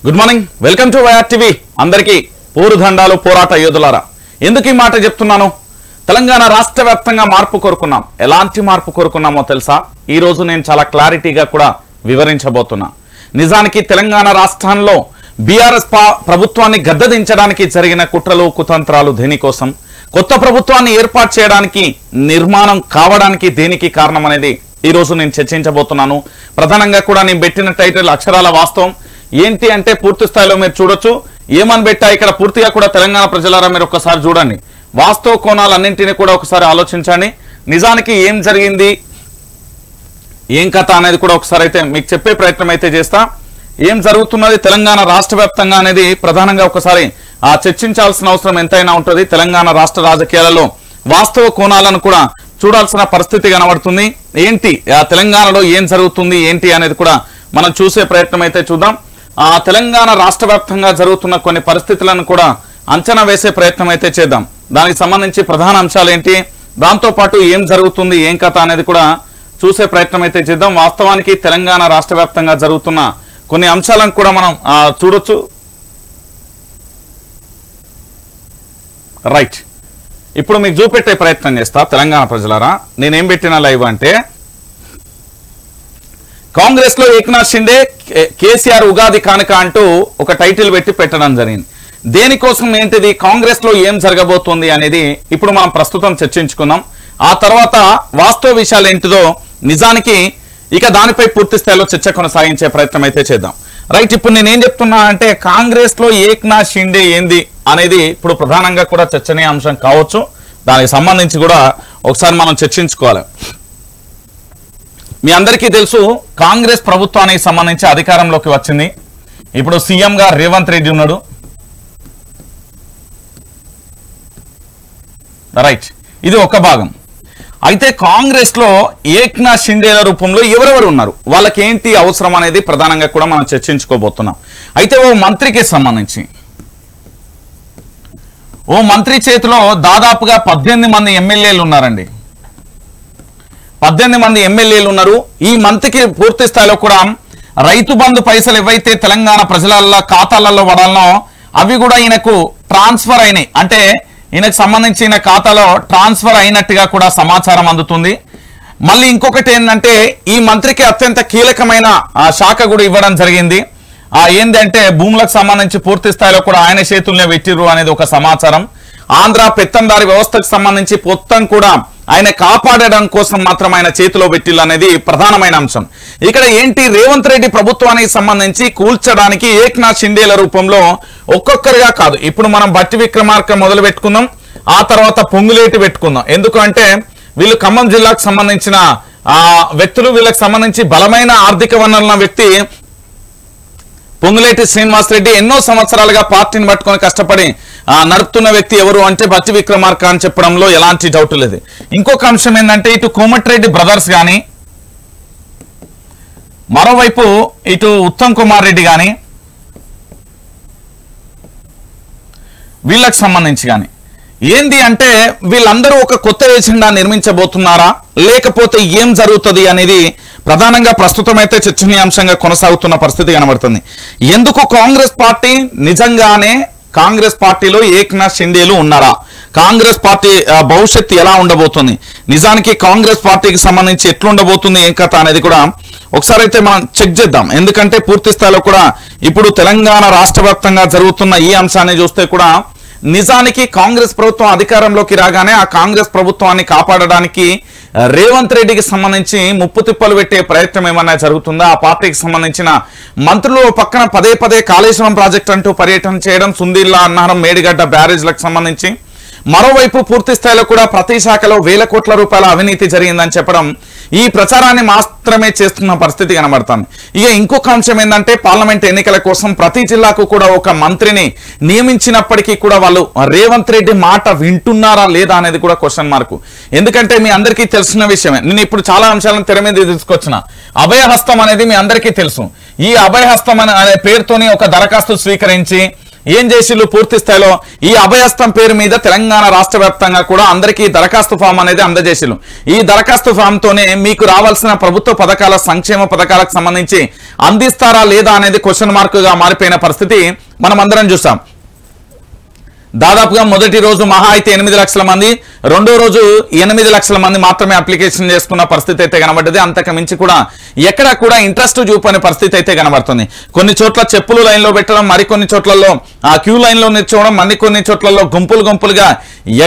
Good morning, welcome to YR TV. అందరికీ పోరుదండాలు, పోరాట యోధులారా. ఎందుకు ఈ మాట చెప్తున్నాను? తెలంగాణ రాష్ట్ర వ్యాప్తంగా మార్పు కోరుకున్నాం. ఎలాంటి మార్పు కోరుకున్నామో తెలుసా? ఈ రోజు నేను చాలా క్లారిటీగా కూడా వివరించబోతున్నా. నిజానికి తెలంగాణ రాష్ట్రంలో బీఆర్ఎస్ ప్రభుత్వాన్ని గద్దదించడానికి జరిగిన కుట్రలు, కుతంత్రాలు దేనికోసం, కొత్త ప్రభుత్వాన్ని ఏర్పాటు చేయడానికి, నిర్మాణం కావడానికి దేనికి కారణం అనేది ఈ రోజు నేను చర్చించబోతున్నాను. ప్రధానంగా కూడా నేను పెట్టిన టైటిల్ అక్షరాల వాస్తవం. ఏంటి అంటే పూర్తి స్థాయిలో మీరు చూడొచ్చు. ఏమని పెట్టా ఇక్కడ పూర్తిగా కూడా తెలంగాణ ప్రజలారా మీరు ఒక్కసారి చూడండి. వాస్తవ కోణాలన్నింటినీ కూడా ఒకసారి ఆలోచించండి. నిజానికి ఏం జరిగింది, ఏం కథ అనేది కూడా ఒకసారి అయితే మీకు చెప్పే ప్రయత్నం అయితే చేస్తా. ఏం జరుగుతున్నది తెలంగాణ రాష్ట్ర వ్యాప్తంగా అనేది ప్రధానంగా ఒకసారి చర్చించాల్సిన అవసరం ఎంతైనా ఉంటుంది. తెలంగాణ రాష్ట్ర రాజకీయాలలో వాస్తవ కోణాలను కూడా చూడాల్సిన పరిస్థితి కనబడుతుంది. ఏంటి తెలంగాణలో ఏం జరుగుతుంది ఏంటి అనేది కూడా మనం చూసే ప్రయత్నం అయితే చూద్దాం. తెలంగాణ రాష్ట్ర వ్యాప్తంగా జరుగుతున్న కొన్ని పరిస్థితులను కూడా అంచనా వేసే ప్రయత్నం అయితే చేద్దాం. దానికి సంబంధించి ప్రధాన అంశాలు ఏంటి, దాంతోపాటు ఏం జరుగుతుంది, ఏం కథ అనేది కూడా చూసే ప్రయత్నం అయితే చేద్దాం. వాస్తవానికి తెలంగాణ రాష్ట్ర వ్యాప్తంగా జరుగుతున్న కొన్ని అంశాలను కూడా మనం చూడొచ్చు. రైట్, ఇప్పుడు మీకు చూపెట్టే ప్రయత్నం చేస్తా. తెలంగాణ ప్రజలారా, నేనేం పెట్టిన లైవ్ అంటే కాంగ్రెస్ లో ఏక్నాథ్ షిండే కేసీఆర్ ఉగాది కానుక అంటూ ఒక టైటిల్ పెట్టి పెట్టడం జరిగింది. దేనికోసం, ఏంటిది, కాంగ్రెస్ లో ఏం జరగబోతుంది అనేది ఇప్పుడు మనం ప్రస్తుతం చర్చించుకుందాం. ఆ తర్వాత వాస్తవ విషయాలు ఏంటిదో నిజానికి ఇక దానిపై పూర్తి స్థాయిలో చర్చ కొనసాగించే ప్రయత్నం అయితే చేద్దాం. రైట్, ఇప్పుడు నేనేం చెప్తున్నా అంటే కాంగ్రెస్ లో ఏక్నాథ్ షిండే ఏంది అనేది ఇప్పుడు ప్రధానంగా కూడా చర్చనీయాంశం కావచ్చు. దానికి సంబంధించి కూడా ఒకసారి మనం చర్చించుకోవాలి. మీ అందరికీ తెలుసు, కాంగ్రెస్ ప్రభుత్వానికి సంబంధించి అధికారంలోకి వచ్చింది. ఇప్పుడు సీఎం గా రేవంత్ రెడ్డి ఉన్నాడు. రైట్, ఇది ఒక భాగం. అయితే కాంగ్రెస్ లో ఏక్నాథ్ షిండేల రూపంలో ఎవరెవరు ఉన్నారు, వాళ్ళకి ఏంటి అవసరం అనేది ప్రధానంగా కూడా మనం చర్చించుకోబోతున్నాం. అయితే ఓ మంత్రికి సంబంధించి ఓ మంత్రి చేతిలో దాదాపుగా 18 మంది ఎమ్మెల్యేలు ఉన్నారండి. 18 మంది ఎమ్మెల్యేలు ఉన్నారు. ఈ మంత్రికి పూర్తి స్థాయిలో కూడా రైతు బంధు పైసలు ఏవైతే తెలంగాణ ప్రజల ఖాతాలలో పడాలనో అవి కూడా ఈయనకు ట్రాన్స్ఫర్ అయినాయి. అంటే ఈయనకు సంబంధించిన ఖాతాలో ట్రాన్స్ఫర్ అయినట్టుగా కూడా సమాచారం అందుతుంది. మళ్ళీ ఇంకొకటి ఏంటంటే ఈ మంత్రికి అత్యంత కీలకమైన శాఖ కూడా ఇవ్వడం జరిగింది. ఏంటంటే భూములకు సంబంధించి పూర్తి స్థాయిలో కూడా ఆయన చేతుల్నే పెట్టిర్రు అనేది ఒక సమాచారం. ఆంధ్ర పెత్తందారి వ్యవస్థకు సంబంధించి మొత్తం కూడా ఆయన కాపాడడం కోసం మాత్రం ఆయన చేతిలో పెట్టిల్లు అనేది ప్రధానమైన అంశం. ఇక్కడ ఏంటి, రేవంత్ రెడ్డి ప్రభుత్వానికి సంబంధించి కూల్చడానికి ఏక్నాథ్ షిండేల రూపంలో ఒక్కొక్కరిగా కాదు, ఇప్పుడు మనం బట్టి విక్రమార్క మొదలు పెట్టుకుందాం, ఆ తర్వాత పొంగులేటి పెట్టుకుందాం. ఎందుకంటే వీళ్ళు ఖమ్మం జిల్లాకు సంబంధించిన వ్యక్తులు, వీళ్ళకి సంబంధించి బలమైన ఆర్థిక వనరుల వ్యక్తి పొంగులేటి శ్రీనివాస్ రెడ్డి. ఎన్నో సంవత్సరాలుగా పార్టీని పట్టుకొని కష్టపడి నడుపుతున్న వ్యక్తి ఎవరు అంటే బట్టి విక్రమార్క అని చెప్పడంలో ఎలాంటి డౌట్ లేదు. ఇంకొక అంశం ఏంటంటే ఇటు కోమటిరెడ్డి బ్రదర్స్ కానీ, మరోవైపు ఇటు ఉత్తమ్ కుమార్ రెడ్డి కానీ, వీళ్ళకి సంబంధించి కానీ ఏంది అంటే వీళ్ళందరూ ఒక కొత్త ఎజెండా నిర్మించబోతున్నారా, లేకపోతే ఏం జరుగుతుంది అనేది ప్రధానంగా ప్రస్తుతం అయితే చర్చనీయాంశంగా కొనసాగుతున్న పరిస్థితి కనబడుతుంది. ఎందుకు కాంగ్రెస్ పార్టీ నిజంగానే కాంగ్రెస్ పార్టీలో ఏక్నాథ్ షిండేలు ఉన్నారా, కాంగ్రెస్ పార్టీ భవిష్యత్తు ఎలా ఉండబోతుంది, నిజానికి కాంగ్రెస్ పార్టీకి సంబంధించి ఎట్లుండబోతుంది, ఏం కథ అనేది కూడా ఒకసారి అయితే మనం చెక్ చేద్దాం. ఎందుకంటే పూర్తి స్థాయిలో కూడా ఇప్పుడు తెలంగాణ రాష్ట్ర వ్యాప్తంగా జరుగుతున్న ఈ అంశాన్ని చూస్తే కూడా నిజానికి కాంగ్రెస్ ప్రభుత్వం అధికారంలోకి రాగానే ఆ కాంగ్రెస్ ప్రభుత్వాన్ని కాపాడడానికి రేవంత్ రెడ్డికి సంబంధించి ముప్పు తిప్పలు పెట్టే ప్రయత్నం ఏమన్నా జరుగుతుందా, ఆ పార్టీకి సంబంధించిన మంత్రులు పక్కన పదే పదే కాళేశ్వరం ప్రాజెక్ట్ అంటూ పర్యటన చేయడం, సుందిల్లా, అన్నారం, మేడిగడ్డ బ్యారేజ్లకు సంబంధించి, మరోవైపు పూర్తి స్థాయిలో కూడా ప్రతి శాఖలో వేల కోట్ల రూపాయల అవినీతి జరిగిందని చెప్పడం, ఈ ప్రచారాన్ని మాత్రమే చేస్తున్న పరిస్థితి కనబడుతుంది. ఇక ఇంకొక అంశం ఏంటంటే పార్లమెంట్ ఎన్నికల కోసం ప్రతి జిల్లాకు కూడా ఒక మంత్రిని నియమించినప్పటికీ కూడా వాళ్ళు రేవంత్ రెడ్డి మాట వింటున్నారా లేదా అనేది కూడా క్వశ్చన్ మార్కు. ఎందుకంటే మీ అందరికీ తెలిసిన విషయమే, నేను ఇప్పుడు చాలా అంశాలను తెర మీద తీసుకొచ్చిన. అభయహస్తం అనేది మీ అందరికీ తెలుసు. ఈ అభయహస్తం అనే పేరుతోని ఒక దరఖాస్తు స్వీకరించి ఏం చేసిళ్ళు పూర్తి స్థాయిలో ఈ అభయహస్తం పేరు మీద తెలంగాణ రాష్ట్ర వ్యాప్తంగా కూడా అందరికీ దరఖాస్తు ఫామ్ అనేది అందజేసిళ్ళు. ఈ దరఖాస్తు ఫామ్ తోనే మీకు రావాల్సిన ప్రభుత్వ పథకాల సంక్షేమ పథకాలకు సంబంధించి అందిస్తారా లేదా అనేది క్వశ్చన్ మార్క్ గా మారిపోయిన పరిస్థితి మనం అందరం చూసాం. దాదాపుగా మొదటి రోజు మహా అయితే 8 లక్షల మంది, రెండో రోజు 8 లక్షల మంది మాత్రమే అప్లికేషన్ చేసుకున్న పరిస్థితి అయితే కనబడ్డది. అంతకు మించి కూడా ఎక్కడ కూడా ఇంట్రెస్ట్ చూపని పరిస్థితి అయితే కనబడుతుంది. కొన్ని చోట్ల చెప్పులు లైన్ లో పెట్టడం, మరికొన్ని చోట్లలో ఆ క్యూ లైన్ లో నిల్చోవడం, మరికొన్ని చోట్లలో గుంపులుగా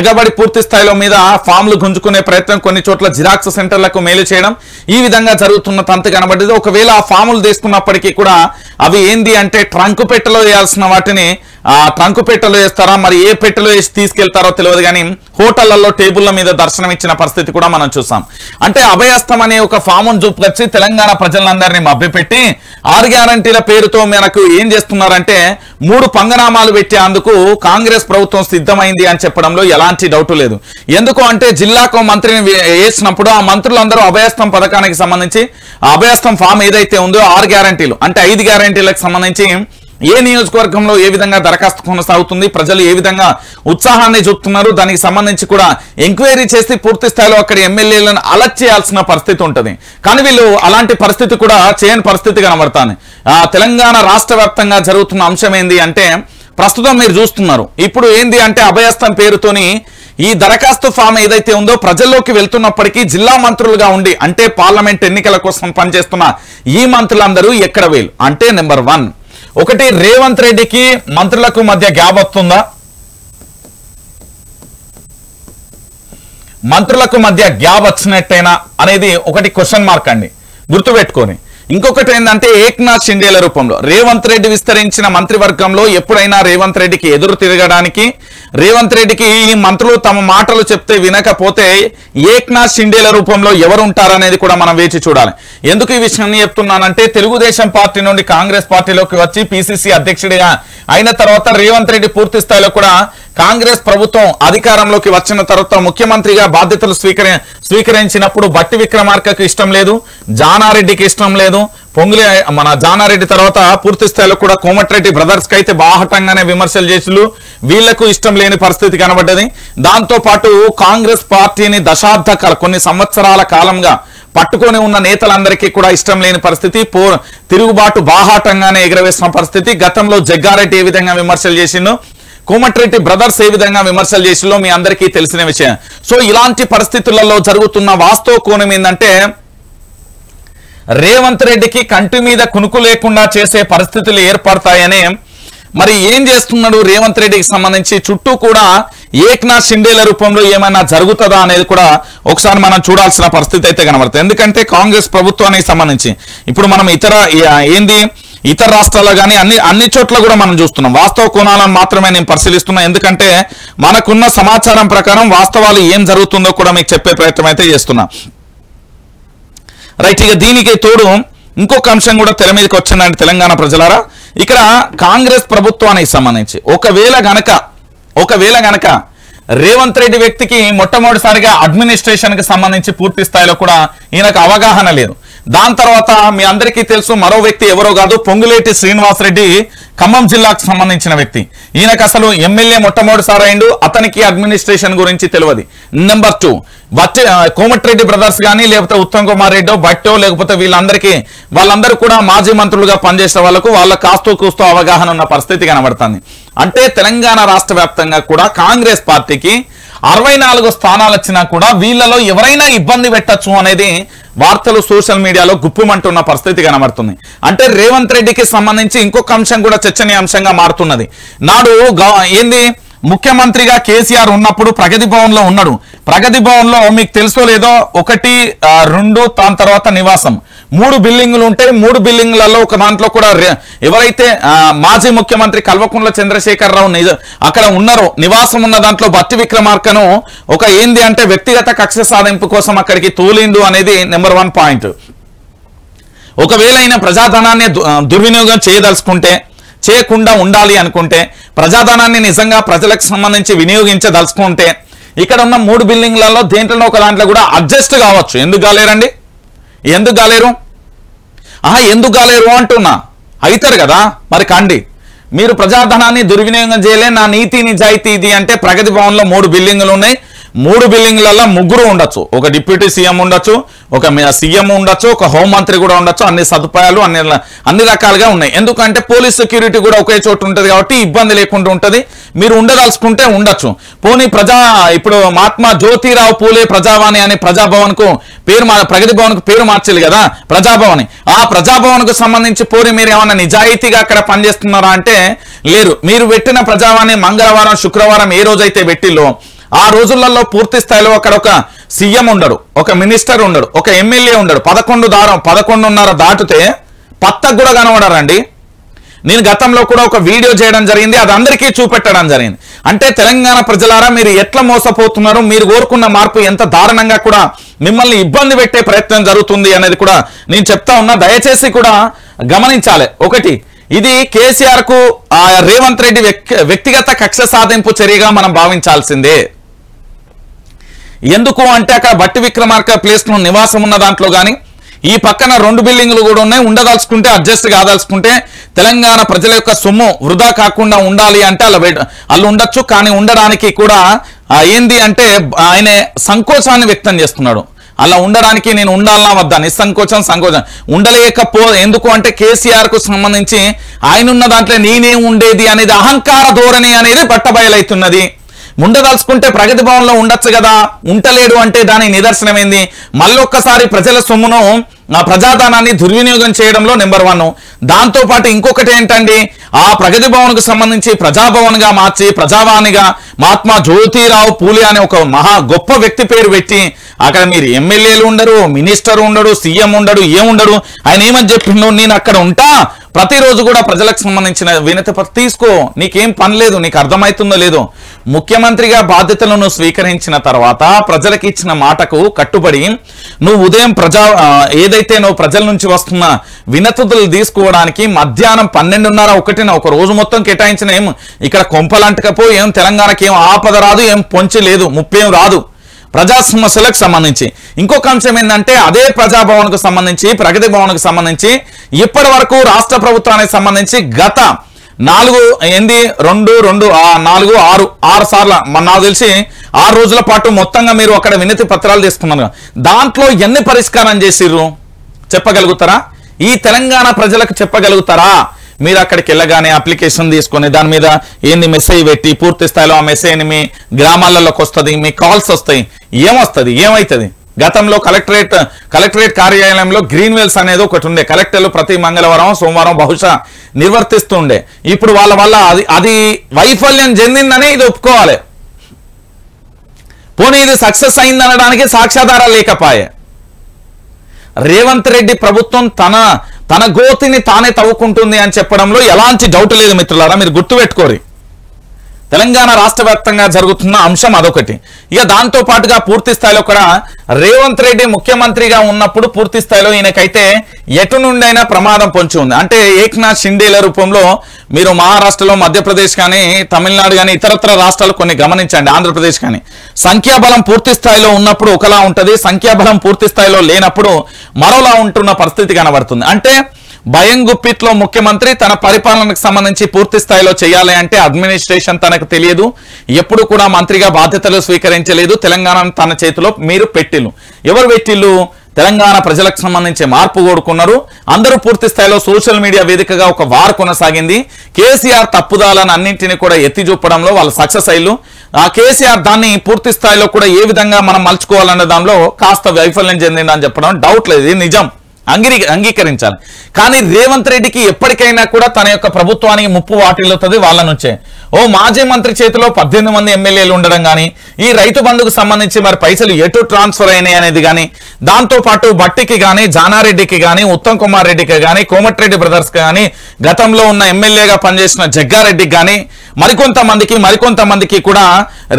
ఎగబడి పూర్తి స్థాయిలో మీద ఫామ్లు గుంజుకునే ప్రయత్నం, కొన్ని చోట్ల జిరాక్స్ సెంటర్లకు మేలు చేయడం, ఈ విధంగా జరుగుతున్న తంతు కనబడ్డది. ఒకవేళ ఆ ఫాములు తీసుకున్నప్పటికీ కూడా అవి ఏంది అంటే ట్రంక్ పెట్టెలో వేయాల్సిన వాటిని ట్రంక్ పెట్టెలో వేస్తారా, మరి ఏ పెట్టెలో వేసి తీసుకెళ్తారో తెలియదు కానీ హోటళ్లలో టేబుల్ల మీద దర్శనం ఇచ్చిన పరిస్థితి కూడా మనం చూసాం. అంటే అభయహస్తం అనే ఒక ఫామును చూపుకొచ్చి తెలంగాణ ప్రజలందరినీ మభ్యపెట్టి 6 గ్యారంటీల పేరుతో మనకు ఏం చేస్తున్నారంటే 3 పంగనామాలు పెట్టేందుకు కాంగ్రెస్ ప్రభుత్వం సిద్ధమైంది అని చెప్పడంలో ఎలాంటి డౌట్ లేదు. ఎందుకు అంటే జిల్లాకు మంత్రిని వేసినప్పుడు ఆ మంత్రులందరూ అభయహస్తం పథకానికి సంబంధించి అభయహస్తం ఫామ్ ఏదైతే ఉందో 6 గ్యారంటీలు అంటే 5 గ్యారంటీలకు సంబంధించి ఏ నియోజకవర్గంలో ఏ విధంగా దరఖాస్తు కొనసాగుతుంది, ప్రజలు ఏ విధంగా ఉత్సాహాన్ని చూపుతున్నారు, దానికి సంబంధించి కూడా ఎంక్వైరీ చేసి పూర్తి స్థాయిలో అక్కడ ఎమ్మెల్యేలను అలర్ట్ చేయాల్సిన పరిస్థితి ఉంటుంది. కానీ వీళ్ళు అలాంటి పరిస్థితి కూడా చేయని పరిస్థితి కనబడుతుంది. తెలంగాణ రాష్ట్ర వ్యాప్తంగా జరుగుతున్న అంశం ఏంది అంటే ప్రస్తుతం మీరు చూస్తున్నారు. ఇప్పుడు ఏంది అంటే అభయహస్తం పేరుతోని ఈ దరఖాస్తు ఫామ్ ఏదైతే ఉందో ప్రజల్లోకి వెళ్తున్నప్పటికీ జిల్లా మంత్రులుగా ఉండి అంటే పార్లమెంట్ ఎన్నికల కోసం పనిచేస్తున్న ఈ మంత్రులందరూ ఎక్కడ వేలు అంటే నెంబర్ 1 ఒకటి రేవంత్ రెడ్డికి మంత్రులకు మధ్య గ్యాప్ వస్తుందా, మంత్రులకు మధ్య గ్యాప్ వచ్చినట్టేనా అనేది ఒకటి క్వశ్చన్ మార్క్ అండి, గుర్తుపెట్టుకొని. ఇంకొకటి ఏంటంటే ఏక్నాథ్ షిండేల రూపంలో రేవంత్ రెడ్డి విస్తరించిన మంత్రివర్గంలో ఎప్పుడైనా రేవంత్ రెడ్డికి ఎదురు తిరగడానికి, రేవంత్ రెడ్డికి ఈ మంత్రులు తమ మాటలు చెప్తే వినకపోతే ఏక్నాథ్ షిండేల రూపంలో ఎవరు ఉంటారనేది కూడా మనం వేచి చూడాలి. ఎందుకు ఈ విషయాన్ని చెప్తున్నానంటే తెలుగుదేశం పార్టీ నుండి కాంగ్రెస్ పార్టీలోకి వచ్చి పిసిసి అధ్యక్షుడిగా అయిన తర్వాత రేవంత్ రెడ్డి పూర్తి స్థాయిలో కూడా కాంగ్రెస్ ప్రభుత్వం అధికారంలోకి వచ్చిన తర్వాత ముఖ్యమంత్రిగా బాధ్యతలు స్వీకరించినప్పుడు బట్టి విక్రమార్కకు ఇష్టం లేదు, జానారెడ్డికి ఇష్టం లేదు, పొంగులే మన జానారెడ్డి తర్వాత పూర్తి స్థాయిలో కూడా కోమటిరెడ్డి బ్రదర్స్ కి అయితే బాహటంగానే విమర్శలు చేసిళ్ళు, వీళ్లకు ఇష్టం లేని పరిస్థితి కనబడ్డది. దాంతో పాటు కాంగ్రెస్ పార్టీని కొన్ని సంవత్సరాల కాలంగా పట్టుకొని ఉన్న నేతలందరికీ కూడా ఇష్టం లేని పరిస్థితి, తిరుగుబాటు బాహాటంగానే ఎగరవేసిన పరిస్థితి. గతంలో జగ్గారెడ్డి ఏ విధంగా విమర్శలు చేసిండు, కోమటిరెడ్డి బ్రదర్స్ ఏ విధంగా విమర్శలు చేసిందో మీ అందరికీ తెలిసిన విషయం. సో ఇలాంటి పరిస్థితులలో జరుగుతున్న వాస్తవ కోణం ఏంటంటే రేవంత్ రెడ్డికి కంటి మీద కునుకు లేకుండా చేసే పరిస్థితులు ఏర్పడతాయని మరి ఏం చేస్తున్నాడు రేవంత్ రెడ్డికి సంబంధించి చుట్టూ కూడా ఏక్నాథ్ షిండేల రూపంలో ఏమైనా జరుగుతుందా అనేది కూడా ఒకసారి మనం చూడాల్సిన పరిస్థితి అయితే కనబడుతుంది. ఎందుకంటే కాంగ్రెస్ ప్రభుత్వానికి సంబంధించి ఇప్పుడు మనం ఇతర రాష్ట్రాల్లో కానీ అన్ని చోట్ల కూడా మనం చూస్తున్నాం. వాస్తవ కోణాలను మాత్రమే నేను పరిశీలిస్తున్నా, ఎందుకంటే మనకున్న సమాచారం ప్రకారం వాస్తవాలు ఏం జరుగుతుందో కూడా మీకు చెప్పే ప్రయత్నం అయితే చేస్తున్నా. రైట్, ఇక దీనికి తోడు ఇంకొక అంశం కూడా తెర మీదకి వచ్చిందండి తెలంగాణ ప్రజలారా. ఇక్కడ కాంగ్రెస్ ప్రభుత్వానికి సంబంధించి ఒకవేళ గనక రేవంత్ రెడ్డి వ్యక్తికి మొట్టమొదటిసారిగా అడ్మినిస్ట్రేషన్ కి సంబంధించి పూర్తి స్థాయిలో కూడా ఈయనకు అవగాహన లేదు. దాని తర్వాత మీ అందరికీ తెలుసు మరో వ్యక్తి ఎవరో కాదు, పొంగులేటి శ్రీనివాసరెడ్డి, ఖమ్మం జిల్లాకు సంబంధించిన వ్యక్తి. ఈయనకు అసలు ఎమ్మెల్యే మొట్టమొదటిసారి అయిండు, అతనికి అడ్మినిస్ట్రేషన్ గురించి తెలియదు. నెంబర్ 2 కోమటిరెడ్డి బ్రదర్స్ కానీ లేకపోతే ఉత్తమ్ కుమార్ రెడ్డో భట్టో లేకపోతే వాళ్ళందరూ కూడా మాజీ మంత్రులుగా పనిచేసే వాళ్ళకు కాస్తో కూస్తో అవగాహన ఉన్న పరిస్థితి కనబడుతుంది. అంటే తెలంగాణ రాష్ట్ర వ్యాప్తంగా కూడా కాంగ్రెస్ పార్టీకి 64 స్థానాలు వచ్చినా కూడా వీళ్ళలో ఎవరైనా ఇబ్బంది పెట్టచ్చు అనేది వార్తలు సోషల్ మీడియాలో గుప్పుమంటున్న పరిస్థితి కనబడుతుంది. అంటే రేవంత్ రెడ్డికి సంబంధించి ఇంకొక అంశం కూడా చర్చనీయాంశంగా మారుతున్నది. నాడు ముఖ్యమంత్రిగా కేసీఆర్ ఉన్నప్పుడు ప్రగతి భవన్ లో ఉన్నాడు. ప్రగతి భవన్ లో మీకు తెలుసో లేదో 1, 2 దాని తర్వాత నివాసం 3 బిల్డింగులు ఉంటాయి. 3 బిల్డింగులలో ఒక దాంట్లో కూడా ఎవరైతే మాజీ ముఖ్యమంత్రి కల్వకుంట్ల చంద్రశేఖరరావు అక్కడ ఉన్నారో నివాసం ఉన్న దాంట్లో బట్టి విక్రమార్కను ఏంది అంటే వ్యక్తిగత కక్ష సాధింపు కోసం అక్కడికి తోలిండు అనేది నెంబర్ 1 పాయింట్. ఒకవేళ అయినా ప్రజాధనాన్ని దుర్వినియోగం చేయకుండా ఉండాలి అనుకుంటే, ప్రజాధనాన్ని నిజంగా ప్రజలకు సంబంధించి వినియోగించదలుచుకుంటే ఇక్కడ ఉన్న 3 బిల్డింగ్లలో దేంట్లో ఒక దాంట్లో కూడా అడ్జస్ట్ కావచ్చు. ఎందుకు కాలేరు ఎందుకు కాలేరు అంటున్నా, అవుతారు కదా మరి కండి. మీరు ప్రజాధనాన్ని దుర్వినియోగం చేయలే, నా నీతి నిజాయితీ ఇది అంటే ప్రగతి భవన్ లో 3 బిల్డింగులు ఉన్నాయి. 3 బిల్డింగ్లలో 3 ఉండొచ్చు. ఒక డిప్యూటీ సీఎం ఉండొచ్చు, ఒక సీఎం ఉండొచ్చు, ఒక హోంమంత్రి కూడా ఉండొచ్చు. అన్ని సదుపాయాలు అన్ని రకాలుగా ఉన్నాయి. ఎందుకంటే పోలీస్ సెక్యూరిటీ కూడా ఒకే చోటు ఉంటుంది కాబట్టి ఇబ్బంది లేకుండా ఉంటుంది. మీరు ఉండదలుచుకుంటే ఉండొచ్చు. పోనీ ఇప్పుడు మహాత్మా జ్యోతిరావు పూలే ప్రజావాణి అనే ప్రజాభవన్ కు పేరు ప్రగతి భవన్ కు పేరు మార్చాలి కదా ప్రజాభవన్. ఆ ప్రజాభవన్ కు సంబంధించి పోనీ మీరు ఏమైనా నిజాయితీగా అక్కడ పనిచేస్తున్నారా అంటే లేరు. మీరు పెట్టిన ప్రజావాణి మంగళవారం శుక్రవారం ఏ రోజైతే పెట్టిల్లో ఆ రోజులలో పూర్తి స్థాయిలో అక్కడ ఒక సీఎం ఉండడు, ఒక మినిస్టర్ ఉండడు, ఒక ఎమ్మెల్యే ఉండడు. 11:30 దాటితే పత్తకు కూడా కనబడరండి. నేను గతంలో కూడా ఒక వీడియో చేయడం జరిగింది, అది అందరికీ చూపెట్టడం జరిగింది. అంటే తెలంగాణ ప్రజలారా మీరు ఎట్లా మోసపోతున్నారు, మీరు కోరుకున్న మార్పు ఎంత దారుణంగా కూడా మిమ్మల్ని ఇబ్బంది పెట్టే ప్రయత్నం జరుగుతుంది అనేది కూడా నేను చెప్తా ఉన్నా. దయచేసి కూడా గమనించాలి. ఒకటి, ఇది కేసీఆర్ కు రేవంత్ రెడ్డి వ్యక్తిగత కక్ష సాధింపు చర్యగా మనం భావించాల్సిందే. ఎందుకు అంటే అక్కడ బట్టి విక్రమార్క ప్లేస్ లో నివాసం ఉన్న దాంట్లో కానీ ఈ పక్కన 2 బిల్డింగులు కూడా ఉన్నాయి. ఉండదలుచుకుంటే అడ్జస్ట్ కాదలుచుకుంటే తెలంగాణ ప్రజల యొక్క సొమ్ము వృధా కాకుండా ఉండాలి అంటే అలా ఉండొచ్చు. కానీ ఉండడానికి కూడా ఏంది అంటే ఆయన సంకోచాన్ని వ్యక్తం చేస్తున్నాడు. అలా ఉండడానికి నేను ఉండాలన్నా వద్దా, సంకోచం ఎందుకు అంటే కేసీఆర్ కు సంబంధించి ఆయన ఉన్న దాంట్లో నేనే ఉండేది అనేది అహంకార ధోరణి అనేది బట్టబయలవుతున్నది. ఉండదలుచుకుంటే ప్రగతి భవన్ లో ఉండొచ్చు కదా, ఉంటలేడు అంటే దాని నిదర్శనమైంది. మళ్ళొక్కసారి ప్రజల సొమ్మును ప్రజాధనాన్ని దుర్వినియోగం చేయడంలో నెంబర్ 1. దాంతో పాటు ఇంకొకటి ఏంటండి, ఆ ప్రగతి భవన్ కు సంబంధించి ప్రజాభవన్ గా మార్చి ప్రజావాణిగా మహాత్మా జ్యోతిరావు పూలే అనే ఒక మహా గొప్ప వ్యక్తి పేరు పెట్టి అక్కడ మీరు ఎమ్మెల్యేలు ఉండరు, మినిస్టర్ ఉండడు, సీఎం ఉండడు, ఏముండడు. ఆయన ఏమని చెప్పిండు, నేను అక్కడ ఉంటా, ప్రతిరోజు కూడా ప్రజలకు సంబంధించిన వినతి పత్రం తీసుకో, నీకేం పని లేదు, నీకు అర్థమవుతుందో లేదో. ముఖ్యమంత్రిగా బాధ్యతలను స్వీకరించిన తర్వాత ప్రజలకు ఇచ్చిన మాటకు కట్టుబడి నువ్వు ఉదయం ఏదైతే నువ్వు ప్రజల నుంచి వస్తున్న వినతులు తీసుకోవడానికి మధ్యాహ్నం 12:30 ఒక రోజు మొత్తం కేటాయించిన ఏం ఇక్కడ కొంపలంటకపో ఏం తెలంగాణకి ఏం ఆపద రాదు, ఏం పొంచి లేదు, ముప్పేం రాదు. ప్రజా సమస్యలకు సంబంధించి ఇంకొక అంశం ఏంటంటే అదే ప్రజాభవన్ కు సంబంధించి ప్రగతి భవన్ కు సంబంధించి ఇప్పటి వరకు రాష్ట్ర ప్రభుత్వానికి సంబంధించి గత 4 సార్లు నాకు తెలిసి 6 రోజుల పాటు మొత్తంగా మీరు అక్కడ వినతి పత్రాలు తీసుకున్నారు. దాంట్లో ఎన్ని పరిష్కారం చేసిర్రు చెప్పగలుగుతారా? ఈ తెలంగాణ ప్రజలకు చెప్పగలుగుతారా? మీరు అక్కడికి వెళ్ళగానే అప్లికేషన్ తీసుకొని దాని మీద ఏంది మెసేజ్ పెట్టి పూర్తి స్థాయిలో ఆ మెసేజ్ని మీ గ్రామాలలోకి వస్తుంది, మీ కాల్స్ వస్తాయి. ఏమొస్తుంది, ఏమవుతుంది? గతంలో కలెక్టరేట్ కార్యాలయంలో గ్రీన్ వెల్స్ అనేది ఒకటి ఉండే. కలెక్టర్లు ప్రతి మంగళవారం సోమవారం బహుశా నిర్వర్తిస్తూ ఉండే. ఇప్పుడు వాళ్ళ వల్ల అది వైఫల్యం చెందిందని ఇది ఒప్పుకోవాలి. పోనీ ఇది సక్సెస్ అయిందనడానికి సాక్ష్యాధారాలు లేకపోయే. రేవంత్ రెడ్డి ప్రభుత్వం తన గోతిని తానే తవ్వుకుంటుంది అని చెప్పడంలో ఎలాంటి డౌట్ లేదు మిత్రులారా, మీరు గుర్తుపెట్టుకోరి. తెలంగాణ రాష్ట్ర వ్యాప్తంగా జరుగుతున్న అంశం అదొకటి. ఇక దాంతో పాటుగా పూర్తి స్థాయిలో కూడా రేవంత్ రెడ్డి ముఖ్యమంత్రిగా ఉన్నప్పుడు పూర్తి స్థాయిలో ఈయనకైతే ఎటు నుండైనా ప్రమాదం పొంచి ఉంది. అంటే ఏక్నాథ్ షిండేల రూపంలో మీరు మహారాష్ట్రలో, మధ్యప్రదేశ్ కానీ, తమిళనాడు కానీ, ఇతరత్ర రాష్ట్రాలు కొన్ని గమనించండి, ఆంధ్రప్రదేశ్ కానీ, సంఖ్యాబలం పూర్తి స్థాయిలో ఉన్నప్పుడు ఒకలా ఉంటుంది, సంఖ్యాబలం పూర్తి స్థాయిలో లేనప్పుడు మరోలా ఉంటున్న పరిస్థితి కనబడుతుంది. అంటే భయం గుప్పిట్లో ముఖ్యమంత్రి తన పరిపాలనకు సంబంధించి పూర్తి స్థాయిలో చేయాలి అంటే అడ్మినిస్ట్రేషన్ తనకు తెలియదు, ఎప్పుడు కూడా మంత్రిగా బాధ్యతలు స్వీకరించలేదు. తెలంగాణ తన చేతిలో మీరు పెట్టిల్లు. ఎవరు పెట్టిల్లు? తెలంగాణ ప్రజలకు సంబంధించి మార్పు కోరుకున్నారు. అందరూ పూర్తి స్థాయిలో సోషల్ మీడియా వేదికగా ఒక వార్ కొనసాగింది. కేసీఆర్ తప్పుదాలను అన్నింటినీ కూడా ఎత్తి చూపడంలో వాళ్ళు సక్సెస్ అయ్యారు. ఆ కేసీఆర్ దాన్ని పూర్తి స్థాయిలో కూడా ఏ విధంగా మనం మలుచుకోవాలన్న దానిలో కాస్త వైఫల్యం చెందిందని చెప్పడం డౌట్ లేదు, ఇది నిజం, అంగీకరించాలి. కానీ రేవంత్ రెడ్డికి ఎప్పటికైనా కూడా తన యొక్క ప్రభుత్వానికి ముప్పు వాటిల్లుతుంది వాళ్ళ నుంచే. మాజీ మంత్రి చేతిలో 18 మంది ఎమ్మెల్యేలు ఉండడం కానీ, ఈ రైతు బంధుకు సంబంధించి మరి పైసలు ఎటు ట్రాన్స్ఫర్ అయినాయి అనేది కానీ, దాంతో పాటు బట్టికి కానీ, జానారెడ్డికి కానీ, ఉత్తమ్ కుమార్ రెడ్డికి కానీ, కోమటిరెడ్డి బ్రదర్స్ కానీ, గతంలో ఉన్న ఎమ్మెల్యేగా పనిచేసిన జగ్గారెడ్డికి కానీ, మరికొంతమందికి కూడా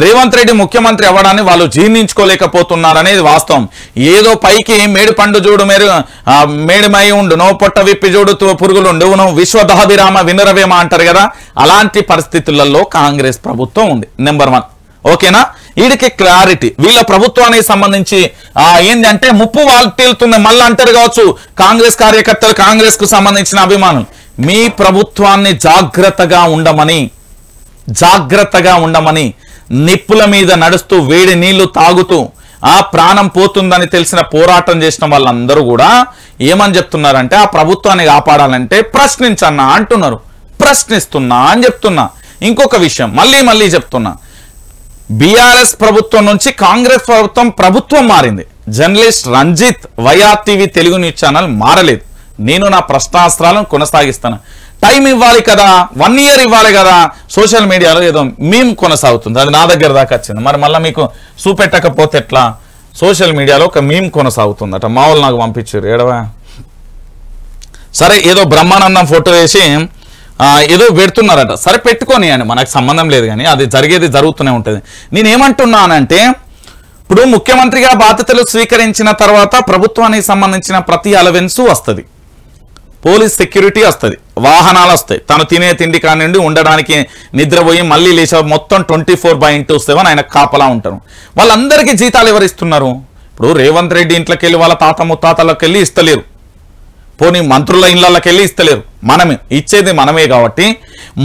రేవంత్ రెడ్డి ముఖ్యమంత్రి అవ్వడాన్ని వాళ్ళు జీర్ణించుకోలేకపోతున్నారనేది వాస్తవం. ఏదో పైకి మేడి పండు చూడు మేడిమై ఉండు, నో పొట్ట విప్పి చూడు పురుగులుండు, విశ్వదహాభిరామ వినురవేమ అంటారు కదా, అలాంటి పరిస్థితులలో కాంగ్రెస్ ప్రభుత్వం ఉంది. నెంబర్ 1. ఓకేనా? వీడికి క్లారిటీ, వీళ్ళ ప్రభుత్వానికి సంబంధించి ఏంటంటే ముప్పు వాటిల్తుంది. మళ్ళీ అంటారు కావచ్చు కాంగ్రెస్ కార్యకర్తలు, కాంగ్రెస్ కు సంబంధించిన అభిమానులు, మీ ప్రభుత్వాన్ని జాగ్రత్తగా ఉండమని నిప్పుల మీద నడుస్తూ వేడి నీళ్లు తాగుతూ ఆ ప్రాణం పోతుందని తెలిసిన పోరాటం చేసిన వాళ్ళందరూ కూడా ఏమని చెప్తున్నారంటే ఆ ప్రభుత్వాన్ని కాపాడాలంటే ప్రశ్నించన్నా అంటున్నారు. ప్రశ్నిస్తున్నా అని చెప్తున్నా. ఇంకొక విషయం మళ్ళీ చెప్తున్నా, బీఆర్ఎస్ ప్రభుత్వం నుంచి కాంగ్రెస్ ప్రభుత్వం మారింది. Journalist Ranjith YRTV Telugu news channel మారలేదు. నేను నా ప్రశ్నాస్త్రాలను కొనసాగిస్తాను. టైం ఇవ్వాలి కదా, 1 year ఇవ్వాలి కదా. సోషల్ మీడియాలో ఏదో మీమ్ కొనసాగుతుంది, అది నా దగ్గర దాకా వచ్చింది. మరి మళ్ళీ మీకు చూపెట్టకపోతే ఎట్లా? సోషల్ మీడియాలో ఒక మీమ్ కొనసాగుతుందట. మా వాళ్ళు నాకు పంపించారు. ఏడవా సరే, ఏదో బ్రహ్మానందం ఫోటో వేసి ఏదో పెడుతున్నారట. సరే పెట్టుకొని అని, మనకు సంబంధం లేదు, కానీ అది జరిగేది జరుగుతూనే ఉంటుంది. నేనేమంటున్నానంటే, ఇప్పుడు ముఖ్యమంత్రిగా బాధ్యతలు స్వీకరించిన తర్వాత ప్రభుత్వానికి సంబంధించిన ప్రతి అలవెన్సు వస్తుంది, పోలీస్ సెక్యూరిటీ వస్తుంది, వాహనాలు వస్తాయి, తను తినే తిండి కానివ్వండి, ఉండడానికి నిద్రపోయి మళ్ళీ లేచే మొత్తం 24/7 ఆయన కాపలా ఉంటారు. వాళ్ళందరికీ జీతాలు ఎవరు ఇస్తున్నారు? ఇప్పుడు రేవంత్ రెడ్డి ఇంట్లోకి వెళ్ళి వాళ్ళ తాత ముత్తాతలకు వెళ్ళి ఇస్తలేరు, పోనీ మంత్రుల ఇళ్లకి వెళ్ళి ఇస్తలేరు. మనమే ఇచ్చేది మనమే. కాబట్టి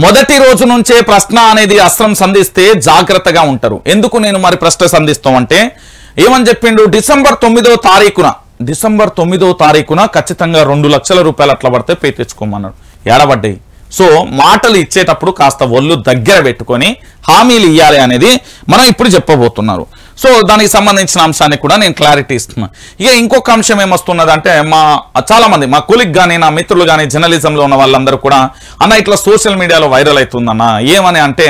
మొదటి రోజు నుంచే ప్రశ్న అనేది అస్త్రం సంధిస్తే జాగ్రత్తగా ఉంటారు. ఎందుకు నేను మరి ప్రశ్న సంధిస్తామంటే, ఏమని చెప్పిండు? డిసెంబర్ 9వ తారీఖున ఖచ్చితంగా 2 లక్షల రూపాయలు అట్లా పడితే పే తెచ్చుకోమన్నాడు. ఏడబడ్డాయి. సో మాటలు ఇచ్చేటప్పుడు కాస్త ఒళ్ళు దగ్గర పెట్టుకొని హామీలు ఇవ్వాలి అనేది మనం ఇప్పుడు చెప్పబోతున్నారు. సో దానికి సంబంధించిన అంశాన్ని కూడా నేను క్లారిటీ ఇస్తున్నా. ఇక ఇంకొక అంశం ఏమొస్తున్నదంటే, చాలా మంది మా కొలీగ్ కానీ నా మిత్రులు కానీ జర్నలిజంలో ఉన్న వాళ్ళందరూ కూడా అన్న ఇట్లా సోషల్ మీడియాలో వైరల్ అవుతుందన్న. ఏమని అంటే,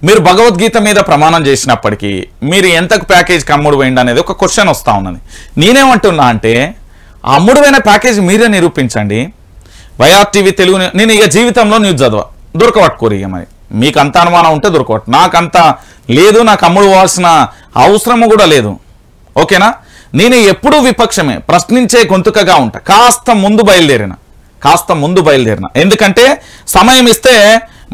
మీరు భగవద్గీత మీద ప్రమాణం చేసినప్పటికీ మీరు ఎంతకు ప్యాకేజ్కి అమ్ముడు పోయింది అనేది ఒక క్వశ్చన్ వస్తూ ఉన్నది. నేనేమంటున్నా అంటే, ఆ అమ్ముడుపోయిన ప్యాకేజ్ మీరే నిరూపించండి. వైఆర్టీవీ తెలుగు నేను ఇక జీవితంలో న్యూస్ దొరకబట్టుకోరు. ఇక మరి మీకు అంత అనుమానం ఉంటే దొరకబట్టు, నాకంత లేదు, నాకు అమ్ముడు పోవాల్సిన అవసరము కూడా లేదు. ఓకేనా? నేను ఎప్పుడూ విపక్షమే, ప్రశ్నించే గొంతుకగా ఉంటా. కాస్త ముందు బయలుదేరిన ఎందుకంటే సమయం ఇస్తే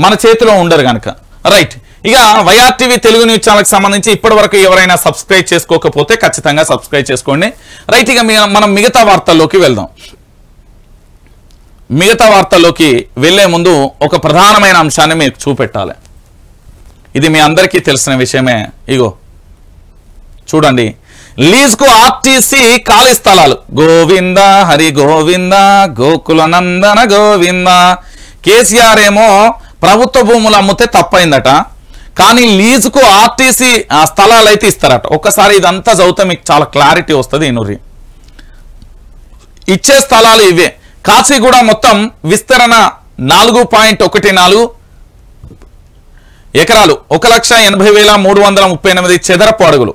మన చేతిలో ఉండరు కనుక. రైట్. ఇక వైఆర్టీవీ తెలుగు న్యూస్ ఛానల్కి సంబంధించి ఇప్పటి వరకు ఎవరైనా సబ్స్క్రైబ్ చేసుకోకపోతే ఖచ్చితంగా సబ్స్క్రైబ్ చేసుకోండి. రైట్. ఇక మనం మిగతా వార్తల్లోకి వెళ్దాం. మిగతా వార్తల్లోకి వెళ్లే ముందు ఒక ప్రధానమైన అంశాన్ని మీకు చూపెట్టాలి. ఇది మీ అందరికీ తెలిసిన విషయమే. ఇగో చూడండి, లీజ్కు ఆర్టీసీ ఖాళీ స్థలాలు. గోవింద హరి గోవింద గోకుల నందన గోవింద. కేసీఆర్ ఏమో ప్రభుత్వ భూములు అమ్మితే తప్పైందట, కానీ లీజుకు ఆర్టీసీ స్థలాలు అయితే ఇస్తారట. ఒక్కసారి ఇదంతా చదివితే మీకు చాలా క్లారిటీ వస్తుంది. ఇనుర్రి ఇచ్చే స్థలాలు ఇవే. కాచిగూడ మొత్తం విస్తరణ 4.14 ఎకరాలు, 1,80,338 చదరపు అడుగులు.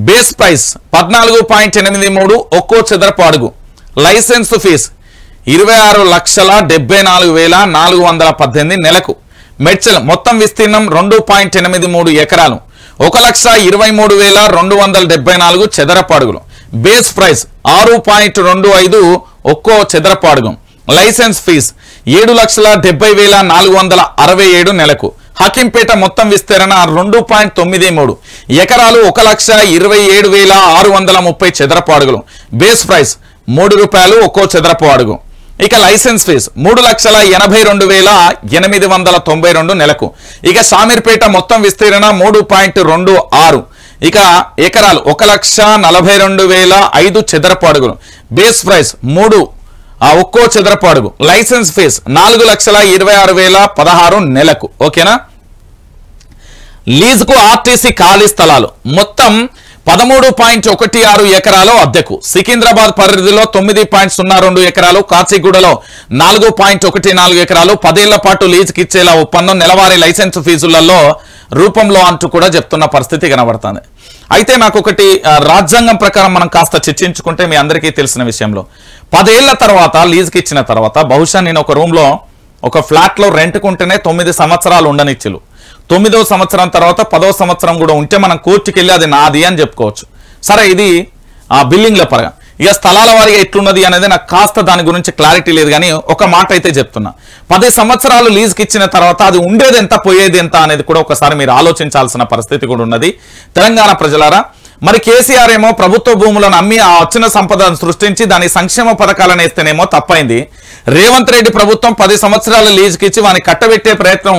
బేస్ ప్రైస్ 14.83 ఒక్కో చదరపు అడుగు. లైసెన్స్ ఫీజు 26,74,418 నెలకు. మెడ్చల్ మొత్తం విస్తీర్ణం 2.83 ఎకరాలు, 1,23,274 చదరపు అడుగులు. బేస్ ప్రైస్ 6.25 ఒక్కో చదరపు అడుగు. లైసెన్స్ ఫీజు 7,70,467 నెలకు. హకీంపేట మొత్తం విస్తరణ 2.93 ఎకరాలు, 1,27,630 చదరపు అడుగులు. బేస్ ప్రైస్ ₹3 ఒక్కో చదరపు అడుగు. ఇక లైసెన్స్ ఫీజు 3,82,892 నెలకు. ఇక షామీర్పేట మొత్తం విస్తీరణ 3.26 ఇక ఎకరాలు, 1,42,005 చదరపు అడుగులు. బేస్ ప్రైస్ 3 ఒక్కో చదరపు అడుగు. లైసెన్స్ ఫీజు 4,26,016 నెలకు. ఓకేనా? లీజుకు ఆర్టీసీ ఖాళీ స్థలాలు మొత్తం 13.16 ఎకరాలు అద్దెకు. సికింద్రాబాద్ పరిధిలో 9.02 ఎకరాలు, కాచిగూడలో 4.14 ఎకరాలు 10 ఏళ్ల పాటు లీజుకి ఇచ్చేలా ఒప్పందం. నెలవారీ లైసెన్స్ ఫీజులలో రూపంలో అంటూ కూడా చెప్తున్న పరిస్థితి కనబడుతుంది. అయితే నాకు ఒకటి, రాజ్యాంగం ప్రకారం మనం కాస్త చర్చించుకుంటే మీ అందరికీ తెలిసిన విషయంలో 10 ఏళ్ల తర్వాత లీజుకి ఇచ్చిన తర్వాత, బహుశా నేను ఒక రూమ్లో ఒక ఫ్లాట్లో రెంట్కుంటేనే 9 సంవత్సరాలు ఉండనిచ్చులు. 9వ సంవత్సరం తర్వాత 10వ సంవత్సరం కూడా ఉంటే మనం కోర్టుకి వెళ్ళి అది నాది అని చెప్పుకోవచ్చు. సరే, ఇది బిల్డింగ్ల పరంగా. ఇక స్థలాల వారిగా ఎట్లున్నది అనేది నాకు కాస్త దాని గురించి క్లారిటీ లేదు, కానీ ఒక మాట అయితే చెప్తున్నా. 10 సంవత్సరాలు లీజుకి ఇచ్చిన తర్వాత అది ఉండేది ఎంత, పోయేది ఎంత అనేది కూడా ఒకసారి మీరు ఆలోచించాల్సిన పరిస్థితి కూడా ఉన్నది. తెలంగాణ ప్రజలారా, మరి కేసీఆర్ ఏమో ప్రభుత్వ భూములను అమ్మి ఆ వచ్చిన సంపదను సృష్టించి దాని సంక్షేమ పథకాలను వేస్తేనేమో తప్పైంది. రేవంత్ రెడ్డి ప్రభుత్వం 10 సంవత్సరాల లీజుకి ఇచ్చి వాని కట్టబెట్టే ప్రయత్నం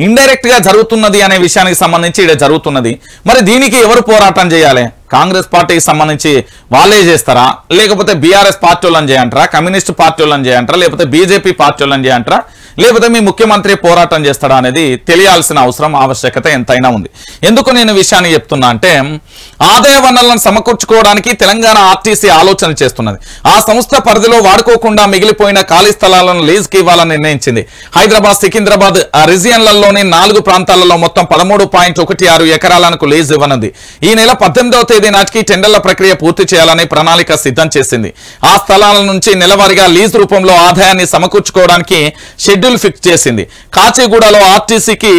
ఇండైరెక్ట్ గా జరుగుతున్నది అనే విషయానికి సంబంధించి ఇక్కడ జరుగుతున్నది. మరి దీనికి ఎవరు పోరాటం చేయాలి? కాంగ్రెస్ పార్టీకి సంబంధించి వాళ్ళే చేస్తారా, లేకపోతే బీఆర్ఎస్ పార్టీ వాళ్ళని చేయంటారా, కమ్యూనిస్ట్ పార్టీ వాళ్ళని చేయంటారా, లేకపోతే బీజేపీ పార్టీ వాళ్ళని చేయంటారా, లేకపోతే మీ ముఖ్యమంత్రి పోరాటం చేస్తాడా అనేది తెలియాల్సిన అవసరం ఆవశ్యకత ఎంతైనా ఉంది. ఎందుకు నేను విషయాన్ని చెప్తున్నా అంటే, ఆదాయ వనరులను సమకూర్చుకోవడానికి తెలంగాణ ఆర్టీసీ ఆలోచన చేస్తున్నది. ఆ సంస్థ పరిధిలో వాడుకోకుండా మిగిలిపోయిన ఖాళీ స్థలాలను లీజుకి ఇవ్వాలని నిర్ణయించింది. హైదరాబాద్, సికింద్రాబాద్ రీజియన్లలోని 4 ప్రాంతాలలో మొత్తం 13.16 ఎకరాలకు లీజు ఇవ్వనుంది. ఈ నెల 18వ తేదీ నాటికి టెండర్ల ప్రక్రియ పూర్తి చేయాలని ప్రణాళిక సిద్ధం చేసింది. ఆ స్థలాల నుంచి నెలవారీగా లీజు రూపంలో ఆదాయాన్ని సమకూర్చుకోవడానికి షెడ్యూల్ ఫిక్స్ చేసింది. కాచిగూడలో ఆర్టీసీకి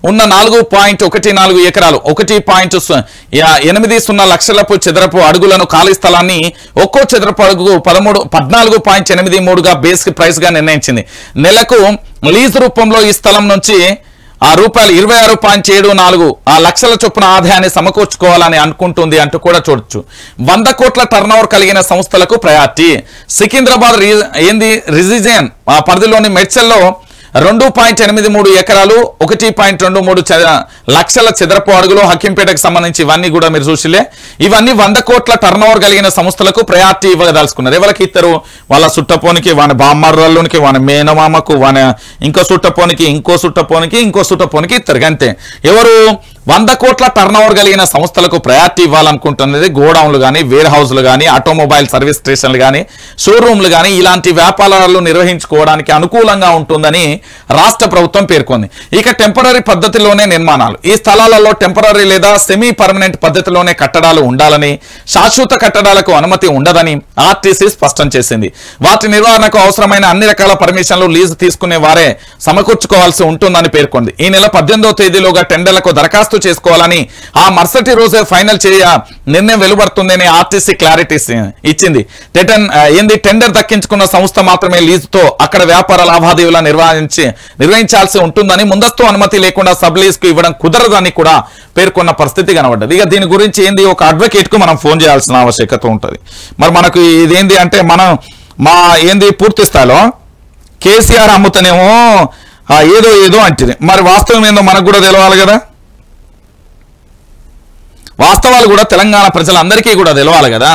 ఉన్న 4.14 ఎకరాలు 1.80 లక్షలపు చదరపు అడుగులను ఖాళీ స్థలాన్ని ఒక్కో చదరపు అడుగు 14.83గా బేస్ ప్రైస్ గా నిర్ణయించింది. నెలకు లీజ్ రూపంలో ఈ స్థలం నుంచి రూపాయలు 26.74 లక్షల చొప్పున ఆదాయాన్ని సమకూర్చుకోవాలని అనుకుంటుంది అంటూ కూడా చూడొచ్చు. 100 కోట్ల టర్నోవర్ కలిగిన సంస్థలకు ప్రయారిటీ. సికింద్రాబాద్ రిజిజన్ పరిధిలోని మెడ్చల్లో 2.83 ఎకరాలు 1.23 లక్షల చదరపు అడుగులు. హక్కింపేటకు సంబంధించి ఇవన్నీ కూడా మీరు చూసిలే. ఇవన్నీ 100 కోట్ల టర్నోవర్ కలిగిన సంస్థలకు ప్రయారిటీ ఇవ్వదలుచుకున్నారు. ఎవరికి ఇస్తారు? వాళ్ళ సుట్టపోనికి, వాని బామ్మర్రల్లోనికి, వాని మేనమామకు, వాని ఇంకో సుట్టపోనికి, ఇంకో సుట్టపోనికి ఇస్తారు. అంతే. ఎవరు? 100 కోట్ల టర్నోవర్ కలిగిన సంస్థలకు ప్రయారిటీ ఇవ్వాలనుకుంటున్నది. గోడౌన్లు కానీ, వేర్ హౌస్లు కానీ, ఆటోమొబైల్ సర్వీస్ స్టేషన్లు కానీ, షోరూమ్లు కానీ ఇలాంటి వ్యాపారాలు నిర్వహించుకోవడానికి అనుకూలంగా ఉంటుందని రాష్ట్ర ప్రభుత్వం పేర్కొంది. ఇక టెంపరరీ పద్ధతిలోనే నిర్మాణాలు. ఈ స్థలాలలో టెంపరరీ లేదా సెమీ పర్మనెంట్ పద్ధతిలోనే కట్టడాలు ఉండాలని, శాశ్వత కట్టడాలకు అనుమతి ఉండదని ఆర్టీసీ స్పష్టం చేసింది. వాటి నిర్వహణకు అవసరమైన అన్ని రకాల పర్మిషన్లు లీజు తీసుకునే వారే సమకూర్చుకోవాల్సి ఉంటుందని పేర్కొంది. ఈ నెల 18వ తేదీలోగా టెండర్లకు దరఖాస్తు చేసుకోవాలని, ఆ మరుసటి రోజే ఫైనల్ నిర్ణయం వెలువడుతుందని ఆర్టీసీ క్లారిటీ ఇచ్చింది. టెండర్ దక్కించుకున్న సంస్థ మాత్రమే లీజుతో అక్కడ వ్యాపార లావాదేవీలను నిర్వహించాల్సి ఉంటుందని, ముందస్తు అనుమతి లేకుండా సబ్ లీజ్ కు ఇవ్వడం కుదరదని కూడా పేర్కొన్న పరిస్థితి కనబడ్డది. ఇక దీని గురించి ఒక అడ్వకేట్ కు మనం ఫోన్ చేయాల్సిన ఆవశ్యకత ఉంటుంది. మరి మనకు ఇదేంది అంటే, మనం పూర్తి స్థాయిలో కేసీఆర్ అమ్ముతనేమో ఏదో అంటుంది. మరి వాస్తవం ఏందో మనకు కూడా తెలవాలి కదా. వాస్తవాలు కూడా తెలంగాణ ప్రజలందరికీ కూడా తెలవాలి కదా.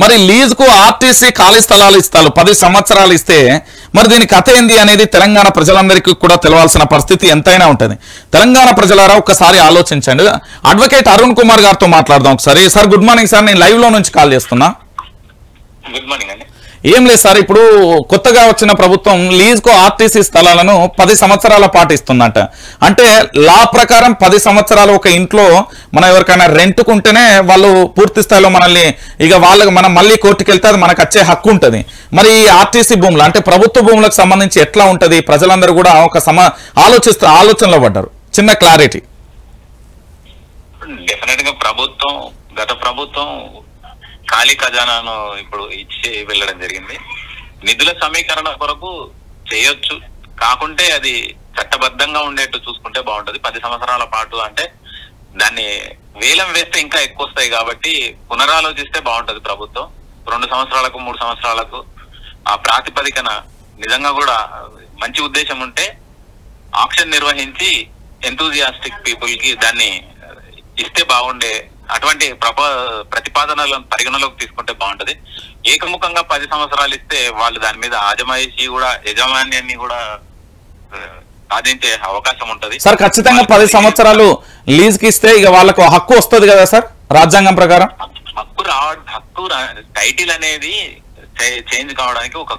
మరి లీజుకు ఆర్టీసీ ఖాళీ స్థలాలు ఇస్తారు, 10 సంవత్సరాలు ఇస్తే మరి దీని కథ ఏంది అనేది తెలంగాణ ప్రజలందరికీ కూడా తెలవాల్సిన పరిస్థితి ఎంతైనా ఉంటుంది. తెలంగాణ ప్రజలారా ఒక్కసారి ఆలోచించండి. అడ్వకేట్ అరుణ్ కుమార్ గారితో మాట్లాడదాం ఒకసారి. సార్ గుడ్ మార్నింగ్ సార్, నేను లైవ్ లో నుంచి కాల్ చేస్తున్నా. గుడ్ మార్నింగ్ అండి. ఏం లేదు సార్, ఇప్పుడు కొత్తగా వచ్చిన ప్రభుత్వం లీజ్కు ఆర్టీసీ స్థలాలను 10 సంవత్సరాల పాటు ఇస్తుందంట. అంటే లా ప్రకారం 10 సంవత్సరాలు ఒక ఇంట్లో మనం ఎవరికైనా రెంట్కుంటేనే వాళ్ళు పూర్తి స్థాయిలో మనల్ని మనం మళ్ళీ కోర్టుకు వెళ్తే అది మనకు వచ్చే హక్కు ఉంటుంది. మరి ఈ ఆర్టీసీ భూములు అంటే ప్రభుత్వ భూములకు సంబంధించి ఎట్లా ఉంటుంది? ప్రజలందరూ కూడా ఒక ఆలోచనలో పడ్డారు. చిన్న క్లారిటీ. డెఫినెట్ గా గత ప్రభుత్వం ఖాళీ ఖజానాను ఇప్పుడు ఇచ్చి వెళ్ళడం జరిగింది. నిధుల సమీకరణ కొరకు చేయొచ్చు, కాకుంటే అది చట్టబద్ధంగా ఉండేట్టు చూసుకుంటే బాగుంటది. 10 సంవత్సరాల పాటు అంటే దాన్ని వేలం వేస్తే ఇంకా ఎక్కువ వస్తాయి కాబట్టి పునరాలోచిస్తే బాగుంటది ప్రభుత్వం. 2 సంవత్సరాలకు 3 సంవత్సరాలకు ఆ ప్రాతిపదికన నిజంగా కూడా మంచి ఉద్దేశం ఉంటే ఆక్షన్ నిర్వహించి ఎంతూజియాస్టిక్ పీపుల్ కి దాన్ని ఇస్తే బాగుండే. అటువంటి ప్రతిపాదనలను పరిగణలోకి తీసుకుంటే బాగుంటది. ఏకముఖంగా 10 సంవత్సరాలు ఇస్తే వాళ్ళు దాని మీద యజమాన్యాన్ని కూడా సాధించే అవకాశం ఉంటది. సార్ ఖచ్చితంగా 10 సంవత్సరాలు లీజ్ కి ఇస్తే ఇక వాళ్ళకు హక్కు వస్తుంది కదా సార్ రాజ్యాంగం ప్రకారం? హక్కు టైటిల్ అనేది చేంజ్ కావడానికి ఒక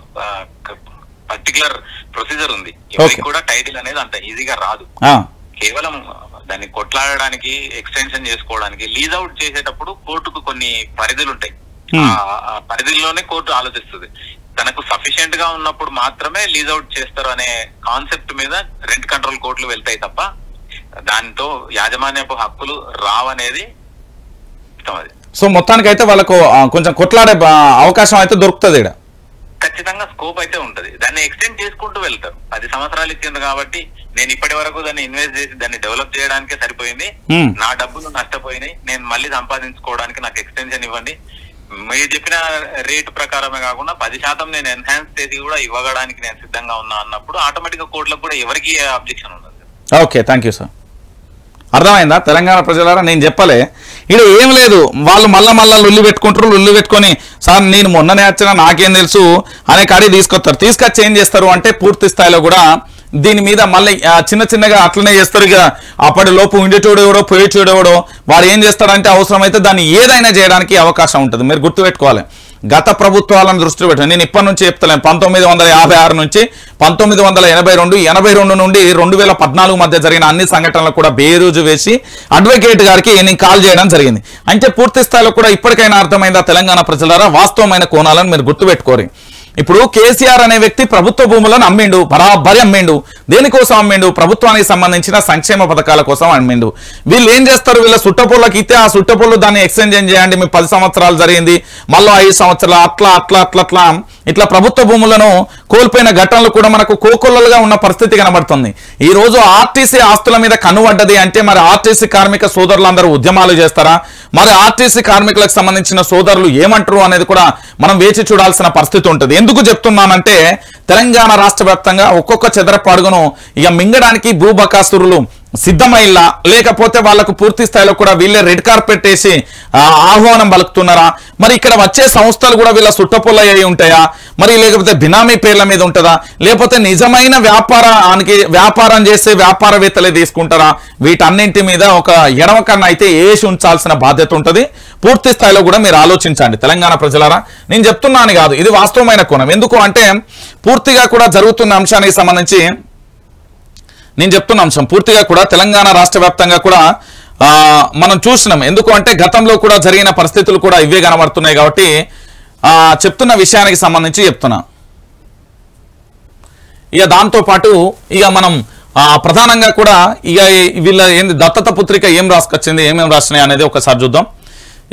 పర్టికులర్ ప్రొసీజర్ ఉంది. ఎవరికి కూడా టైటిల్ అనేది అంత ఈజీగా రాదు. కేవలం దాన్ని కొట్లాడడానికి, ఎక్స్టెన్షన్ చేసుకోవడానికి, లీజ్ అవుట్ చేసేటప్పుడు కోర్టుకు కొన్ని పరిధులు ఉంటాయి. ఆ పరిధిలోనే కోర్టు ఆలోచిస్తుంది. తనకు సఫిషియెంట్ గా ఉన్నప్పుడు మాత్రమే లీజ్ అవుట్ చేస్తారు అనే కాన్సెప్ట్ మీద రెంట్ కంట్రోల్ కోర్టులు వెళ్తాయి తప్ప దాంతో యాజమాన్యపు హక్కులు రావనేది ఇష్టం. అది సో మొత్తానికి అయితే వాళ్ళకు కొంచెం కొట్లాడే అవకాశం అయితే దొరుకుతుంది. ఖచ్చితంగా స్కోప్ అయితే ఉంటది. దాన్ని ఎక్స్టెండ్ చేసుకుంటూ వెళ్తారు. 10 సంవత్సరాలు ఇచ్చిండ్రు కాబట్టి నేను ఇప్పటి వరకు దాన్ని ఇన్వెస్ట్ చేసి దాన్ని డెవలప్ చేయడానికే సరిపోయింది. నా డబ్బులు నష్టపోయినాయి, నేను మళ్ళీ సంపాదించుకోవడానికి నాకు ఎక్స్టెన్షన్ ఇవ్వండి. మీరు చెప్పిన రేటు ప్రకారమే కాకుండా 10% నేను ఎన్హాన్స్ చేసి కూడా ఇవ్వడానికి నేను సిద్ధంగా ఉన్నా అన్నప్పుడు ఆటోమేటిక్ గా కోర్టులకు కూడా ఎవరికి అబ్జెక్షన్ ఉండదు. Okay, thank you sir. అర్థమైందా తెలంగాణ ప్రజలారా? నేను చెప్పలే, ఇక్కడ ఏం లేదు. వాళ్ళు మళ్ళా లొల్లి పెట్టుకుంటారు. లొల్లి పెట్టుకొని సార్ నేను మొన్ననే వచ్చినా నాకేం తెలుసు అనే కాడికి తీసుకొచ్చి ఏం చేస్తారు అంటే పూర్తి స్థాయిలో కూడా దీని మీద మళ్ళీ చిన్నగా అట్లనే చేస్తారు. ఇక అప్పటి లోపు ఉండేటోడు ఎవడో పోయేటోడు ఎవడో వాడు ఏం చేస్తాడంటే అవసరమైతే దాన్ని ఏదైనా చేయడానికి అవకాశం ఉంటుంది. మీరు గుర్తుపెట్టుకోవాలి, గత ప్రభుత్వాలను దృష్టిలో పెట్టండి. నేను ఇప్పటి నుంచి చెప్తలేను, 1956 నుంచి 1982, 82 నుండి 2014 మధ్య జరిగిన అన్ని సంఘటనలు కూడా బేరుజు వేసి అడ్వకేట్ గారికి నేను కాల్ చేయడం జరిగింది. అంటే పూర్తి స్థాయిలో కూడా ఇప్పటికైనా అర్థమైందా తెలంగాణ ప్రజలారా? వాస్తవమైన కోణాలను మీరు గుర్తుపెట్టుకోరు. ఇప్పుడు కేసీఆర్ అనే వ్యక్తి ప్రభుత్వ భూములను అమ్మిండు, బరాబరి అమ్మిండు. దేనికోసం అమ్మిండు? ప్రభుత్వానికి సంబంధించిన సంక్షేమ పథకాల కోసం అమ్మిండు. వీళ్ళు ఏం చేస్తారు? వీళ్ళ సుట్టపొళ్ళకి ఇస్తే ఆ సుట్టపొళ్ళు దాన్ని ఎక్స్చేంజ్ చేయండి, మీ 10 సంవత్సరాలు జరిగింది, మళ్ళీ 5 సంవత్సరాలు ఇట్లా ప్రభుత్వ భూములను కోల్పోయిన ఘటనలు కూడా మనకు కోకొల్లలుగా ఉన్న పరిస్థితి కనబడుతుంది. ఈ రోజు ఆర్టీసీ ఆస్తుల మీద కన్నుపడ్డది అంటే మరి ఆర్టీసీ కార్మిక సోదరులందరూ ఉద్యమాలు చేస్తారా? మరి ఆర్టీసీ కార్మికులకు సంబంధించిన సోదరులు ఏమంటారు అనేది కూడా మనం వేచి చూడాల్సిన పరిస్థితి ఉంటుంది. ఎందుకు చెప్తున్నానంటే తెలంగాణ రాష్ట్ర వ్యాప్తంగా ఒక్కొక్క చదరపు అడుగును ఇక మింగడానికి భూబకాసురులు సిద్ధమైల్లా, లేకపోతే వాళ్లకు పూర్తి స్థాయిలో కూడా వీళ్ళే రెడ్ కార్పెట్ వేసి ఆహ్వానం పలుకుతున్నారా? మరి ఇక్కడ వచ్చే సంస్థలు కూడా వీళ్ళ సుట్టపొల్ల అయి ఉంటాయా? మరి లేకపోతే బినామీ పేర్ల మీద ఉంటుందా? లేకపోతే నిజమైన వ్యాపారం చేసే వ్యాపారవేత్తలే తీసుకుంటారా? వీటన్నింటి మీద ఒక ఎడమ కన్నా అయితే వేసి ఉంచాల్సిన బాధ్యత ఉంటుంది. పూర్తి స్థాయిలో కూడా మీరు ఆలోచించండి తెలంగాణ ప్రజలారా. నేను చెప్తున్నాను కాదు, ఇది వాస్తవమైన కోణం. ఎందుకు అంటే పూర్తిగా కూడా జరుగుతున్న అంశానికి సంబంధించి నేను చెప్తున్న అంశం పూర్తిగా కూడా తెలంగాణ రాష్ట్ర వ్యాప్తంగా కూడా మనం చూసినాం. ఎందుకు అంటే గతంలో కూడా జరిగిన పరిస్థితులు కూడా ఇవే కనబడుతున్నాయి కాబట్టి చెప్తున్న విషయానికి సంబంధించి చెప్తున్నా. ఇక దాంతోపాటు ఇక మనం ప్రధానంగా కూడా ఇక వీళ్ళ ఏంది దత్తత పుత్రిక ఏం రాసుకొచ్చింది, ఏమేమి రాసినాయి అనేది ఒకసారి చూద్దాం.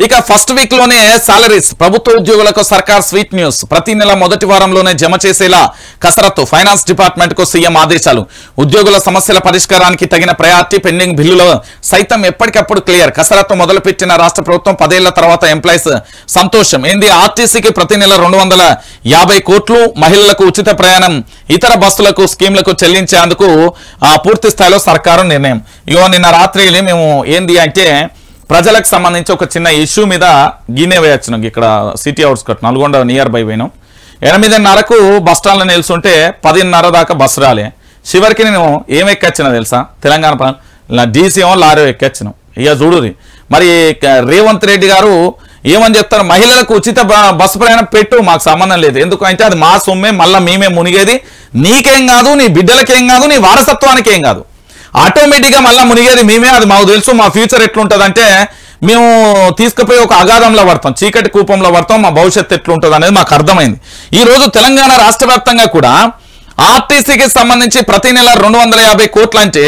ఇక ఫస్ట్ వీక్ లోనే సాలరీస్ ప్రభుత్వ ఉద్యోగులకు సర్కార్ స్వీట్ న్యూస్. ప్రతి నెల మొదటి వారంలోనే జమ చేసేలా కసరత్తు. ఫైనాన్స్ డిపార్ట్మెంట్ కు సీఎం ఆదేశాలు. ఉద్యోగుల సమస్యల పరిష్కారానికి తగిన ప్రయారిటీ. పెండింగ్ బిల్లులు సైతం ఎప్పటికప్పుడు క్లియర్. కసరత్తు మొదలుపెట్టిన రాష్ట్ర ప్రభుత్వం 10 ఏళ్ల తర్వాత ఎంప్లాయీస్ సంతోషం. ఏంది? ఆర్టీసీకి ప్రతి నెల 250 కోట్లు, మహిళలకు ఉచిత ప్రయాణం, ఇతర బస్సులకు స్కీమ్లకు చెల్లించేందుకు పూర్తి స్థాయిలో సర్కారు నిర్ణయం. ఇగో నిన్న రాత్రి మేము ఏంది అంటే ప్రజలకు సంబంధించి ఒక చిన్న ఇష్యూ మీద గీనే వేయొచ్చినాం. ఇక్కడ city outskirt Nalgonda near by పోయినాం. 8:30కు బస్ స్టాండ్లో నిల్చుంటే 10:30 దాకా బస్సు రాలే. చివరికి నేను ఏం ఎక్కొచ్చినా తెలుసా? తెలంగాణ డీసీఎం లారీ ఎక్కొచ్చినాం. ఇక చూడురి మరి రేవంత్ రెడ్డి గారు ఏమని చెప్తారు? మహిళలకు ఉచిత బస్సు ప్రయాణం పెట్టు, మాకు సంబంధం లేదు. ఎందుకంటే అది మా సొమ్మే, మళ్ళీ మేమే మునిగేది. నీకేం కాదు, నీ బిడ్డలకేం కాదు, నీ వారసత్వానికి ఏం కాదు, ఆటోమేటిక్గా మళ్ళీ మునిగేది మేమే. అది మాకు తెలుసు. మా ఫ్యూచర్ ఎట్లుంటుందంటే మేము తీసుకుపోయి ఒక అగాధంలో పడతాం, చీకటి కూపంలో పడతాం. మా భవిష్యత్తు ఎట్లుంటుంది అనేది మాకు అర్థమైంది. ఈ రోజు తెలంగాణ రాష్ట్ర వ్యాప్తంగా కూడా ఆర్టీసీకి సంబంధించి ప్రతి నెల 250 కోట్లు అంటే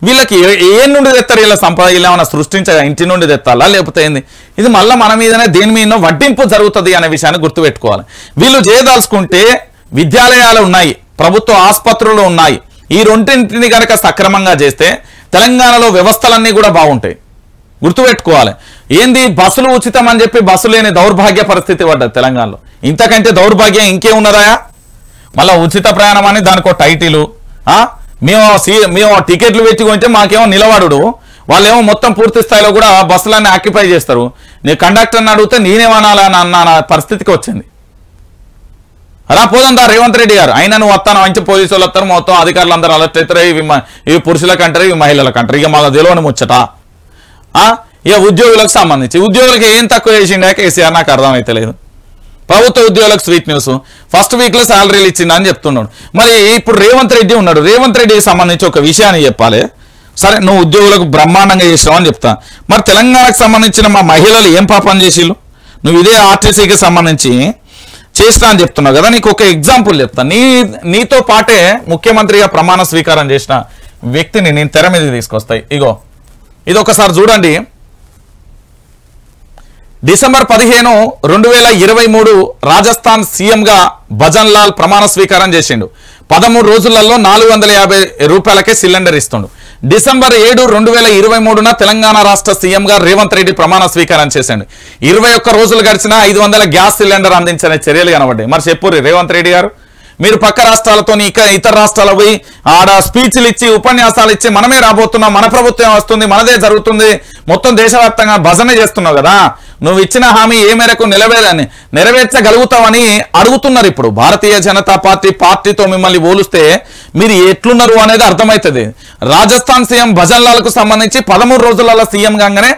వీళ్ళకి ఏ నుండి తెస్తారు? వీళ్ళ సంపద ఇలా ఏమైనా సృష్టించగా ఇంటి నుండి తెత్తాలా లేకపోతే ఏంది? ఇది మళ్ళీ మన మీదనే దేని మీద వడ్డింపు జరుగుతుంది అనే విషయాన్ని గుర్తుపెట్టుకోవాలి. వీళ్ళు చేయదలుచుకుంటే విద్యాలయాలు ఉన్నాయి, ప్రభుత్వ ఆసుపత్రులు ఉన్నాయి. ఈ రెండింటిని కనుక సక్రమంగా చేస్తే తెలంగాణలో వ్యవస్థలన్నీ కూడా బాగుంటాయి. గుర్తుపెట్టుకోవాలి. ఏంది బస్సులు ఉచితం అని చెప్పి బస్సు లేని దౌర్భాగ్య పరిస్థితి పడ్డది తెలంగాణలో. ఇంతకంటే దౌర్భాగ్యం ఇంకేమున్నదా? మళ్ళీ ఉచిత ప్రయాణం అని దానికి ఒక టైటిలు. మేము టికెట్లు పెట్టుకుంటే మాకేమో నిలబడు, వాళ్ళేమో మొత్తం పూర్తి స్థాయిలో కూడా బస్సులన్నీ ఆక్యుపై చేస్తారు. నీ కండక్టర్ని అడిగితే నేనేమనాలని అన్న పరిస్థితికి వచ్చింది. అలా పోదంతా రేవంత్ రెడ్డి గారు. అయినా నువ్వు వస్తాను మంచి పోలీసు వాళ్ళు వస్తారు, మొత్తం అధికారులు అందరూ అలర్ట్ అవుతారు. ఇవి పురుషులకు అంటారు, ఇవి మహిళలకు అంటారు. ఇక మాకు తెలియని ముచ్చట. ఇక ఉద్యోగులకు సంబంధించి ఉద్యోగులకు ఏం తక్కువ చేసిండే కేసీఆర్ నాకు అర్థమైతే లేదు. ప్రభుత్వ ఉద్యోగులకు స్వీట్ న్యూస్. ఫస్ట్ వీక్ లో శాలరీలు ఇచ్చిందని చెప్తున్నాడు. మరి ఇప్పుడు రేవంత్ రెడ్డి ఉన్నాడు. రేవంత్ రెడ్డికి సంబంధించి ఒక విషయాన్ని చెప్పాలి. సరే నువ్వు ఉద్యోగులకు బ్రహ్మాండంగా చేసినావు అని చెప్తా. మరి తెలంగాణకు సంబంధించిన మా మహిళలు ఏం పాపం చేసిళ్ళు? నువ్వు ఇదే ఆర్టీసీకి సంబంధించి చేసినా అని చెప్తున్నావు కదా. నీకు ఒక ఎగ్జాంపుల్ చెప్తా. నీతో పాటే ముఖ్యమంత్రిగా ప్రమాణ స్వీకారం చేసిన వ్యక్తిని నేను తెర మీద తీసుకొస్తాయి. ఇగో ఇది ఒకసారి చూడండి. డిసెంబర్ 15, 2023 రాజస్థాన్ సీఎంగా భజన్ లాల్ ప్రమాణ స్వీకారం చేసిండు. 13 రోజులలో 450 రూపాయలకే సిలిండర్ ఇస్తుండు. డిసెంబర్ 7, 2023 తెలంగాణ రాష్ట్ర సీఎంగా రేవంత్ రెడ్డి ప్రమాణ స్వీకారం చేశాడు. 21 రోజులు గడిచినా 500 గ్యాస్ సిలిండర్ అందించిన చర్యలు కనబడ్డాయి. మరి చెప్పుర్రి రేవంత్ రెడ్డి గారు, మీరు పక్క రాష్ట్రాలతో ఇతర రాష్ట్రాలు పోయి ఆడ స్పీచ్లు ఇచ్చి ఉపన్యాసాలు ఇచ్చి మనమే రాబోతున్నాం, మన ప్రభుత్వం వస్తుంది, మనదే జరుగుతుంది, మొత్తం దేశవ్యాప్తంగా భజన చేస్తున్నావు కదా, నువ్వు ఇచ్చిన హామీ ఏ మేరకు నెరవేర్చగలుగుతావని అడుగుతున్నారు. ఇప్పుడు భారతీయ జనతా పార్టీతో మిమ్మల్ని పోలిస్తే మీరు ఎట్లున్నారు అనేది అర్థమవుతుంది. రాజస్థాన్ సీఎం భజన్ లాల్ కు సంబంధించి 13 రోజులలో సీఎం కాగానే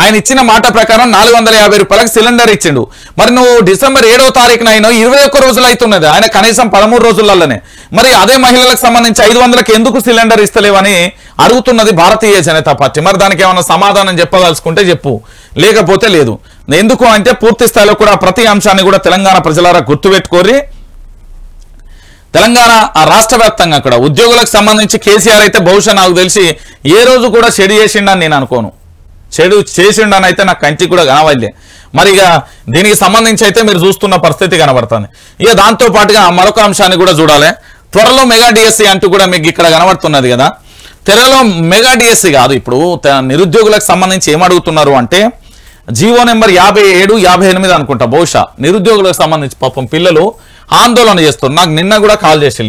ఆయన ఇచ్చిన మాట ప్రకారం 450 రూపాయలకు సిలిండర్ ఇచ్చిండు. మరి నువ్వు డిసెంబర్ 7వ తారీఖున అయినా 21 రోజులు అవుతున్నది, ఆయన కనీసం 13 రోజులలోనే. మరి అదే మహిళలకు సంబంధించి 500లకు ఎందుకు సిలిండర్ ఇస్తలేవని అడుగుతున్నది భారతీయ జనతా పార్టీ. మరి దానికి ఏమైనా సమాధానం చెప్పదలుచుకుంటే చెప్పు, లేకపోతే లేదు. ఎందుకు అంటే పూర్తి స్థాయిలో కూడా ప్రతి అంశాన్ని కూడా తెలంగాణ ప్రజలారా గుర్తుపెట్టుకోరి. తెలంగాణ రాష్ట్ర వ్యాప్తంగా కూడా ఉద్యోగులకు సంబంధించి కేసీఆర్ అయితే బహుశా నాకు తెలిసి ఏ రోజు కూడా చెడు చేసిండని నేను అనుకోను. చెడు చేసిండని అయితే నాకు కంటికి కూడా కనవల్లే. మరి ఇక దీనికి సంబంధించి అయితే మీరు చూస్తున్న పరిస్థితి కనబడుతుంది. ఇక దాంతో పాటుగా మరొక అంశాన్ని కూడా చూడాలి. త్వరలో మెగా డిఎస్సి అంటూ కూడా మీకు ఇక్కడ కనబడుతున్నది కదా. త్వరలో మెగా డిఎస్సి కాదు, ఇప్పుడు నిరుద్యోగులకు సంబంధించి ఏమడుగుతున్నారు అంటే జీవో నెంబర్ 57, 58 అనుకుంటా బహుశా నిరుద్యోగులకు సంబంధించి పాపం పిల్లలు ఆందోళన చేస్తున్నారు. నాకు నిన్న కూడా కాల్ చేసి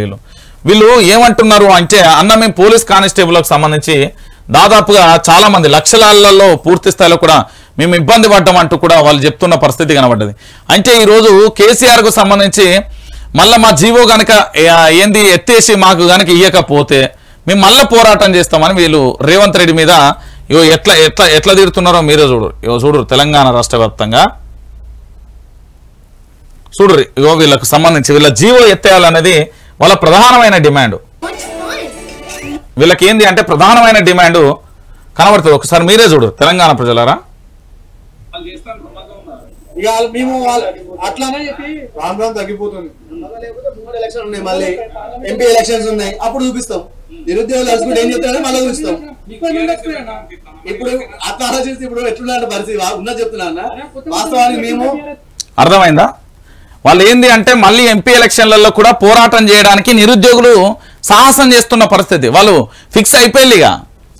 వీళ్ళు ఏమంటున్నారు అంటే, అన్న మేము పోలీస్ కానిస్టేబుల్కి సంబంధించి దాదాపుగా చాలా మంది లక్షలలో పూర్తి స్థాయిలో కూడా మేము ఇబ్బంది పడ్డాం అంటూ కూడా వాళ్ళు చెప్తున్న పరిస్థితి కనబడ్డది. అంటే ఈరోజు కేసీఆర్ కు సంబంధించి మళ్ళీ మా జీవో గనక ఏంది ఎత్తేసి మాకు గనక ఇయ్యకపోతే మేము మళ్ళీ పోరాటం చేస్తామని వీళ్ళు రేవంత్ రెడ్డి మీద ఎట్లా తిడుతున్నారో మీరే చూడరు. తెలంగాణ రాష్ట్ర వ్యాప్తంగా చూడరు. వీళ్ళకు సంబంధించి వీళ్ళ జీవో ఎత్తేయాలనేది వాళ్ళ ప్రధానమైన డిమాండ్. వీళ్ళకి ఏంది అంటే ప్రధానమైన డిమాండ్ కనబడుతుంది. ఒకసారి మీరే చూడు తెలంగాణ ప్రజలారా. మేము అట్లానే చెప్పి రామ్ తగ్గిపోతుంది. ఎలక్షన్ ఉన్నాయి, మళ్ళీ ఎంపీ ఎలక్షన్స్ ఉన్నాయి, అప్పుడు చూపిస్తాం. నిరుద్యోగులు అసలు ఏం చెప్తారని మళ్ళీ చూపిస్తాం. ఇప్పుడు అట్లా ఆలోచిస్తే ఇప్పుడు ఎట్లున్నా పరిస్థితి ఉన్నది చెప్తున్నా అన్న. వాస్తవానికి మేము అర్థమైందా? వాళ్ళు ఏంది అంటే మళ్ళీ ఎంపీ ఎలక్షన్లలో కూడా పోరాటం చేయడానికి నిరుద్యోగులు సాహసం చేస్తున్న పరిస్థితి. వాళ్ళు ఫిక్స్ అయిపోయిగా.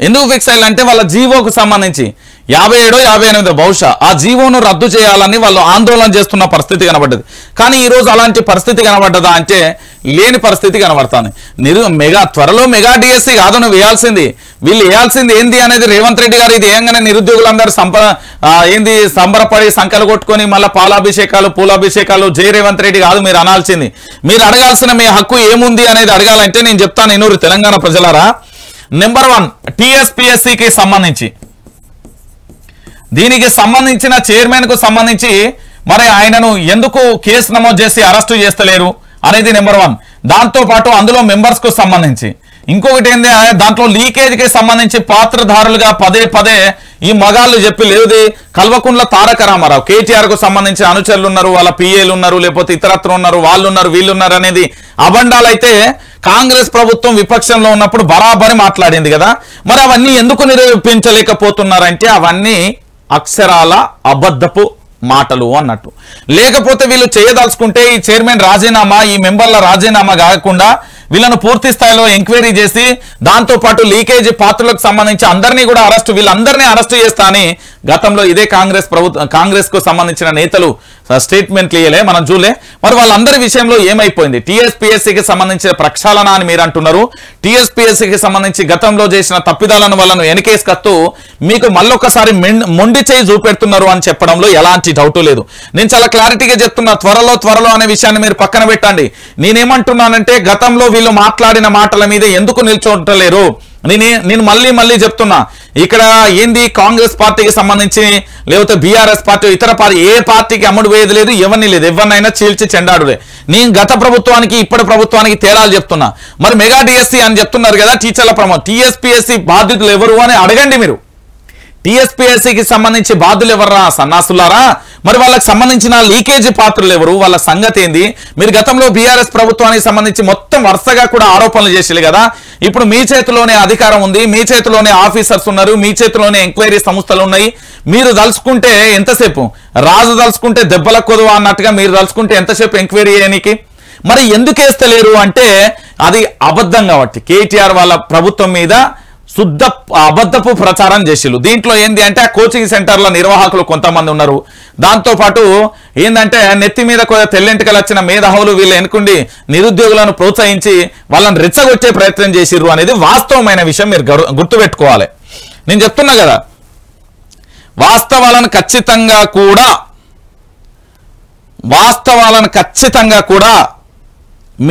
ఎందుకు ఫిక్స్ అయ్యాలంటే వాళ్ళ జీవోకు సంబంధించి 57, 58 బహుశా ఆ జీవోను రద్దు చేయాలని వాళ్ళు ఆందోళన చేస్తున్న పరిస్థితి కనబడ్డది. కానీ ఈరోజు అలాంటి పరిస్థితి కనబడ్డదా అంటే లేని పరిస్థితి కనబడుతుంది. మెగా త్వరలో మెగా డిఎస్సి కాదు నువ్వు వేయాల్సింది. వీళ్ళు వేయాల్సింది ఏంది అనేది రేవంత్ రెడ్డి గారు ఇది ఏంగానే నిరుద్యోగులందరూ ఏంది సంబరపడి సంకలు కొట్టుకొని మళ్ళీ పాలాభిషేకాలు పూలాభిషేకాలు జై రేవంత్ రెడ్డి కాదు మీరు అనాల్సింది. మీరు అడగాల్సిన మీ హక్కు ఏముంది అనేది అడగాలంటే నేను చెప్తాను. ఎన్నూరు తెలంగాణ ప్రజలారా, నెంబర్ 1 టీఎస్పీఎస్సీకి సంబంధించి దీనికి సంబంధించిన చైర్మన్ కు సంబంధించి మరి ఆయనను ఎందుకు కేసు నమోదు చేసి అరెస్టు చేస్తలేరు అనేది నెంబర్ 1. దాంతో పాటు అందులో మెంబర్స్ కు సంబంధించి ఇంకొకటి ఏంది, దాంట్లో లీకేజ్ కి సంబంధించి పాత్రధారులుగా పదే ఈ మగాళ్ళు చెప్పి లేదు. కల్వకుంట్ల తారక రామారావు కేటీఆర్ కు సంబంధించి అనుచరులు ఉన్నారు, వాళ్ళ పిఏలు ఉన్నారు, లేకపోతే ఇతరత్ర ఉన్నారు, వాళ్ళు ఉన్నారు, వీళ్ళు ఉన్నారు అనేది అబండాలైతే కాంగ్రెస్ ప్రభుత్వం విపక్షంలో ఉన్నప్పుడు బరాబరి మాట్లాడింది కదా. మరి అవన్నీ ఎందుకు నిరూపించలేకపోతున్నారంటే అవన్నీ అక్షరాల అబద్ధపు మాటలు అన్నట్టు. లేకపోతే వీళ్ళు చేయదలుచుకుంటే ఈ చైర్మన్ రాజీనామా, ఈ మెంబర్ల రాజీనామా కాకుండా వీళ్ళను పూర్తి స్థాయిలో ఎంక్వైరీ చేసి దాంతో పాటు లీకేజీ పాత్రలకు సంబంధించి అందరినీ కూడా వీళ్ళందరినీ అరెస్ట్ చేస్తా అని గతంలో ఇదే కాంగ్రెస్ కు సంబంధించిన నేతలు స్టేట్మెంట్లు ఇయ్యలే, మనం చూడలే. మరి వాళ్ళందరి విషయంలో ఏమైపోయింది? టీఎస్పీఎస్సీకి సంబంధించిన ప్రక్షాళన అని మీరు అంటున్నారు. టీఎస్పీఎస్సీకి సంబంధించి గతంలో చేసిన తప్పిదాలను వాళ్ళను వెనకేసుకత్తూ మీకు మళ్ళొకసారి మొండి చేయి చూపెడుతున్నారు అని చెప్పడంలో ఎలాంటి డౌటు లేదు. నేను చాలా క్లారిటీగా చెప్తున్నా. త్వరలో అనే విషయాన్ని మీరు పక్కన పెట్టండి. నేనేమంటున్నానంటే గతంలో వీళ్ళు మాట్లాడిన మాటల మీద ఎందుకు నిల్చోటలేరు నేను మళ్ళీ చెప్తున్నా. ఇక్కడ ఏంది కాంగ్రెస్ పార్టీకి సంబంధించి లేకపోతే బీఆర్ఎస్ పార్టీ ఇతర పార్టీ ఏ పార్టీకి అమ్ముడు వేయదు లేదు, ఎవరిని లేదు, ఎవరినైనా చీల్చి చెండాడులే. నేను గత ప్రభుత్వానికి ఇప్పటి ప్రభుత్వానికి తేడాలు చెప్తున్నా. మరి మెగా డిఎస్సి అని చెప్తున్నారు కదా టీచర్ల ప్రమోషన్. టీఎస్పీఎస్సీ బాధ్యతలు ఎవరు అని అడగండి మీరు. టీఎస్పీఎస్సీకి సంబంధించి బాధ్యులు ఎవర్రా సన్నాసులారా? మరి వాళ్ళకి సంబంధించిన లీకేజీ పాత్రలు ఎవరు, వాళ్ళ సంగతి ఏంది? మీరు గతంలో బీఆర్ఎస్ ప్రభుత్వానికి సంబంధించి మొత్తం వరుసగా కూడా ఆరోపణలు చేసిరు కదా. ఇప్పుడు మీ చేతిలోనే అధికారం ఉంది, మీ చేతిలోనే ఆఫీసర్స్ ఉన్నారు, మీ చేతిలోనే ఎంక్వైరీ సంస్థలు ఉన్నాయి. మీరు తలుచుకుంటే ఎంతసేపు, రాజు తలుచుకుంటే దెబ్బల కొదువ అన్నట్టుగా మీరు తలుచుకుంటే ఎంతసేపు ఎంక్వైరీ చేయడానికి. మరి ఎందుకు వేస్తలేరు అంటే అది అబద్ధం కాబట్టి కేటీఆర్ వాళ్ళ ప్రభుత్వం మీద శుద్ధ అబద్ధపు ప్రచారం చేసిళ్ళు. దీంట్లో ఏంది అంటే ఆ కోచింగ్ సెంటర్ల నిర్వాహకులు కొంతమంది ఉన్నారు. దాంతోపాటు ఏంటంటే నెత్తి మీద తెల్లెంటికలు వచ్చిన మేధావులు వీళ్ళు ఎన్నుకుండి నిరుద్యోగులను ప్రోత్సహించి వాళ్ళని రెచ్చగొట్టే ప్రయత్నం చేసిర్రు అనేది వాస్తవమైన విషయం. మీరు గుర్తుపెట్టుకోవాలి. నేను చెప్తున్నా కదా, వాస్తవాలను ఖచ్చితంగా కూడా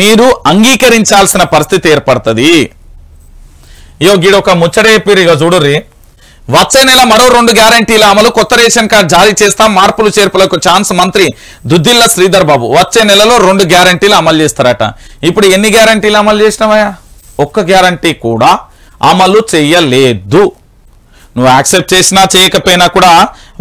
మీరు అంగీకరించాల్సిన పరిస్థితి ఏర్పడుతుంది. ఇగో గీడ ఒక ముచ్చటే చెప్పారు. ఇక చూడుర్రి, వచ్చే నెల మరో 2 గ్యారంటీల అమలు, కొత్త రేషన్ కార్డు జారీ చేస్తాం, మార్పులు చేర్పులకు ఛాన్స్. మంత్రి దుద్దిల్ల శ్రీధర్ బాబు వచ్చే నెలలో 2 గ్యారంటీలు అమలు చేస్తారట. ఇప్పుడు ఎన్ని గ్యారంటీలు అమలు చేసినావా? ఒక్క గ్యారంటీ కూడా అమలు చెయ్యలేదు. నువ్వు యాక్సెప్ట్ చేసినా చేయకపోయినా కూడా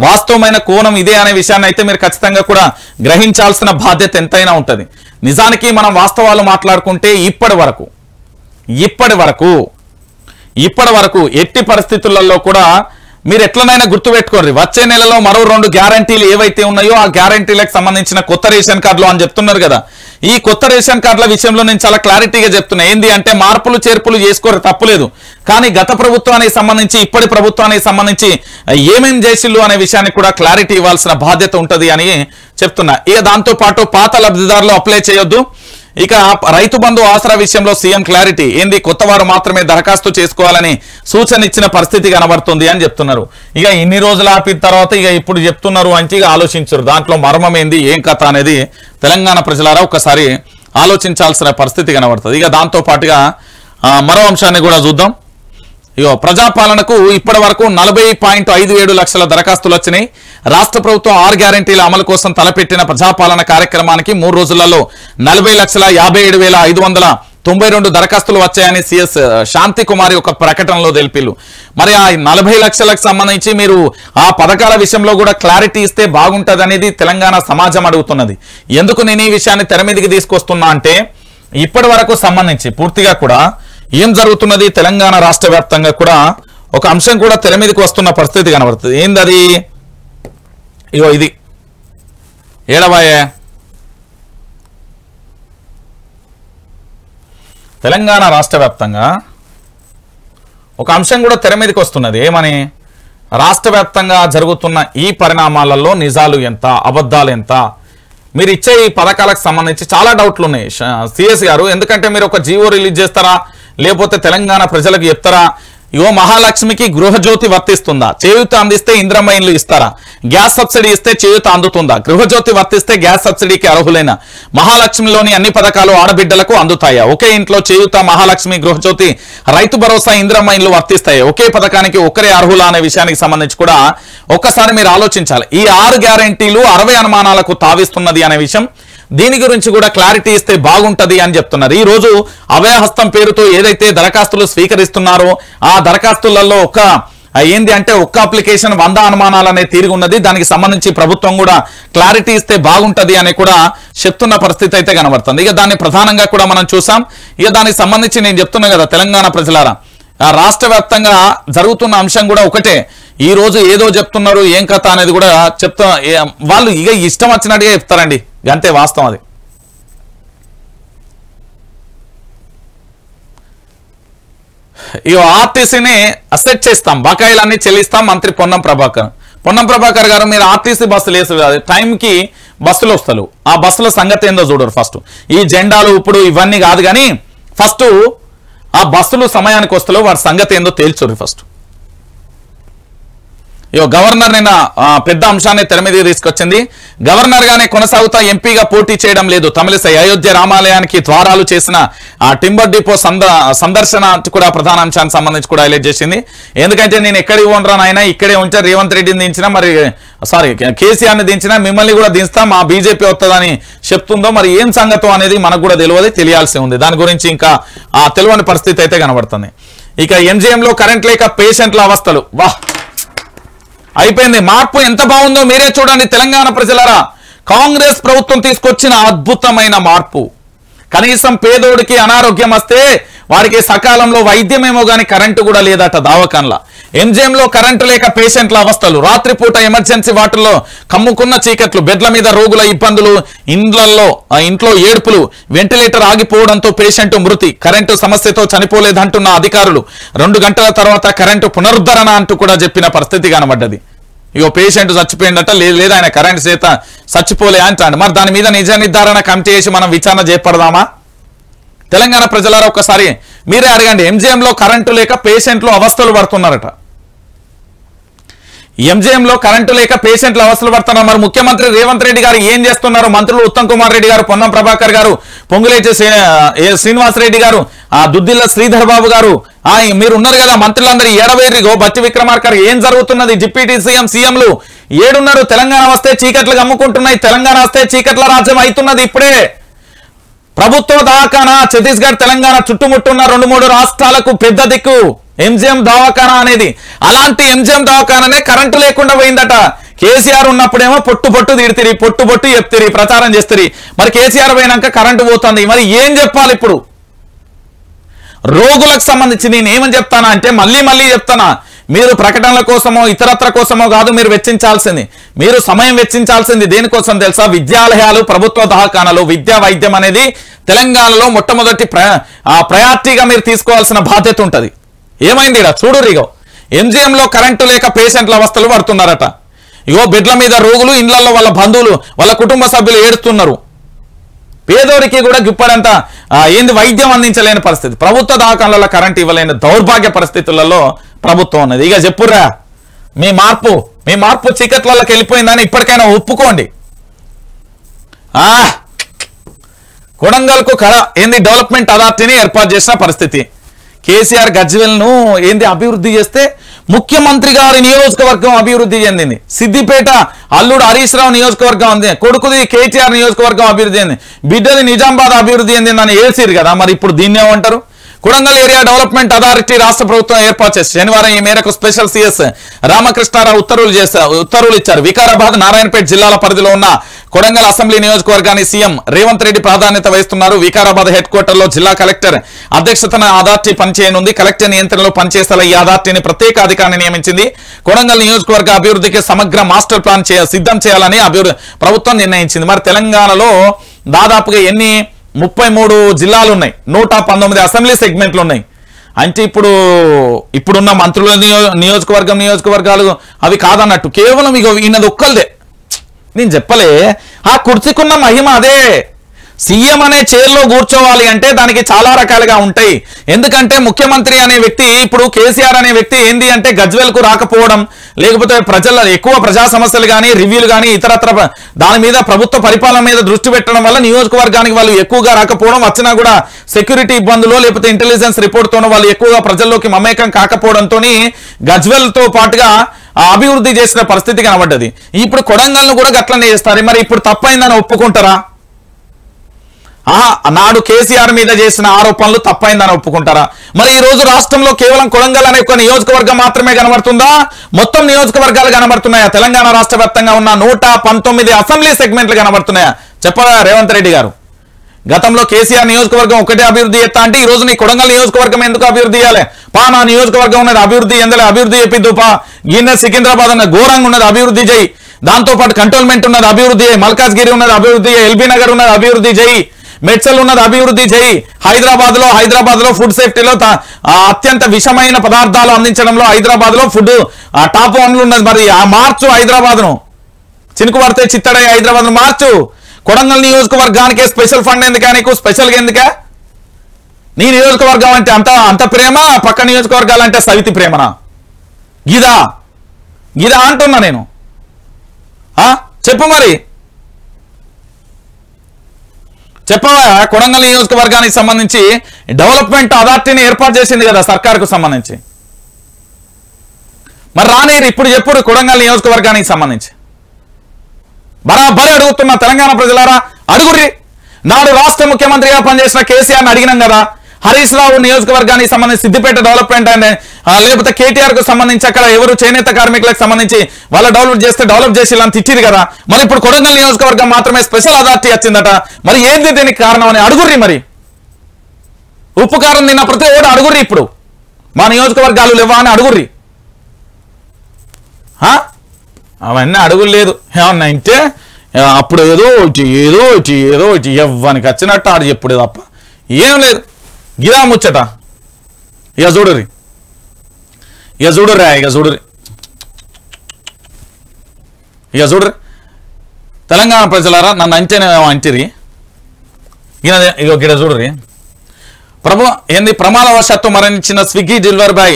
వాస్తవమైన కోణం ఇదే అనే విషయాన్ని అయితే మీరు ఖచ్చితంగా కూడా గ్రహించాల్సిన బాధ్యత ఎంతైనా ఉంటుంది. నిజానికి మనం వాస్తవాలు మాట్లాడుకుంటే ఇప్పటి వరకు ఎట్టి పరిస్థితులలో కూడా మీరు ఎట్లనైనా గుర్తుపెట్టుకోండి, వచ్చే నెలలో మరో 2 గ్యారంటీలు ఏవైతే ఉన్నాయో ఆ గ్యారంటీలకు సంబంధించిన కొత్త రేషన్ కార్డులు అని చెప్తున్నారు కదా. ఈ కొత్త రేషన్ కార్డుల విషయంలో నేను చాలా క్లారిటీగా చెప్తున్నా. ఏంది అంటే మార్పులు చేర్పులు చేసుకోరు, తప్పులేదు. కానీ గత ప్రభుత్వానికి సంబంధించి ఇప్పటి ప్రభుత్వానికి సంబంధించి ఏమేం చేసిళ్ళు అనే విషయానికి కూడా క్లారిటీ ఇవ్వాల్సిన బాధ్యత ఉంటుంది అని చెప్తున్నా. ఇక దాంతో పాటు పాత లబ్ధిదారులు అప్లై చేయొద్దు. ఇక రైతు బంధు ఆసరా విషయంలో సీఎం క్లారిటీ ఏంది, కొత్త వారు మాత్రమే దరఖాస్తు చేసుకోవాలని సూచన ఇచ్చిన పరిస్థితి కనబడుతుంది అని చెప్తున్నారు. ఇక ఇన్ని రోజులు ఆపిన తర్వాత ఇక ఇప్పుడు చెప్తున్నారు అంటే ఇక ఆలోచించరు దాంట్లో మర్మం ఏంది, ఏం కథ అనేది తెలంగాణ ప్రజలారా ఒకసారి ఆలోచించాల్సిన పరిస్థితి కనబడుతుంది. ఇక దాంతో పాటుగా మరో అంశాన్ని కూడా చూద్దాం. ఇగో ప్రజాపాలనకు ఇప్పటి వరకు 40.57 లక్షల దరఖాస్తులు వచ్చినాయి. రాష్ట్ర ప్రభుత్వం 6 గ్యారంటీల అమలు కోసం తలపెట్టిన ప్రజాపాలన కార్యక్రమానికి 3 రోజులలో 40,57,592 దరఖాస్తులు వచ్చాయని సిఎస్ శాంతి కుమారి ఒక ప్రకటనలో తెలిపిల్లు. మరి ఆ 40 లక్షలకు సంబంధించి మీరు ఆ పథకాల విషయంలో కూడా క్లారిటీ ఇస్తే బాగుంటుంది అనేది తెలంగాణ సమాజం అడుగుతున్నది. ఎందుకు నేను ఈ విషయాన్ని తెర మీదకి తీసుకొస్తున్నా అంటే ఇప్పటి వరకు సంబంధించి పూర్తిగా కూడా ఏం జరుగుతున్నది తెలంగాణ రాష్ట్ర వ్యాప్తంగా కూడా ఒక అంశం కూడా తెర మీదకి వస్తున్న పరిస్థితి కనబడుతుంది. ఏందది? ఇగో ఇది ఏడవాయే తెలంగాణ రాష్ట్ర వ్యాప్తంగా ఒక అంశం కూడా తెర మీదకి వస్తున్నది. ఏమని? రాష్ట్ర వ్యాప్తంగా జరుగుతున్న ఈ పరిణామాలలో నిజాలు ఎంత, అబద్ధాలు ఎంత? మీరు ఇచ్చే ఈ పథకాలకు సంబంధించి చాలా డౌట్లు ఉన్నాయి సిఎస్ గారు. ఎందుకంటే మీరు ఒక జీవో రిలీజ్ చేస్తారా, లేకపోతే తెలంగాణ ప్రజలకు చెప్తారా? ఇగో మహాలక్ష్మికి గృహజ్యోతి వర్తిస్తుందా? చేయూత అందిస్తే ఇంద్రమ్మ ఇండ్లు ఇస్తారా? గ్యాస్ సబ్సిడీ ఇస్తే చేయూత అందుతుందా? గృహజ్యోతి వర్తిస్తే గ్యాస్ సబ్సిడీకి అర్హులైన మహాలక్ష్మిలోని అన్ని పథకాలు ఆడబిడ్డలకు అందుతాయా? ఒకే ఇంట్లో చేయూత, మహాలక్ష్మి, గృహజ్యోతి, రైతు భరోసా, ఇంద్రమ్మ ఇండ్లు వర్తిస్తాయి. ఒకే పథకానికి ఒకరే అర్హుల అనే విషయానికి సంబంధించి కూడా ఒక్కసారి మీరు ఆలోచించాలి. ఈ 6 గ్యారంటీలు 60 అనుమానాలకు తావిస్తున్నది అనే విషయం, దీని గురించి కూడా క్లారిటీ ఇస్తే బాగుంటది అని చెప్తున్నారు. ఈ రోజు అభయహస్తం పేరుతో ఏదైతే దరఖాస్తులు స్వీకరిస్తున్నారో ఆ దరఖాస్తులలో ఏంది అంటే ఒక్క అప్లికేషన్ 100 అనుమానాలు అనే తీరుగా ఉన్నది. దానికి సంబంధించి ప్రభుత్వం కూడా క్లారిటీ ఇస్తే బాగుంటది అని కూడా చెప్తున్న పరిస్థితి అయితే కనబడుతుంది. ఇక దాన్ని ప్రధానంగా కూడా మనం చూసాం. ఇక దానికి సంబంధించి నేను చెప్తున్నా కదా తెలంగాణ ప్రజలారా, రాష్ట్ర వ్యాప్తంగా జరుగుతున్న అంశం కూడా ఒకటే. ఈ రోజు ఏదో చెప్తున్నారు, ఏం కథ అనేది కూడా వాళ్ళు ఇక ఇష్టం వచ్చినట్టుగా చెప్తారండి, అంతే వాస్తవం అది. ఇక ఆర్టీసీని అసెట్ చేస్తాం, బకాయిలన్నీ చెల్లిస్తాం మంత్రి పొన్నం ప్రభాకర్ గారు. మీరు ఆర్టీసీ బస్సులు వేసు టైంకి బస్సులు వస్తారు, ఆ బస్సుల సంగతి ఏందో చూడరు. ఫస్ట్ ఈ జెండాలు ఇప్పుడు ఇవన్నీ కాదు కానీ ఫస్ట్ ఆ బస్సులు సమయానికి వస్తలో వారి సంగతి ఏందో తేల్చుర్రు ఫస్ట్. గవర్నర్ నిన్న పెద్ద అంశాన్ని తెర మీద తీసుకొచ్చింది. గవర్నర్ గానే కొనసాగుతా, ఎంపీగా పోటీ చేయడం లేదు తమిళిసై. అయోధ్య రామాలయానికి ద్వారాలు చేసిన టింబర్ డిపో సందర్శన కూడా ప్రధాన అంశానికి సంబంధించి కూడా హైలైట్ చేసింది. ఎందుకంటే నేను ఎక్కడికి పోనరా నాయన, ఇక్కడే ఉంటే రేవంత్ రెడ్డిని దించినా, మరి కేసీఆర్ని దించినా మిమ్మల్ని కూడా దించుతా, మా బీజేపీ వస్తుందని చెప్తుందో మరి ఏం సంగతో అనేది మనకు కూడా తెలియాల్సి ఉంది. దాని గురించి ఇంకా తెలియని పరిస్థితి అయితే కనబడుతుంది. ఇక ఎంజీఎంలో కరెంట్ లేక పేషెంట్ల అవస్థలు. అయిపోయింది. మార్పు ఎంత బాగుందో మీరే చూడండి తెలంగాణ ప్రజలారా. కాంగ్రెస్ ప్రభుత్వం తీసుకొచ్చిన అద్భుతమైన మార్పు. కనీసం పేదోడికి అనారోగ్యం వస్తే వారికి సకాలంలో వైద్యమేమో గానీ కరెంటు కూడా లేదట దావకాన్లా. ఎంజీఎంలో కరెంటు లేక పేషెంట్ల అవస్థలు, రాత్రిపూట ఎమర్జెన్సీ వార్డుల్లో కమ్ముకున్న చీకట్లు, బెడ్ల మీద రోగుల ఇబ్బందులు, ఇంట్లో ఏడుపులు, వెంటిలేటర్ ఆగిపోవడంతో పేషెంట్ మృతి, కరెంటు సమస్యతో చనిపోలేదంటున్న అధికారులు, 2 గంటల తర్వాత కరెంటు పునరుద్ధరణ అంటూ కూడా చెప్పిన పరిస్థితి కనబడ్డది. ఇగో పేషెంట్ చచ్చిపోయిందట, లేదు ఆయన కరెంటు చేత చచ్చిపోలే అంటాడు. మరి దాని మీద నిజ నిర్ధారణ కమిటీ వేసి మనం విచారణ చేపడదామా? తెలంగాణ ప్రజలారా ఒక్కసారి మీరే అడగండి. ఎంజీఎంలో కరెంటు లేక పేషెంట్లు అవస్థలు పడుతున్నారట. ఎంజీఎంలో కరెంటు లేక పేషెంట్లు అవస్థలు పడుతున్నారు. మరి ముఖ్యమంత్రి రేవంత్ రెడ్డి గారు ఏం చేస్తున్నారు? మంత్రులు ఉత్తమ్ కుమార్ రెడ్డి గారు, పొన్నం ప్రభాకర్ గారు, పొంగులేటి శ్రీనివాసరెడ్డి గారు, దుద్దిల్ల శ్రీధర్ బాబు గారు, మీరు ఉన్నారు కదా మంత్రులందరూ ఏడవేరిగో బట్టి విక్రమార్కర్ ఏం జరుగుతున్నది? డిప్యూటీ సీఎంలు ఏడున్నారు? తెలంగాణ వస్తే చీకట్లు అమ్ముకుంటున్నాయి, తెలంగాణ వస్తే చీకట్ల రాజ్యం అవుతున్నది. ఇప్పుడే ప్రభుత్వ దవాఖానా ఛత్తీస్గఢ్ తెలంగాణ చుట్టుముట్టున్న 2-3 రాష్ట్రాలకు పెద్ద దిక్కు ఎంజీఎం దవాఖానా అనేది. అలాంటి ఎంజీఎం దవాఖానానే కరెంటు లేకుండా పోయిందట. కేసీఆర్ ఉన్నప్పుడేమో పొట్టు తిడితిరి, పొట్టు చెప్తిరి, ప్రచారం చేస్తుంది. మరి కేసీఆర్ పోయినాక కరెంటు పోతుంది. మరి ఏం చెప్పాలి ఇప్పుడు? రోగులకు సంబంధించి నేను ఏమని చెప్తానా అంటే మళ్ళీ చెప్తానా, మీరు ప్రకటనల కోసమో ఇతరత్ర కోసమో కాదు మీరు వెచ్చించాల్సింది. మీరు సమయం వెచ్చించాల్సింది దేనికోసం తెలుసా? విద్యాలయాలు, ప్రభుత్వ దవాఖానాలు, విద్యా వైద్యం అనేది తెలంగాణలో మొట్టమొదటి ప్రయారిటీగా మీరు తీసుకోవాల్సిన బాధ్యత ఉంటుంది. ఏమైంది ఇక్కడ చూడు రిగో, ఎంజీఎంలో కరెంటు లేక పేషెంట్ల అవస్థలు పడుతున్నారట. ఇగో బెడ్ల మీద రోగులు, ఇళ్లలో వాళ్ళ బంధువులు, వాళ్ళ కుటుంబ సభ్యులు ఏడుస్తున్నారు. పేదోడికి కూడా గిప్పడంతా వైద్యం అందించలేని పరిస్థితి. ప్రభుత్వ దవాఖానాలలో కరెంటు ఇవ్వలేని దౌర్భాగ్య పరిస్థితులలో ప్రభుత్వం ఉన్నది. ఇక చెప్పుర్రా మీ మార్పు చీకట్లలోకి వెళ్ళిపోయిందని ఇప్పటికైనా ఒప్పుకోండి. కొడంగల్కు డెవలప్మెంట్ అథారిటీని ఏర్పాటు చేసిన పరిస్థితి. కేసీఆర్ గజ్వెల్ను అభివృద్ధి చేస్తే ముఖ్యమంత్రి గారి నియోజకవర్గం అభివృద్ధి చెందింది. సిద్దిపేట అల్లుడు హరీష్ రావు నియోజకవర్గం ఉంది, కొడుకుది కేటీఆర్ నియోజకవర్గం అభివృద్ధి చెందింది, బిడ్డది నిజామాబాద్ అభివృద్ధి చెందిందని ఏల్సిరు కదా. మరి ఇప్పుడు దీన్ని ఏమంటారు? కొడంగల్ ఏరియా డెవలప్మెంట్ అథారిటీ రాష్ట్ర ప్రభుత్వం ఏర్పాటు చేసి శనివారం ఈ మేరకు స్పెషల్ సిఎస్ రామకృష్ణారావు ఉత్తర్వులు ఇచ్చారు. వికారాబాద్, నారాయణపేట జిల్లాల పరిధిలో ఉన్న కొడంగల్ అసెంబ్లీ నియోజకవర్గాన్ని సీఎం రేవంత్ రెడ్డి ప్రాధాన్యత వహిస్తున్నారు. వికారాబాద్ హెడ్ క్వార్టర్ లో జిల్లా కలెక్టర్ అధ్యక్షతన అథారిటీ పనిచేయనుంది. కలెక్టర్ నియంత్రణలో పనిచేసేలా ఈ అథారిటీని ప్రత్యేక అధికారిని నియమించింది. కొడంగల్ నియోజకవర్గ అభివృద్ధికి సమగ్ర మాస్టర్ ప్లాన్ సిద్ధం చేయాలని ప్రభుత్వం నిర్ణయించింది. మరి తెలంగాణలో దాదాపుగా 33 జిల్లాలు ఉన్నాయి, 119 అసెంబ్లీ సెగ్మెంట్లు ఉన్నాయి. అంటే ఇప్పుడున్న మంత్రుల నియోజకవర్గాలు అవి కాదన్నట్టు కేవలం ఈయనది ఒక్కల్దే. నేను చెప్పలే, ఆ కుర్చీకున్న మహిమ అదే. సీఎం అనే చైర్లో కూర్చోవాలి అంటే దానికి చాలా రకాలుగా ఉంటాయి. ఎందుకంటే ముఖ్యమంత్రి అనే వ్యక్తి, ఇప్పుడు కేసీఆర్ అనే వ్యక్తి అంటే గజ్వెల్కు రాకపోవడం, లేకపోతే ఎక్కువ ప్రజా సమస్యలు కానీ రివ్యూలు కానీ ఇతరత్ర దాని మీద ప్రభుత్వ పరిపాలన మీద దృష్టి పెట్టడం వల్ల నియోజకవర్గానికి వాళ్ళు ఎక్కువగా రాకపోవడం, వచ్చినా కూడా సెక్యూరిటీ ఇబ్బందులు లేకపోతే ఇంటెలిజెన్స్ రిపోర్ట్తోనూ వాళ్ళు ఎక్కువగా ప్రజల్లోకి మమేకం కాకపోవడంతో గజ్వెల్తో పాటుగా అభివృద్ధి చేసిన పరిస్థితి కనబడ్డది. ఇప్పుడు కొడంగల్ను కూడా గట్లనే చేస్తారు. మరి ఇప్పుడు తప్పైందని ఒప్పుకుంటారా? నాడు కేసీఆర్ మీద చేసిన ఆరోపణలు తప్పైందని ఒప్పుకుంటారా? మరి ఈ రోజు రాష్ట్రంలో కేవలం కొడంగల్ అనే ఒక నియోజకవర్గం మాత్రమే కనబడుతుందా? మొత్తం నియోజకవర్గాలు కనబడుతున్నాయా? తెలంగాణ రాష్ట్ర వ్యాప్తంగా ఉన్న 119 అసెంబ్లీ సెగ్మెంట్లు కనబడుతున్నాయా? చెప్పరా రేవంత్ రెడ్డి గారు? గతంలో కేసీఆర్ నియోజకవర్గం ఒకటే అభివృద్ధి చేస్తా అంటే ఈ రోజు నీ కొడంగల్ నియోజకవర్గం ఎందుకు అభివృద్ధి చేయాలి? నా నియోజకవర్గం ఉన్నది అభివృద్ధి అభివృద్ధి చెప్పిద్దు. గిన్నె సికింద్రాబాద్ ఉన్నది ఘోరంగా ఉన్నది అభివృద్ధి చేయి. దాంతో పాటు కంటోన్మెంట్ ఉన్నది అభివృద్ధి చేయి, మల్కాజ్గిరి ఉన్నది అభివృద్ధి చేయి, ఎల్బీ నగర్ ఉన్నది అభివృద్ధి చేయి, మెడ్చల్ ఉన్నది అభివృద్ధి చేయి. హైదరాబాద్ లో ఫుడ్ సేఫ్టీలో అత్యంత విషమైన పదార్థాలు అందించడంలో హైదరాబాద్ లో ఫుడ్ టాప్ 1 ఉన్నది. మరి మార్చు హైదరాబాద్ ను, చినుకు పడితే చిత్తడే హైదరాబాద్ ను మార్చు. కొడంగల్ నియోజకవర్గానికే స్పెషల్ ఫండ్ ఎందుకా? నీకు స్పెషల్గా ఎందుకా? నీ నియోజకవర్గం అంటే అంత ప్రేమ, పక్క నియోజకవర్గాలంటే సవితి ప్రేమనా? గిదా అంటున్నా నేను. చెప్పు మరి చెప్పవా? కొడంగల్ నియోజకవర్గానికి సంబంధించి డెవలప్మెంట్ అథారిటీని ఏర్పాటు చేసింది కదా సర్కార్కు సంబంధించి. మరి రానేరు ఇప్పుడు చెప్పుడు కొడంగల్ నియోజకవర్గానికి సంబంధించి. బరాబరి అడుగుతున్న తెలంగాణ ప్రజలారా, అడుగుర్రి. నాడు రాష్ట్ర ముఖ్యమంత్రిగా పనిచేసిన కేసీఆర్ని అడిగినాం కదా, హరీష్ రావు నియోజకవర్గానికి సంబంధించి సిద్దిపేట డెవలప్మెంట్ అండ్ లేకపోతే కేటీఆర్ కు సంబంధించి అక్కడ ఎవరు చేనేత కార్మికులకు సంబంధించి వాళ్ళ డెవలప్ చేసి ఇలా తిట్టిరు కదా, మరి ఇప్పుడు కొడంగల్ నియోజకవర్గం మాత్రమే స్పెషల్ అథారిటీ వచ్చిందట. మరి ఏంది దీనికి కారణం అని అడుగుర్రి. మరి ఉప్పు కారం తిన్న ప్రతి ఓడు అడుగుర్రి. ఇప్పుడు మా నియోజకవర్గాలు లేవా అని అడుగుర్రి. అవన్నీ అడుగులేదు. ఏమన్నా అంటే అప్పుడు ఏదో ఎవ్వనికి వచ్చినట్టు ఆడు చెప్పుడు తప్ప ఏం లేదు. గిరా ముచ్చట. ఇక చూడుర్రి తెలంగాణ ప్రజలారా, నన్ను అంటేనే అంటిరి. ఇగో గిడ చూడుర్రి. ప్రమాదవశాత్తు మరణించిన స్విగ్గీ డెలివరీ బాయ్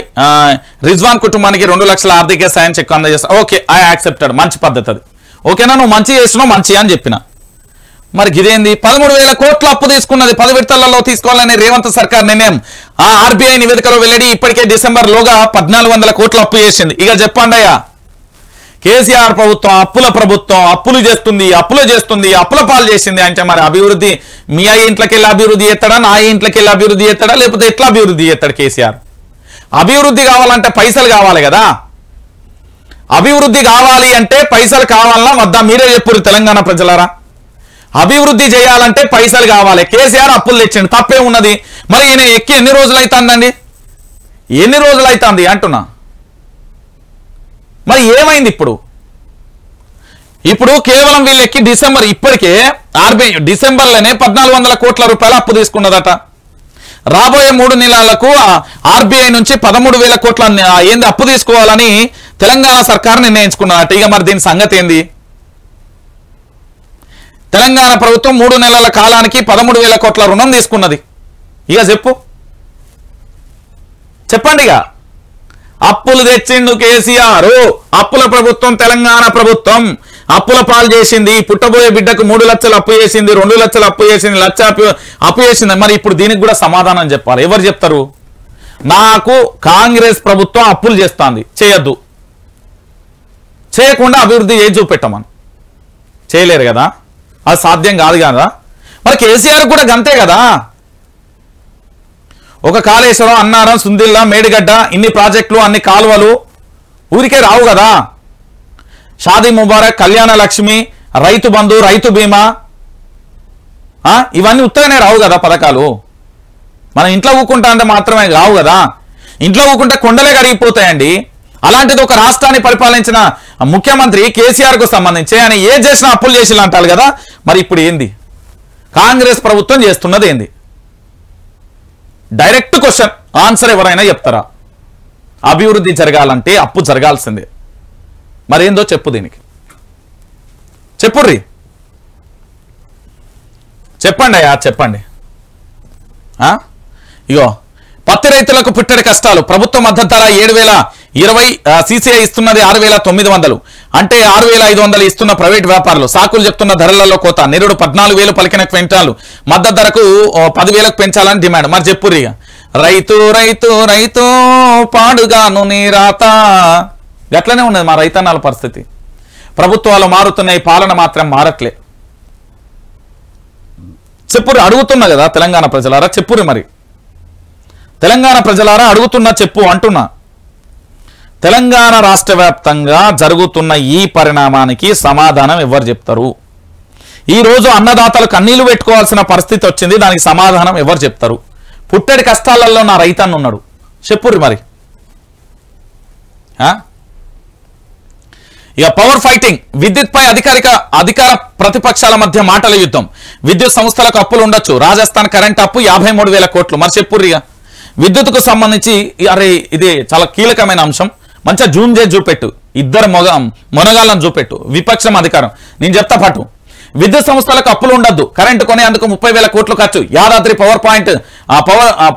రిజ్వాన్ కుటుంబానికి 2 లక్షల ఆర్థిక సాయం చెక్ అందజేస్తా. Okay, I accepted. మంచి పద్ధతి అది. ఓకేనా, నువ్వు మంచి చేస్తున్నావు, మంచి అని చెప్పిన. మరి ఇదేంది 13,000 కోట్ల అప్పు తీసుకున్నది 10 విడతలలో తీసుకోవాలని రేవంత్ సర్కార్ నిర్ణయం. ఆర్బీఐ నివేదికలో వెల్లడి. ఇప్పటికే డిసెంబర్ లోగా 1,400 కోట్ల అప్పు చేసింది. ఇక చెప్పండి అయ్యా, కేసీఆర్ ప్రభుత్వం అప్పులు చేస్తుంది, అప్పుల పాలు చేసింది అంటే మరి అభివృద్ధి మీ ఇంట్లోకి వెళ్ళి అభివృద్ధి చేస్తాడా, నా ఇంట్లోకి వెళ్ళి అభివృద్ధి చేస్తాడా, లేకపోతే ఎట్లా అభివృద్ధి చేస్తాడు కేసీఆర్? అభివృద్ధి కావాలంటే పైసలు కావాలి కదా. అభివృద్ధి కావాలి అంటే పైసలు కావాలన్నా వద్దా? మీరే చెప్పురు తెలంగాణ ప్రజలారా. అభివృద్ధి చేయాలంటే పైసలు కావాలి. కేసీఆర్ అప్పులు తెచ్చిండు, తప్పే ఉన్నది. మరి ఈయన ఎక్కి ఎన్ని రోజులు అవుతుంది అంటున్నా. మరి ఏమైంది ఇప్పుడు కేవలం వీళ్ళెక్కి డిసెంబర్, ఇప్పటికే ఆర్బీఐ డిసెంబర్లోనే 1,400 కోట్ల రూపాయలు అప్పు తీసుకున్నదట. రాబోయే 3 నెలలకు ఆర్బీఐ నుంచి 13,000 కోట్ల ఏంది అప్పు తీసుకోవాలని తెలంగాణ సర్కార్ నిర్ణయించుకున్నదట. ఇక మరి దీని సంగతి ఏంది? తెలంగాణ ప్రభుత్వం 3 నెలల కాలానికి 13,000 కోట్ల రుణం తీసుకున్నది. ఇక చెప్పండి. ఇక అప్పులు తెచ్చిండు కేసీఆర్. అప్పుల ప్రభుత్వం తెలంగాణ ప్రభుత్వం అప్పుల పాలు చేసింది. పుట్టబోయే బిడ్డకు 3 లక్షలు అప్పు చేసింది, 2 లక్షలు అప్పు చేసింది, 1 లక్ష అప్పు చేసింది. మరి ఇప్పుడు దీనికి కూడా సమాధానం చెప్పాలి. ఎవరు చెప్తారు? నాకు కాంగ్రెస్ ప్రభుత్వం అప్పులు చేస్తుంది, చేయొద్దు, చేయకుండా అభివృద్ధి చేసి చూపెట్టమని. చేయలేరు కదా, అది సాధ్యం కాదు కదా. మరి కేసీఆర్ కూడా గంతే కదా. ఒక కాళేశ్వరం, అన్నారం, సుందిల్లా, మేడిగడ్డ, ఇన్ని ప్రాజెక్టులు, అన్ని కాలువలు ఊరికే రావు కదా. షాదీ ముబారక్, కళ్యాణ లక్ష్మి, రైతు బంధు, రైతు బీమా, ఇవన్నీ ఉత్తగానే రావు కదా పథకాలు. మనం ఇంట్లో ఊకుంటా అంటే మాత్రమే రావు కదా. ఇంట్లో ఊకుంటే కొండలే కరిగిపోతాయండి. అలాంటిది ఒక రాష్ట్రాన్ని పరిపాలించిన ముఖ్యమంత్రి కేసీఆర్ కు సంబంధించి ఆయన ఏ చేసినా అప్పులు చేసి అంటారు కదా. మరి ఇప్పుడు ఏంది కాంగ్రెస్ ప్రభుత్వం చేస్తున్నది ఏంది? డైరెక్ట్ క్వశ్చన్, ఆన్సర్ ఎవరైనా చెప్తారా? అభివృద్ధి జరగాలంటే అప్పు జరగాల్సిందే. మరేందో చెప్పు, దీనికి చెప్పుర్రి, చెప్పండి అయ్యా, చెప్పండి. ఇగో పత్తి రైతులకు పుట్టడి కష్టాలు. ప్రభుత్వ మద్దతు ధర 7,020, సీసీఐ ఇస్తున్నది 6,900, అంటే 6,500 ఇస్తున్న ప్రైవేట్ వ్యాపారులు. సాకులు చెప్తున్న ధరలలో కోత. నిరుడు 14,000 పలికిన క్వింటాలు మద్దతు ధరకు 10,000కు పెంచాలని డిమాండ్. మరి చెప్పుర్రి. రైతు రైతు రైతు పాడుగాను నీ రాత. గట్లనే ఉన్నది మా రైతన్నాల పరిస్థితి. ప్రభుత్వాలు మారుతున్నాయి, పాలన మాత్రం మారట్లే. చెప్పుర్రి, అడుగుతున్నా కదా తెలంగాణ ప్రజలారా, చెప్పుర్రి. మరి తెలంగాణ ప్రజలారా అడుగుతున్నా, చెప్పు అంటున్నా. తెలంగాణ రాష్ట్ర వ్యాప్తంగా జరుగుతున్న ఈ పరిణామానికి సమాధానం ఎవరు చెప్తారు? ఈరోజు అన్నదాతలు కన్నీళ్లు పెట్టుకోవాల్సిన పరిస్థితి వచ్చింది, దానికి సమాధానం ఎవరు చెప్తారు? పుట్టడి కష్టాలలో నా రైతన్న ఉన్నాడు, చెప్పుర్రి. మరి ఇక పవర్ ఫైటింగ్. విద్యుత్ పై అధికార ప్రతిపక్షాల మధ్య మాటల యుద్ధం. విద్యుత్ సంస్థలకు అప్పులు ఉండొచ్చు. రాజస్థాన్ కరెంట్ అప్పు 53,000 కోట్లు. మరి చెప్పుర్రి. విద్యుత్కు సంబంధించి అరే ఇది చాలా కీలకమైన అంశం. మంచిగా జూమ్ చేసి చూపెట్టు, ఇద్దరు మొనగాళ్ళని చూపెట్టు. విపక్షం అధికారం, నేను చెప్తా పాటు. విద్యుత్ సంస్థలకు అప్పులు ఉండద్దు. కరెంటు కొనేందుకు 30,000 కోట్లు ఖర్చు. యాదాద్రి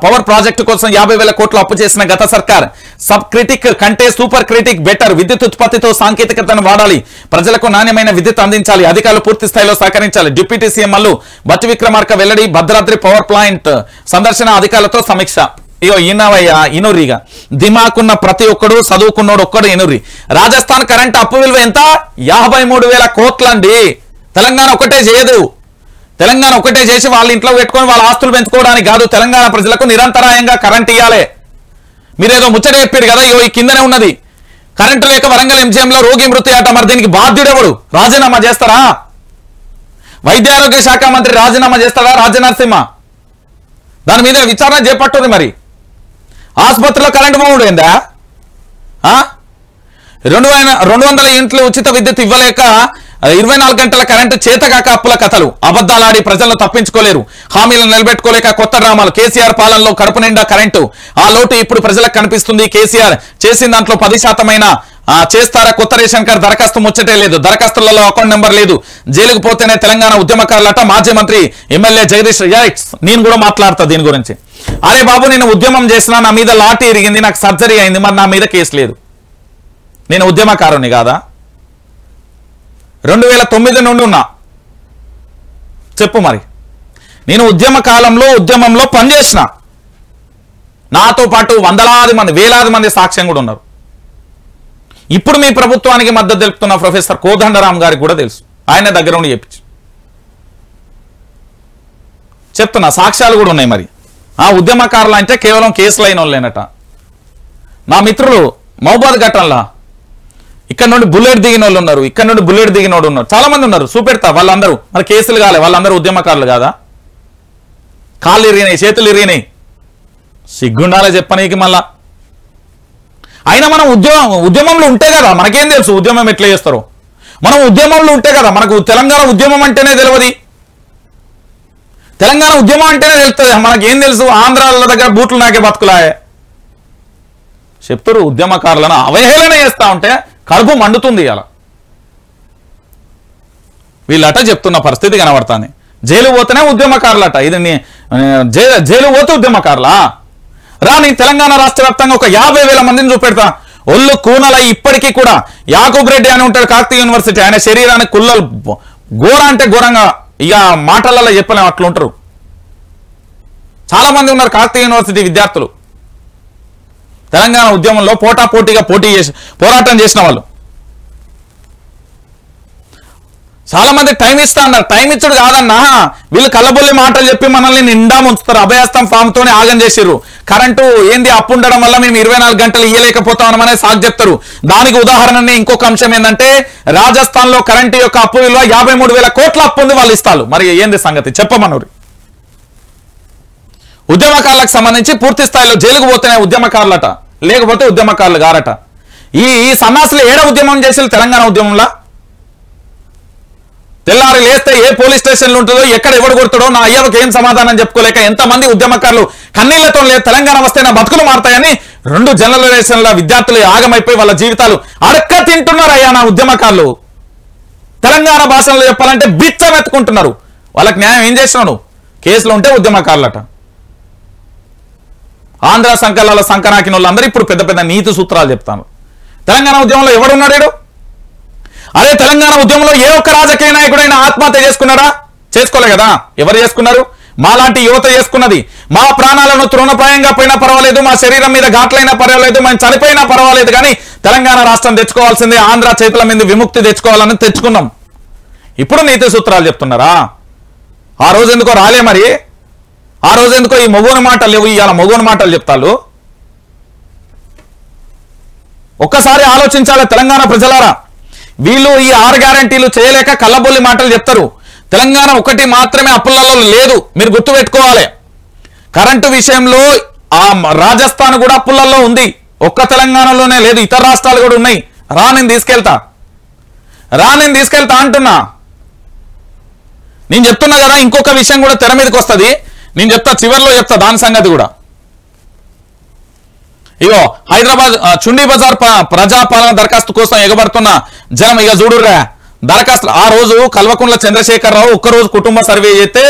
పవర్ ప్రాజెక్టు కోసం 50,000 కోట్లు అప్పు చేసిన గత సర్కార్. సబ్ క్రిటిక్ కంటే సూపర్ క్రిటిక్ బెటర్. విద్యుత్ ఉత్పత్తితో సాంకేతికతను వాడాలి. ప్రజలకు నాణ్యమైన విద్యుత్ అందించాలి. అధికారులు పూర్తి స్థాయిలో సహకరించాలి. డిప్యూటీ సీఎం మల్లు భట్టి విక్రమార్క వెల్లడి. భద్రాద్రి పవర్ ప్లాంట్ సందర్శన, అధికారులతో సమీక్ష. ఇగో ఈనవయ్యా, ఇనుర్రిగా దిమాకున్న ప్రతి ఒక్కడు, చదువుకున్నోడు ఒక్కడు ఇనుర్రి. రాజస్థాన్ కరెంట్ అప్పు విలువ ఎంత? 53,000 కోట్లండి. తెలంగాణ ఒకటే చేయదు. తెలంగాణ ఒకటే చేసి వాళ్ళ ఇంట్లో పెట్టుకొని వాళ్ళ ఆస్తులు పెంచుకోవడానికి కాదు, తెలంగాణ ప్రజలకు నిరంతరాయంగా కరెంట్ ఇవ్వాలి. మీరేదో ముచ్చట చెప్పారు కదా, ఈ కిందనే ఉన్నది కరెంటు లేక వరంగల్ ఎంజీఎంలో రోగి మృతి అట. మరి దీనికి బాధ్యుడెవడు? రాజీనామా చేస్తారా? వైద్య ఆరోగ్య శాఖ మంత్రి రాజీనామా చేస్తారా? రాజనరసింహ దాని మీద విచారణ చేపట్టుంది. మరి ఆసుపత్రిలో కరెంటు మోడు ఏందా? 200 యూనిట్లు ఉచిత విద్యుత్ ఇవ్వలేక 24 గంటల కరెంటు చేతగాక అప్పుల కథలు. అబద్ధాలాడి ప్రజలను తప్పించుకోలేరు, హామీలను నిలబెట్టుకోలేక కొత్త డ్రామాలు. కేసీఆర్ పాలనలో కడుపు నిండా కరెంటు, ఆ లోటు ఇప్పుడు ప్రజలకు కనిపిస్తుంది. కేసీఆర్ చేసిన దాంట్లో 10% చేస్తారా? కొత్త రేషన్ కార్డు దరఖాస్తు ముచ్చటే లేదు, దరఖాస్తులలో అకౌంట్ నెంబర్ లేదు. జైలుకు పోతేనే తెలంగాణ ఉద్యమకారులట. మాజీ మంత్రి ఎమ్మెల్యే జగదీష్ నేను కూడా మాట్లాడతా దీని గురించి. అరే బాబు, నేను ఉద్యమం చేసినా, నా మీద లాఠీ ఇరిగింది, నాకు సర్జరీ అయింది, మరి నా మీద కేసు లేదు, నేను ఉద్యమకారుని కాదా? 2009 నుండి ఉన్నా. చెప్పు మరి, నేను ఉద్యమ కాలంలో ఉద్యమంలో పనిచేసిన, నాతో పాటు వందలాది మంది వేలాది మంది సాక్ష్యం కూడా ఉన్నారు. ఇప్పుడు మీ ప్రభుత్వానికి మద్దతు తెలుపుతున్న ప్రొఫెసర్ కోదండరామ్ గారికి కూడా తెలుసు, ఆయన దగ్గర ఉండి చెప్తున్నా, సాక్ష్యాలు కూడా ఉన్నాయి. మరి ఉద్యమకారులు అంటే కేవలం కేసులు అయిన వాళ్ళేనట. నా మిత్రులు మహబూబాద్ ఘటనలా ఇక్కడ నుండి బుల్లెట్ దిగిన వాళ్ళు ఉన్నారు, ఇక్కడ నుండి బుల్లెట్ దిగిన వాడు ఉన్నారు, చాలా మంది ఉన్నారు. చూపెడతా, వాళ్ళందరూ మరి కేసులు కాలే, వాళ్ళందరూ ఉద్యమకారులు కాదా? కాళ్ళు ఇరిగినాయి, చేతులు ఇరిగినాయి, సిగ్గుండాలే చెప్పనీకి. మళ్ళా అయినా మనం ఉద్యమంలో ఉంటే కదా మనకేం తెలుసు ఉద్యమం ఎట్లా చేస్తారో. మనం ఉద్యమంలో ఉంటే కదా మనకు తెలంగాణ ఉద్యమం అంటేనే తెలియదు, తెలంగాణ ఉద్యమం అంటేనే తెలుస్తుంది. మనకేం తెలుసు? ఆంధ్రాల దగ్గర బూట్లు నాకే బతుకులాయే చెప్తారు. ఉద్యమకారులను అవహేళన చేస్తా ఉంటే కడుపు మండుతుంది. అలా వీళ్ళట చెప్తున్న పరిస్థితి కనబడుతుంది. జైలు పోతేనే ఉద్యమకారులట. ఇది జైలు పోతే ఉద్యమకారులా? రాని తెలంగాణ రాష్ట్ర వ్యాప్తంగా ఒక 50,000 మందిని చూపెడతా. ఒళ్ళు కూనల ఇప్పటికీ కూడా యాకూబ్ రెడ్డి అని ఉంటాడు, కాకతీయ యూనివర్సిటీ. ఆయన శరీరానికి కుళ్ళలు ఘోర అంటే ఘోరంగా, ఇక మాటలలో చెప్పలేము, అట్లా ఉంటారు. చాలా మంది ఉన్నారు కాకతీయ యూనివర్సిటీ విద్యార్థులు, తెలంగాణ ఉద్యమంలో పోటాపోటీగా పోరాటం చేసిన వాళ్ళు. చాలా మంది టైం ఇస్తా అన్నారు. టైం ఇచ్చుడు కాదన్నా, వీళ్ళు కళ్ళబొల్లి మాటలు చెప్పి మనల్ని నిండా ముంచుతారు. అభయస్తం ఫామ్ తోనే ఆగం చేసిర్రు. కరెంటు ఏంది అప్పు ఉండడం వల్ల మేము 24 గంటలు ఇయ్యలేకపోతామనే సాగు చెప్తారు. దానికి ఉదాహరణనే ఇంకొక అంశం ఏంటంటే, రాజస్థాన్ లో కరెంటు యొక్క అప్పు విలువ 53,000 కోట్ల అప్పు ఉంది, వాళ్ళు ఇస్తారు. మరి ఏంది సంగతి చెప్పమనురి. ఉద్యమకారులకు సంబంధించి పూర్తి స్థాయిలో జైలుకు పోతేనే ఉద్యమకారులట, లేకపోతే ఉద్యమకారులు గారట. ఈ సన్నాసులు ఏడ ఉద్యమం చేసి తెలంగాణ ఉద్యమంలో తెల్లారి లేస్తే ఏ పోలీస్ స్టేషన్లు ఉంటుందో, ఎక్కడ ఎవడు కొడతాడో, నా అయ్యవకి ఏం సమాధానం చెప్పుకోలేక ఎంతమంది ఉద్యమకారులు కన్నీళ్లతో లేదు తెలంగాణ వస్తే నా బతుకులు మారుతాయని 2 జనరేషన్ల విద్యార్థులు ఆగమైపోయి వాళ్ళ జీవితాలు అడక్క తింటున్నారు. అయ్యా నా ఉద్యమకారులు తెలంగాణ భాషలో చెప్పాలంటే బిచ్చం ఎత్తుకుంటున్నారు. వాళ్ళకి న్యాయం ఏం చేసినావు? కేసులు ఉంటే ఉద్యమకారులట. ఆంధ్ర సంకలాల సంకనాకిన వాళ్ళందరూ ఇప్పుడు పెద్ద పెద్ద నీతి సూత్రాలు చెప్తాను. తెలంగాణ ఉద్యమంలో ఎవడున్నాడు? అదే తెలంగాణ ఉద్యమంలో ఏ ఒక్క రాజకీయ నాయకుడైనా ఆత్మహత్య చేసుకున్నారా? చేసుకోలే కదా. ఎవరు చేసుకున్నారు? మాలాంటి యువత చేసుకున్నది. మా ప్రాణాలను తృణప్రాయంగా పోయినా పర్వాలేదు, మా శరీరం మీద ఘాట్లైనా పర్వాలేదు, మేము చనిపోయినా పర్వాలేదు, కానీ తెలంగాణ రాష్ట్రం తెచ్చుకోవాల్సిందే, ఆంధ్ర చేతుల మీద విముక్తి తెచ్చుకోవాలని తెచ్చుకున్నాం. ఇప్పుడు నీతి సూత్రాలు చెప్తున్నారా? ఆ రోజు ఎందుకో రాలే, మరి ఆ రోజు ఎందుకో ఈ మొగోని మాటలు లేవు, ఇవాళ మొగోని మాటలు చెప్తారు. ఒక్కసారి ఆలోచించాలి తెలంగాణ ప్రజలారా. వీళ్ళు ఈ 6 గ్యారంటీలు చేయలేక కళ్ళబొల్లి మాటలు చెప్తారు. తెలంగాణ ఒకటి మాత్రమే అప్పులలో లేదు, మీరు గుర్తుపెట్టుకోవాలి. కరెంటు విషయంలో రాజస్థాన్ కూడా అప్పులలో ఉంది, ఒక్క తెలంగాణలోనే లేదు, ఇతర రాష్ట్రాలు కూడా ఉన్నాయి. నేను తీసుకెళ్తా అంటున్నా. నేను చెప్తున్నా కదా, ఇంకొక విషయం కూడా తెర మీదకి వస్తుంది, నేను చెప్తా, చివరిలో చెప్తా దాని సంగతి కూడా. ఇగో హైదరాబాద్ చుండీ బజార్ ప్రజాపాలన దరఖాస్తు కోసం ఎగబడుతున్న జనం ఇక చూడుర్రా దరఖాస్తులు. ఆ రోజు కల్వకుంట్ల చంద్రశేఖరరావు ఒక్కరోజు కుటుంబ సర్వే చేస్తే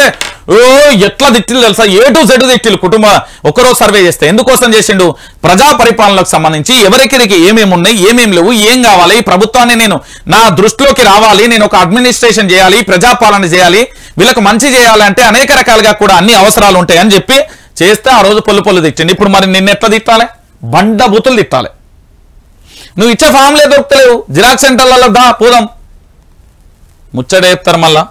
ఎట్లా తిట్టిలు తెలుసా? A to Z తిట్టిలు కుటుంబ ఒక్కరోజు సర్వే చేస్తే. ఎందుకోసం చేసిండు? ప్రజా పరిపాలనకు సంబంధించి ఎవరికి ఏమేమి ఉన్నాయి, ఏమేమి లేవు, ఏం కావాలి, ఈ ప్రభుత్వాన్ని నేను నా దృష్టిలోకి రావాలి, నేను ఒక అడ్మినిస్ట్రేషన్ చేయాలి, ప్రజాపాలన చేయాలి, వీళ్ళకి మంచి చేయాలంటే అనేక రకాలుగా కూడా అన్ని అవసరాలు ఉంటాయి అని చెప్పి చేస్తే ఆ రోజు పొల్లు తిట్టిండు. ఇప్పుడు మరి నిన్న ఎట్లా తిట్టాలి? బండ బూతులు తిట్టాలి. నువ్వు ఇచ్చే ఫామ్లే దొరుకుతలేవు, జిరాక్స్ సెంటర్లలో దా పోదాం ముచ్చడే చెప్తారు. మళ్ళా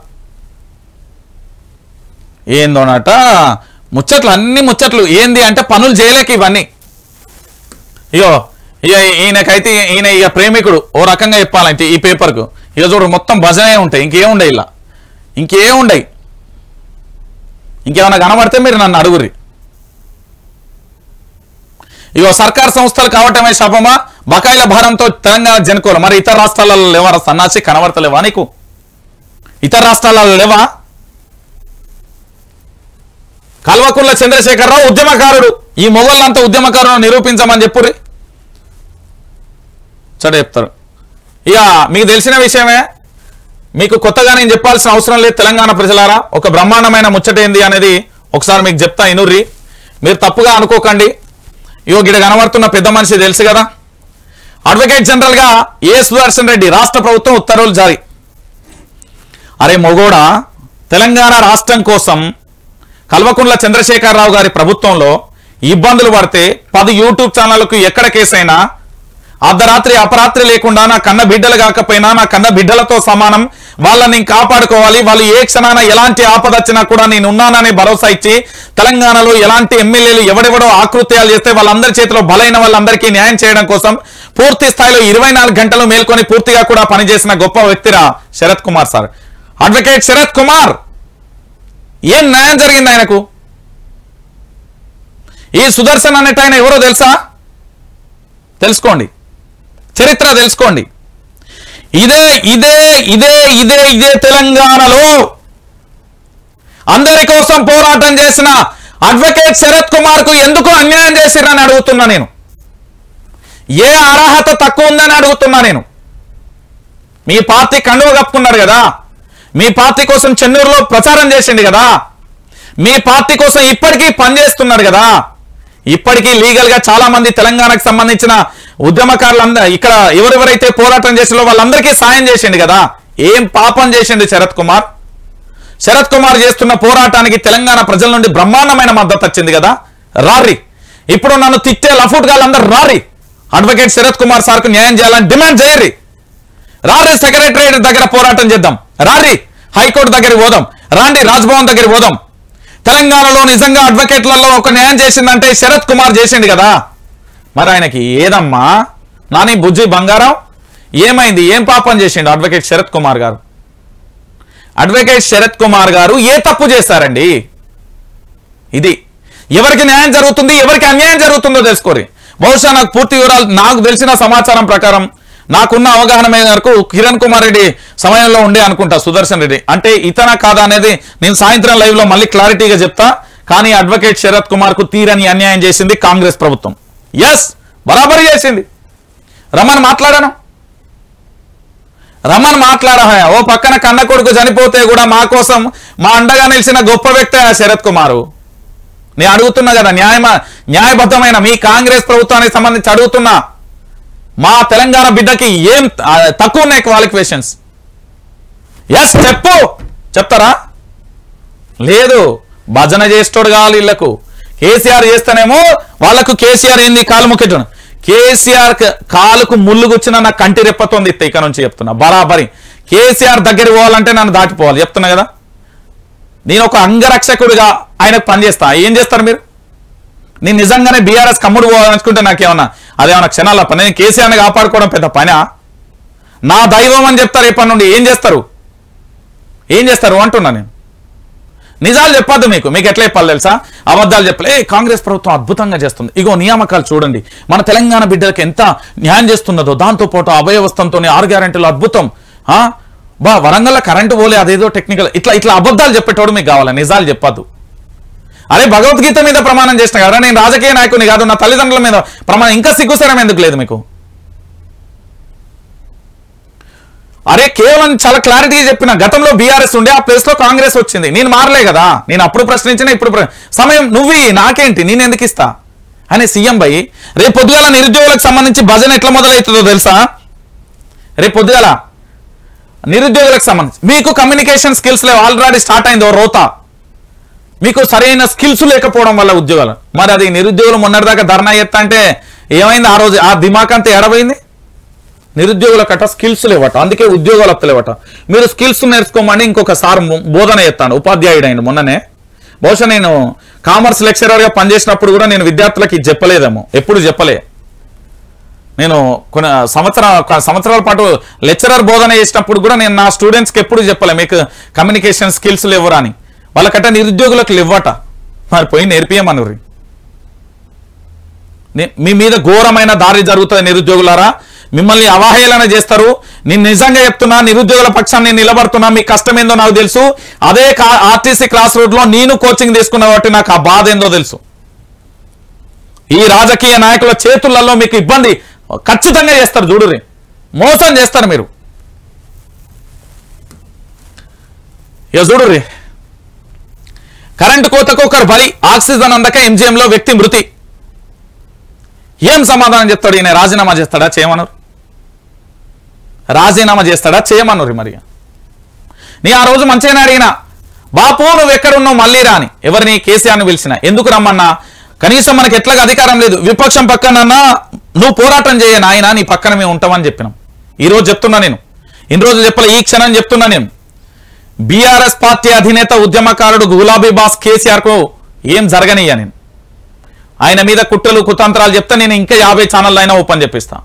ఏందోనట ముచ్చట్లు, అన్ని ముచ్చట్లు. ఏంది అంటే పనులు చేయలేక ఇవన్నీ. ఇక ఈయనకైతే ఈయన ఇక ప్రేమికుడు ఓ రకంగా చెప్పాలంటే ఈ పేపర్కు ఇక చూడు మొత్తం భజనే ఉంటాయి, ఇంకేముండయి, ఇలా ఇంకేముండయి. ఇంకేమైనా కనబడితే మీరు నన్ను అడుగురి. ఇగో సర్కార్ సంస్థలు కావటమే శాపమా, బకాయిల భారంతో తెలంగాణ జనుకోలు. మరి ఇతర రాష్ట్రాలలో లేవా సన్నాసి, కనబడతలేవా నీకు? ఇతర రాష్ట్రాలలో లేవా? కల్వకుంట్ల చంద్రశేఖరరావు ఉద్యమకారుడు. ఈ మొగళ్ళంతా ఉద్యమకారులను నిరూపించమని చెప్పుర్రి, చెప్తారు. ఇక మీకు తెలిసిన విషయమే, మీకు కొత్తగా నేను చెప్పాల్సిన అవసరం లేదు. తెలంగాణ ప్రజలారా, ఒక బ్రహ్మాండమైన ముచ్చట ఏంది అనేది ఒకసారి మీకు చెప్తా ఇనుర్రి, మీరు తప్పుగా అనుకోకండి. ఇగో గిడ కనబడుతున్న పెద్ద మనిషి తెలుసు కదా, అడ్వకేట్ జనరల్ గా ఏ సుదర్శన్ రెడ్డి. రాష్ట్ర ప్రభుత్వం ఉత్తర్వులు జారీ. అరే మొగోడా, తెలంగాణ రాష్ట్రం కోసం కల్వకుంట్ల చంద్రశేఖరరావు గారి ప్రభుత్వంలో ఇబ్బందులు పడితే 10 యూట్యూబ్ ఛానళ్లకు ఎక్కడ కేసైనా అర్ధరాత్రి అపరాత్రి లేకుండా నా కన్న బిడ్డలు కాకపోయినా నా కన్న బిడ్డలతో సమానం, వాళ్ళని కాపాడుకోవాలి, వాళ్ళు ఏ క్షణాన ఎలాంటి ఆపద వచ్చినా కూడా నేను ఉన్నానని భరోసా ఇచ్చి తెలంగాణలో ఎలాంటి ఎమ్మెల్యేలు ఎవడెవడో ఆకృత్యాలు చేస్తే వాళ్ళందరి చేతిలో బలైన వాళ్ళందరికీ న్యాయం చేయడం కోసం పూర్తి స్థాయిలో 24 గంటలు మేల్కొని పూర్తిగా కూడా పనిచేసిన గొప్ప వ్యక్తిరా శరత్ కుమార్ సార్. అడ్వకేట్ శరత్ కుమార్, ఏం న్యాయం జరిగింది ఆయనకు? ఈ సుదర్శన్ అనేట ఆయన ఎవరో తెలుసా? తెలుసుకోండి, చరిత్ర తెలుసుకోండి. ఇదే ఇదే ఇదే ఇదే ఇదే తెలంగాణలో అందరి కోసం పోరాటం చేసిన అడ్వకేట్ శరత్ కుమార్ కు ఎందుకు అన్యాయం చేసిరని అడుగుతున్నా నేను. ఏ అర్హత తక్కువ ఉందని అడుగుతున్నా నేను. మీ పార్టీ కండువ కప్పుకున్నారు కదా, మీ పార్టీ కోసం చెన్నూరులో ప్రచారం చేసిండు కదా, మీ పార్టీ కోసం ఇప్పటికీ పనిచేస్తున్నాడు కదా, ఇప్పటికీ లీగల్ గా చాలా మంది తెలంగాణకు సంబంధించిన ఉద్యమకారులందరూ ఇక్కడ ఎవరెవరైతే పోరాటం చేసిందో వాళ్ళందరికీ సాయం చేసిండు కదా. ఏం పాపం చేసిండు శరత్ కుమార్? శరత్ కుమార్ చేస్తున్న పోరాటానికి తెలంగాణ ప్రజల నుండి బ్రహ్మాండమైన మద్దతు వచ్చింది కదా. రారి, ఇప్పుడు నన్ను తిట్టే లఫూట్ గాళ్ళందరూ రారి, అడ్వకేట్ శరత్ కుమార్ సార్కు న్యాయం చేయాలని డిమాండ్ చేయరి. రారి, సెక్రటరియట్ దగ్గర పోరాటం చేద్దాం, రారి హైకోర్టు దగ్గరికి పోదాం, రాండి రాజ్భవన్ దగ్గరికి పోదాం. తెలంగాణలో నిజంగా అడ్వకేట్లలో ఒక న్యాయం చేసిందంటే శరత్ కుమార్ చేసిండు కదా. మరి ఆయనకి ఏదమ్మా నాని బుజ్జి బంగారం ఏమైంది? ఏం పాపం చేసిండు అడ్వకేట్ శరత్ కుమార్ గారు? అడ్వకేట్ శరత్ కుమార్ గారు ఏ తప్పు చేశారండి? ఇది ఎవరికి న్యాయం జరుగుతుంది, ఎవరికి అన్యాయం జరుగుతుందో తెలుసుకోరి. బహుశా నాకు పూర్తి వివరాలు, నాకు తెలిసిన సమాచారం ప్రకారం, నాకున్న అవగాహన మేరకు కిరణ్ కుమార్ రెడ్డి సమయంలో ఉండే అనుకుంటా సుదర్శన్ రెడ్డి. అంటే ఇతన కాదా అనేది నేను సాయంత్రం లైవ్ లో మళ్ళీ క్లారిటీగా చెప్తా. కానీ అడ్వకేట్ శరత్ కుమార్ కు తీరని అన్యాయం చేసింది కాంగ్రెస్ ప్రభుత్వం. ఎస్, బరాబరి చేసింది. రమణ్ మాట్లాడాను, రమణ్ మాట్లాడా. ఓ పక్కన కన్న కొడుకు చనిపోతే కూడా మా కోసం మా అండగా నిలిచిన గొప్ప వ్యక్తి శరత్ కుమారు. నేను అడుగుతున్నా కదా, న్యాయబద్ధమైన మీ కాంగ్రెస్ ప్రభుత్వానికి సంబంధించి అడుగుతున్నా, మా తెలంగాణ బిడ్డకి ఏం తక్కువ ఉన్నాయి క్వాలిఫికేషన్స్? ఎస్ చెప్పు, చెప్తారా? లేదు, భజన చేస్తోడు కావాలి వీళ్ళకు. కేసీఆర్ చేస్తేనేమో వాళ్ళకు కేసీఆర్ ఏంది కాలు ముఖ్యటం. కేసీఆర్ కాలుకు ముళ్ళు గుచ్చిన నా కంటి రెప్పతోంది ఇక నుంచి చెప్తున్నా. బరాబరి కేసీఆర్ దగ్గరికి పోవాలంటే నన్ను దాటిపోవాలి చెప్తున్నా కదా. నేను ఒక అంగరక్షకుడిగా ఆయనకు పనిచేస్తా. ఏం చేస్తారు మీరు? నేను నిజంగానే బీఆర్ఎస్ కమ్ముడు పోవాలనుకుంటే నాకేమన్నా అదేమన్నా క్షణాల పని? నేను కేసీఆర్ని కాపాడుకోవడం పెద్ద పనా? నా దైవం అని చెప్తారు రేపటి నుండి. ఏం చేస్తారు, ఏం చేస్తారు అంటున్నా నేను. నిజాలు చెప్పొద్దు మీకు. మీకు ఎట్లా చెప్పాలి తెలుసా? అబద్ధాలు చెప్పలే. కాంగ్రెస్ ప్రభుత్వం అద్భుతంగా చేస్తుంది. ఇగో నియామకాలు చూడండి, మన తెలంగాణ బిడ్డలకు ఎంత న్యాయం చేస్తున్నదో. దాంతోపాటు అభయవస్థంతో 6 గ్యారెంటీలు అద్భుతం. వరంగల్ కరెంటు పోలే, అదేదో టెక్నికల్. ఇట్లా అబద్ధాలు చెప్పేటోడు మీకు కావాలి, నిజాలు చెప్పొద్దు. అరే భగవద్గీత మీద ప్రమాణం చేసిన కదా, నేను రాజకీయ నాయకుని కాదు, నా తల్లిదండ్రుల మీద ప్రమాణం. ఇంకా సిగ్గుసరం ఎందుకు లేదు మీకు? అరే కేవలం చాలా క్లారిటీగా చెప్పిన. గతంలో బీఆర్ఎస్ ఉండే, ఆ ప్లేస్ లో కాంగ్రెస్ వచ్చింది. నేను మారలే కదా. నేను అప్పుడు ప్రశ్నించిన, ఇప్పుడు సమయం నువ్వు నాకేంటి, నేను ఎందుకు ఇస్తా అని సీఎం బై. రేపు పొద్దుగాల నిరుద్యోగులకు సంబంధించి భజన ఎట్లా మొదలవుతుందో తెలుసా? రేపు పొద్దుగాల నిరుద్యోగులకు సంబంధించి మీకు కమ్యూనికేషన్ స్కిల్స్ లేవు, ఆల్రెడీ స్టార్ట్ అయిందో రోతా. మీకు సరైన స్కిల్స్ లేకపోవడం వల్ల ఉద్యోగాలు. మరి అది నిరుద్యోగులు మొన్నటిదాకా ధర్నా చేస్తా అంటే ఏమైంది? ఆ రోజు ఆ దిమాక్ అంతా ఎడబోయింది. నిరుద్యోగులకట స్కిల్స్ లేవట, అందుకే ఉద్యోగాలు వస్తలేవట. మీరు స్కిల్స్ నేర్చుకోమని ఇంకొక సార్ బోధన చేస్తాడు, ఉపాధ్యాయుడు అయింది మొన్ననే. బహుశా నేను కామర్స్ లెక్చరర్గా పనిచేసినప్పుడు కూడా నేను విద్యార్థులకు ఇది చెప్పలేదేమో, ఎప్పుడు చెప్పలే. నేను కొన్ని సంవత్సరాల పాటు లెక్చరర్ బోధన చేసినప్పుడు కూడా నేను నా స్టూడెంట్స్కి ఎప్పుడు చెప్పలే మీకు కమ్యూనికేషన్ స్కిల్స్ లేవురా అని. వాళ్ళకంటే నిరుద్యోగులకు లేవట, మరి పోయి నేర్పియమనుర్రి. మీ మీద ఘోరమైన దాడి జరుగుతుంది నిరుద్యోగులారా, మిమ్మల్ని అవహేళన చేస్తారు. నేను నిజంగా చెప్తున్నా, నిరుద్యోగుల పక్షాన్ని నేను నిలబడుతున్నా. మీ కష్టం ఏందో నాకు తెలుసు. అదే ఆర్టీసీ క్రాస్ రోడ్ లో నేను కోచింగ్ తీసుకున్న కాబట్టి నాకు ఆ బాధ ఏందో తెలుసు. ఈ రాజకీయ నాయకుల చేతులలో మీకు ఇబ్బంది ఖచ్చితంగా చేస్తారు, చూడుర్రి, మోసం చేస్తారు మీరు. ఇక చూడుర్రి, కరెంటు కోతకు ఒకరు బలి, ఆక్సిజన్ అందక ఎంజిఎంలో వ్యక్తి మృతి. ఏం సమాధానం చెప్తాడు ఈయన? రాజీనామా చేస్తాడా చేయమన్నారు? రాజీనామా చేస్తాడా చేయమన్నారు? మరి నీ ఆ రోజు మంచిగానే అడిగినా, బాపు నువ్వు ఎక్కడున్నావు మళ్ళీ రాని. ఎవరిని? కేసీఆర్ని పిలిచిన. ఎందుకు రమ్మన్నా? కనీసం మనకి ఎట్లాగా అధికారం లేదు, విపక్షం పక్కనన్నా నువ్వు పోరాటం చేయ నాయన, నీ పక్కన మేము ఉంటామని చెప్పినాం. ఈరోజు చెప్తున్నా నేను, ఇన్ని రోజులు చెప్పలే, ఈ క్షణం చెప్తున్నా నేను. బీఆర్ఎస్ పార్టీ అధినేత ఉద్యమకారుడు గులాబీ బాస్ కేసీఆర్కు ఏం జరగనియ్యా నేను. ఆయన మీద కుట్రలు కుతంత్రాలు చెప్తే నేను ఇంకా 50 ఛానళ్ళు అయినా ఓపెన్ చెప్పిస్తా,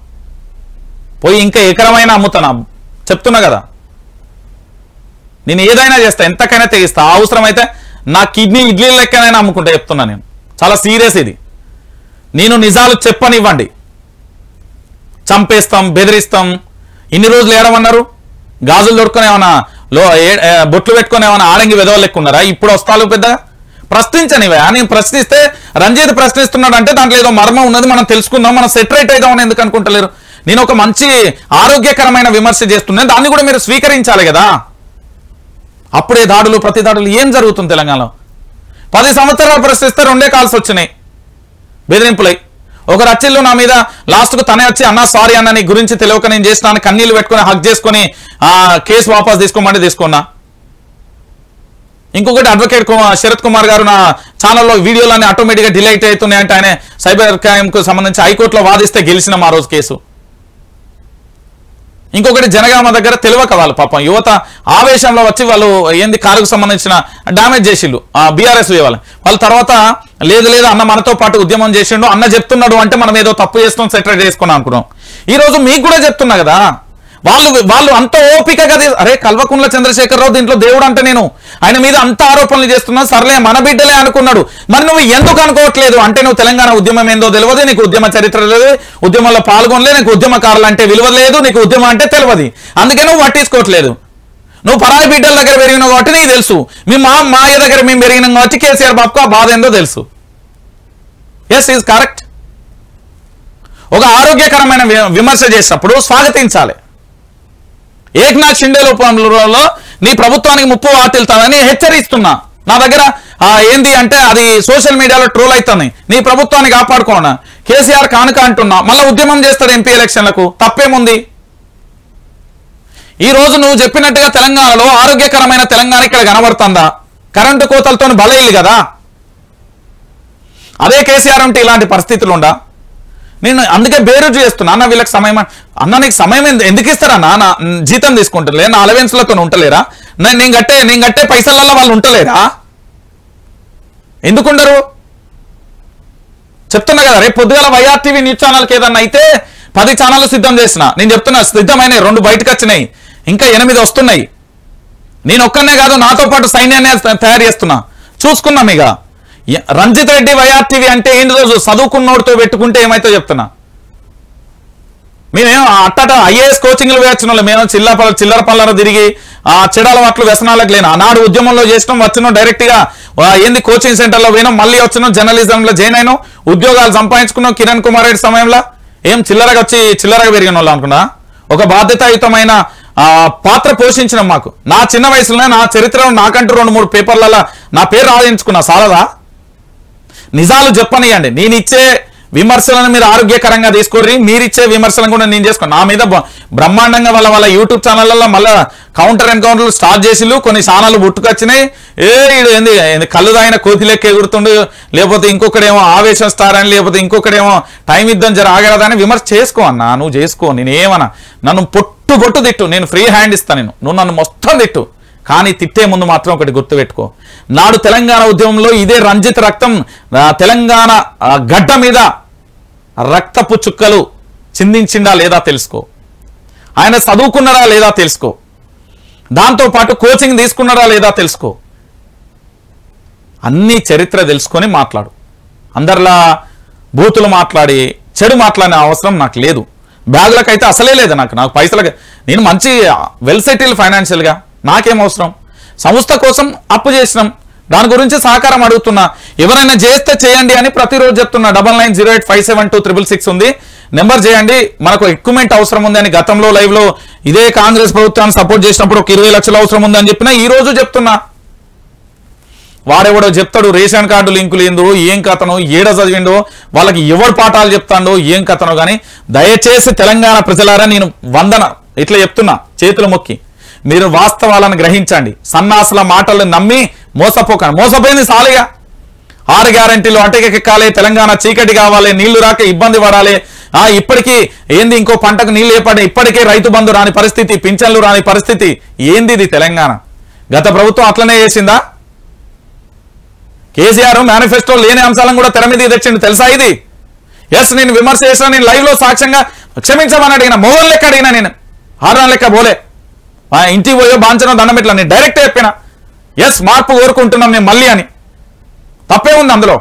పోయి ఇంకా ఎకరమైనా అమ్ముతానా చెప్తున్నా కదా. నేను ఏదైనా చేస్తా, ఎంతకైనా తెగిస్తా. అవసరమైతే నా కిడ్నీ ఇడ్లీ లెక్కనైనా అమ్ముకుంటా చెప్తున్నా నేను. చాలా సీరియస్ ఇది. నేను నిజాలు చెప్పనివ్వండి, చంపేస్తాం, బెదిరిస్తాం. ఇన్ని రోజులు ఏడమన్నారు? గాజులు దొరుకుని ఏమన్నా బొట్లు పెట్టుకుని ఏమన్నా ఆడంగి వెదవలు లెక్కున్నారా? ఇప్పుడు వస్తాలు పెద్దగా ప్రశ్నించనివా? నేను ప్రశ్నిస్తే రంజిత్ ప్రశ్నిస్తున్నాడు అంటే దాంట్లో ఏదో మర్మం ఉన్నది, మనం తెలుసుకుందాం, మనం సెటరేట్ అవుదామని ఎందుకు అనుకుంటలేరు? నేను ఒక మంచి ఆరోగ్యకరమైన విమర్శ చేస్తున్నాను, దాన్ని కూడా మీరు స్వీకరించాలి కదా. అప్పుడే దాడులు, ప్రతి దాడులు. ఏం జరుగుతుంది తెలంగాణలో? 10 సంవత్సరాలు ప్రశ్నిస్తే 2 కాల్స్ వచ్చినాయి బెదిరింపులై. ఒకరు అచ్చిళ్ళు నా మీద, లాస్ట్కు తనే వచ్చి అన్నా సారీ అన్న, నీ గురించి తెలియక నేను చేసినాను, కన్నీళ్ళు పెట్టుకుని హక్ చేసుకుని కేసు వాపస్ తీసుకోమంటే తీసుకున్నా. ఇంకొకటి అడ్వకేట్ శరత్ కుమార్ గారు నా ఛానల్లో వీడియోలన్నీ ఆటోమేటిక్గా డిలీట్ అవుతున్నాయంటే ఆయన సైబర్ క్రైమ్కు సంబంధించి హైకోర్టులో వాదిస్తే గెలిచినాం ఆ రోజు కేసు. ఇంకొకటి జనగామ దగ్గర తెలియక వాళ్ళు పాపం యువత ఆవేశంలో వచ్చి వాళ్ళు ఏంది కారుకు సంబంధించిన డ్యామేజ్ చేసిండు బీఆర్ఎస్ వాళ్ళ తర్వాత లేదు లేదు అన్న మనతో పాటు ఉద్యమం చేసిండు, అన్న చెప్తున్నాడు అంటే మనం ఏదో తప్పు చేస్తాం, సెటరేట్ చేసుకున్నాం అనుకున్నాం. ఈ రోజు మీకు కూడా చెప్తున్నా కదా, వాళ్ళు అంత ఓపికగా అరే కల్వకుంట్ల చంద్రశేఖరరావు దీంట్లో దేవుడు అంటే నేను ఆయన మీద అంత ఆరోపణలు చేస్తున్నా, సర్లే మన బిడ్డలే అనుకున్నాడు. మరి నువ్వు ఎందుకు అనుకోవట్లేదు అంటే నువ్వు తెలంగాణ ఉద్యమం ఏందో తెలియదు, నీకు ఉద్యమ చరిత్ర లేదు, ఉద్యమంలో పాల్గొనలే, నీకు ఉద్యమకారులు అంటే విలువ లేదు, నీకు ఉద్యమం అంటే తెలియదు, అందుకే నువ్వు పట్టించుకోవట్లేదు. నువ్వు పరాయి బిడ్డల దగ్గర పెరిగినావు కాబట్టి నీకు తెలుసు, మీ మాయ దగ్గర మేము పెరిగినాం కాబట్టి కేసీఆర్ బాబుకు ఆ బాధ ఏందో తెలుసు. Yes is correct. ఒక ఆరోగ్యకరమైన విమర్శ చేసినప్పుడు స్వాగతించాలి. ఏక్నాథ్ షిండే రూపంలో నీ ప్రభుత్వానికి ముప్పు వాటిల్తానని హెచ్చరిస్తున్నా. నా దగ్గర ఏంది అంటే అది సోషల్ మీడియాలో ట్రోల్ అవుతుంది, నీ ప్రభుత్వాన్ని కాపాడుకోనా, కేసీఆర్ కానుక అంటున్నా, మళ్ళీ ఉద్యమం చేస్తాడు ఎంపీ ఎలక్షన్లకు, తప్పేముంది? ఈ రోజు నువ్వు చెప్పినట్టుగా తెలంగాణలో ఆరోగ్యకరమైన తెలంగాణ ఇక్కడ కనబడుతుందా? కరెంటు కోతలతో బలైలు కదా. అదే కేసీఆర్ ఉంటే ఇలాంటి పరిస్థితులు ఉండా? నేను అందుకే బేరుజు చేస్తున్నా, అన్న వీళ్ళకి సమయం, అన్న నీకు సమయం ఎందుకు ఇస్తారా? నా జీతం తీసుకుంటలే, నా అలవెన్స్లతో ఉంటలేరా? నేను కట్టే పైసలలో వాళ్ళు ఉంటలేరా? ఎందుకుండరు? చెప్తున్నా కదా, రేపు పొద్దుగాల వైఆర్టీవీ న్యూస్ ఛానల్కి ఏదన్నా అయితే 10 ఛానళ్ళు సిద్ధం చేసిన. నేను చెప్తున్నా సిద్ధమైనవి, 2 బయటకు వచ్చినాయి, ఇంకా 8 వస్తున్నాయి. నేను ఒక్కనే కాదు, నాతో పాటు సైన్యాన్ని తయారు చేస్తున్నా. చూసుకున్నాం. ఇక రంజిత్ రెడ్డి వైఆర్టీవీ అంటే ఏంటి, రోజు చదువుకున్నోడితో పెట్టుకుంటే ఏమైతే చెప్తున్నా. మేమేమో అట్టట ఐఏఎస్ కోచింగ్లు వేయచ్చిన వాళ్ళు, మేము చిల్లర పల్లర తిరిగి చెడాల వాట్లు వ్యసనాలకు లేను. ఆనాడు ఉద్యమంలో చేసినాం, వచ్చినాం డైరెక్ట్గా ఏంది కోచింగ్ సెంటర్లో పోయినాం, మళ్ళీ వచ్చినాం జర్నలిజంలో జాయిన్ అయినాం, ఉద్యోగాలు సంపాదించుకున్నాం. కిరణ్ కుమార్ రెడ్డి సమయంలో ఏం చిల్లరగా పెరిగిన వాళ్ళు అనుకున్నా. ఒక బాధ్యతాయుతమైన పాత్ర పోషించినాం. మాకు నా చిన్న వయసులోనే నా చరిత్రలో నాకంటూ 2-3 పేపర్లలో నా పేరు రాయించుకున్నా, సాలదా? నిజాలు చెప్పనియండి. నేను ఇచ్చే విమర్శలను మీరు ఆరోగ్యకరంగా తీసుకోర్రి, మీరిచ్చే విమర్శలను కూడా నేను చేసుకోండి. నా మీద బ్రహ్మాండంగా వాళ్ళ యూట్యూబ్ ఛానళ్ళలో మళ్ళీ కౌంటర్లు స్టార్ట్ చేసిళ్ళు, కొన్ని ఛానళ్ళు పుట్టుకొచ్చినాయి. ఏంది కళ్ళు తాగిన కోతిలెక్క ఎగురుతుండు, లేకపోతే ఇంకొకడేమో ఆవేశం స్టార్ అని, లేకపోతే ఇంకొకడేమో టైం ఇద్దాం జర ఆగరాదని విమర్శ చేసుకో అన్నా, నువ్వు చేసుకో. నేను ఏమన్నా, నన్ను పొట్టు తిట్టు, నేను ఫ్రీ హ్యాండ్ ఇస్తాను, నువ్వు నన్ను మొత్తం తిట్టు, కానీ తిట్టే ముందు మాత్రం ఒకటి గుర్తుపెట్టుకో, నాడు తెలంగాణ ఉద్యమంలో ఇదే రంజిత్ రక్తం తెలంగాణ గడ్డ మీద రక్తపు చుక్కలు చిందించిందా లేదా తెలుసుకో, ఆయన చదువుకున్నారా లేదా తెలుసుకో, దాంతోపాటు కోచింగ్ తీసుకున్నారా లేదా తెలుసుకో. అన్ని చరిత్ర తెలుసుకొని మాట్లాడు. అందరిలా బూతులు మాట్లాడి చెడు మాట్లాడిన అవసరం నాకు లేదు. బ్యాగులకైతే అసలే లేదు నాకు పైసలకి, నేను మంచి వెల్ సెటిల్ ఫైనాన్షియల్గా, నాకేం అవసరం. సంస్థ కోసం అప్పు చేసినాం, దాని గురించి సహకారం అడుగుతున్నా. ఎవరైనా చేస్తే చేయండి అని ప్రతిరోజు చెప్తున్నా. 9908572666 ఉంది, నెంబర్ చేయండి. మనకు ఎక్విప్మెంట్ అవసరం ఉంది అని గతంలో లైవ్లో ఇదే కాంగ్రెస్ ప్రభుత్వాన్ని సపోర్ట్ చేసినప్పుడు ఒక 20 లక్షలు అవసరం ఉంది అని చెప్పినా ఈ రోజు చెప్తున్నా. వాడెవడో చెప్తాడు రేషన్ కార్డు లింకులు ఏందో ఏం కథనో, ఏడ చదివిండో, వాళ్ళకి ఎవరు పాఠాలు చెప్తాడో ఏం కథనో. కానీ దయచేసి తెలంగాణ ప్రజలారా నేను వందన ఇట్లా చెప్తున్నా చేతులు మొక్కి, మీరు వాస్తవాలను గ్రహించండి. సన్నాసుల మాటలను నమ్మి మోసపోకండి. మోసపోయింది సాలిగా. 6 గ్యారంటీలు అంటకెక్కాలి, తెలంగాణ చీకటి కావాలి, నీళ్లు రాక ఇబ్బంది పడాలి, ఇప్పటికీ ఏంది ఇంకో పంటకు నీళ్ళు ఏర్పడి ఇప్పటికే రైతు బంధు రాని పరిస్థితి, పింఛన్లు రాని పరిస్థితి. ఏంది ఇది తెలంగాణ? గత ప్రభుత్వం అట్లనే చేసిందా? కేసీఆర్ మేనిఫెస్టో లేని అంశాలను కూడా తెర మీద తెచ్చిండు తెలుసా ఇది? ఎస్, నేను విమర్శ చేసిన, నేను లైవ్ లో సాక్ష్యంగా క్షమించమని అడిగిన, మోహన్ లెక్క అడిగినా, నేను హారాన్ లెక్క పోలే. ఇంటికి పోయో బాంచనో దండం పెట్టలా, నేను డైరెక్ట్ చెప్పిన ఎస్ మార్పు కోరుకుంటున్నాం మేము మళ్ళీ అని. తప్పే ఉంది అందులో?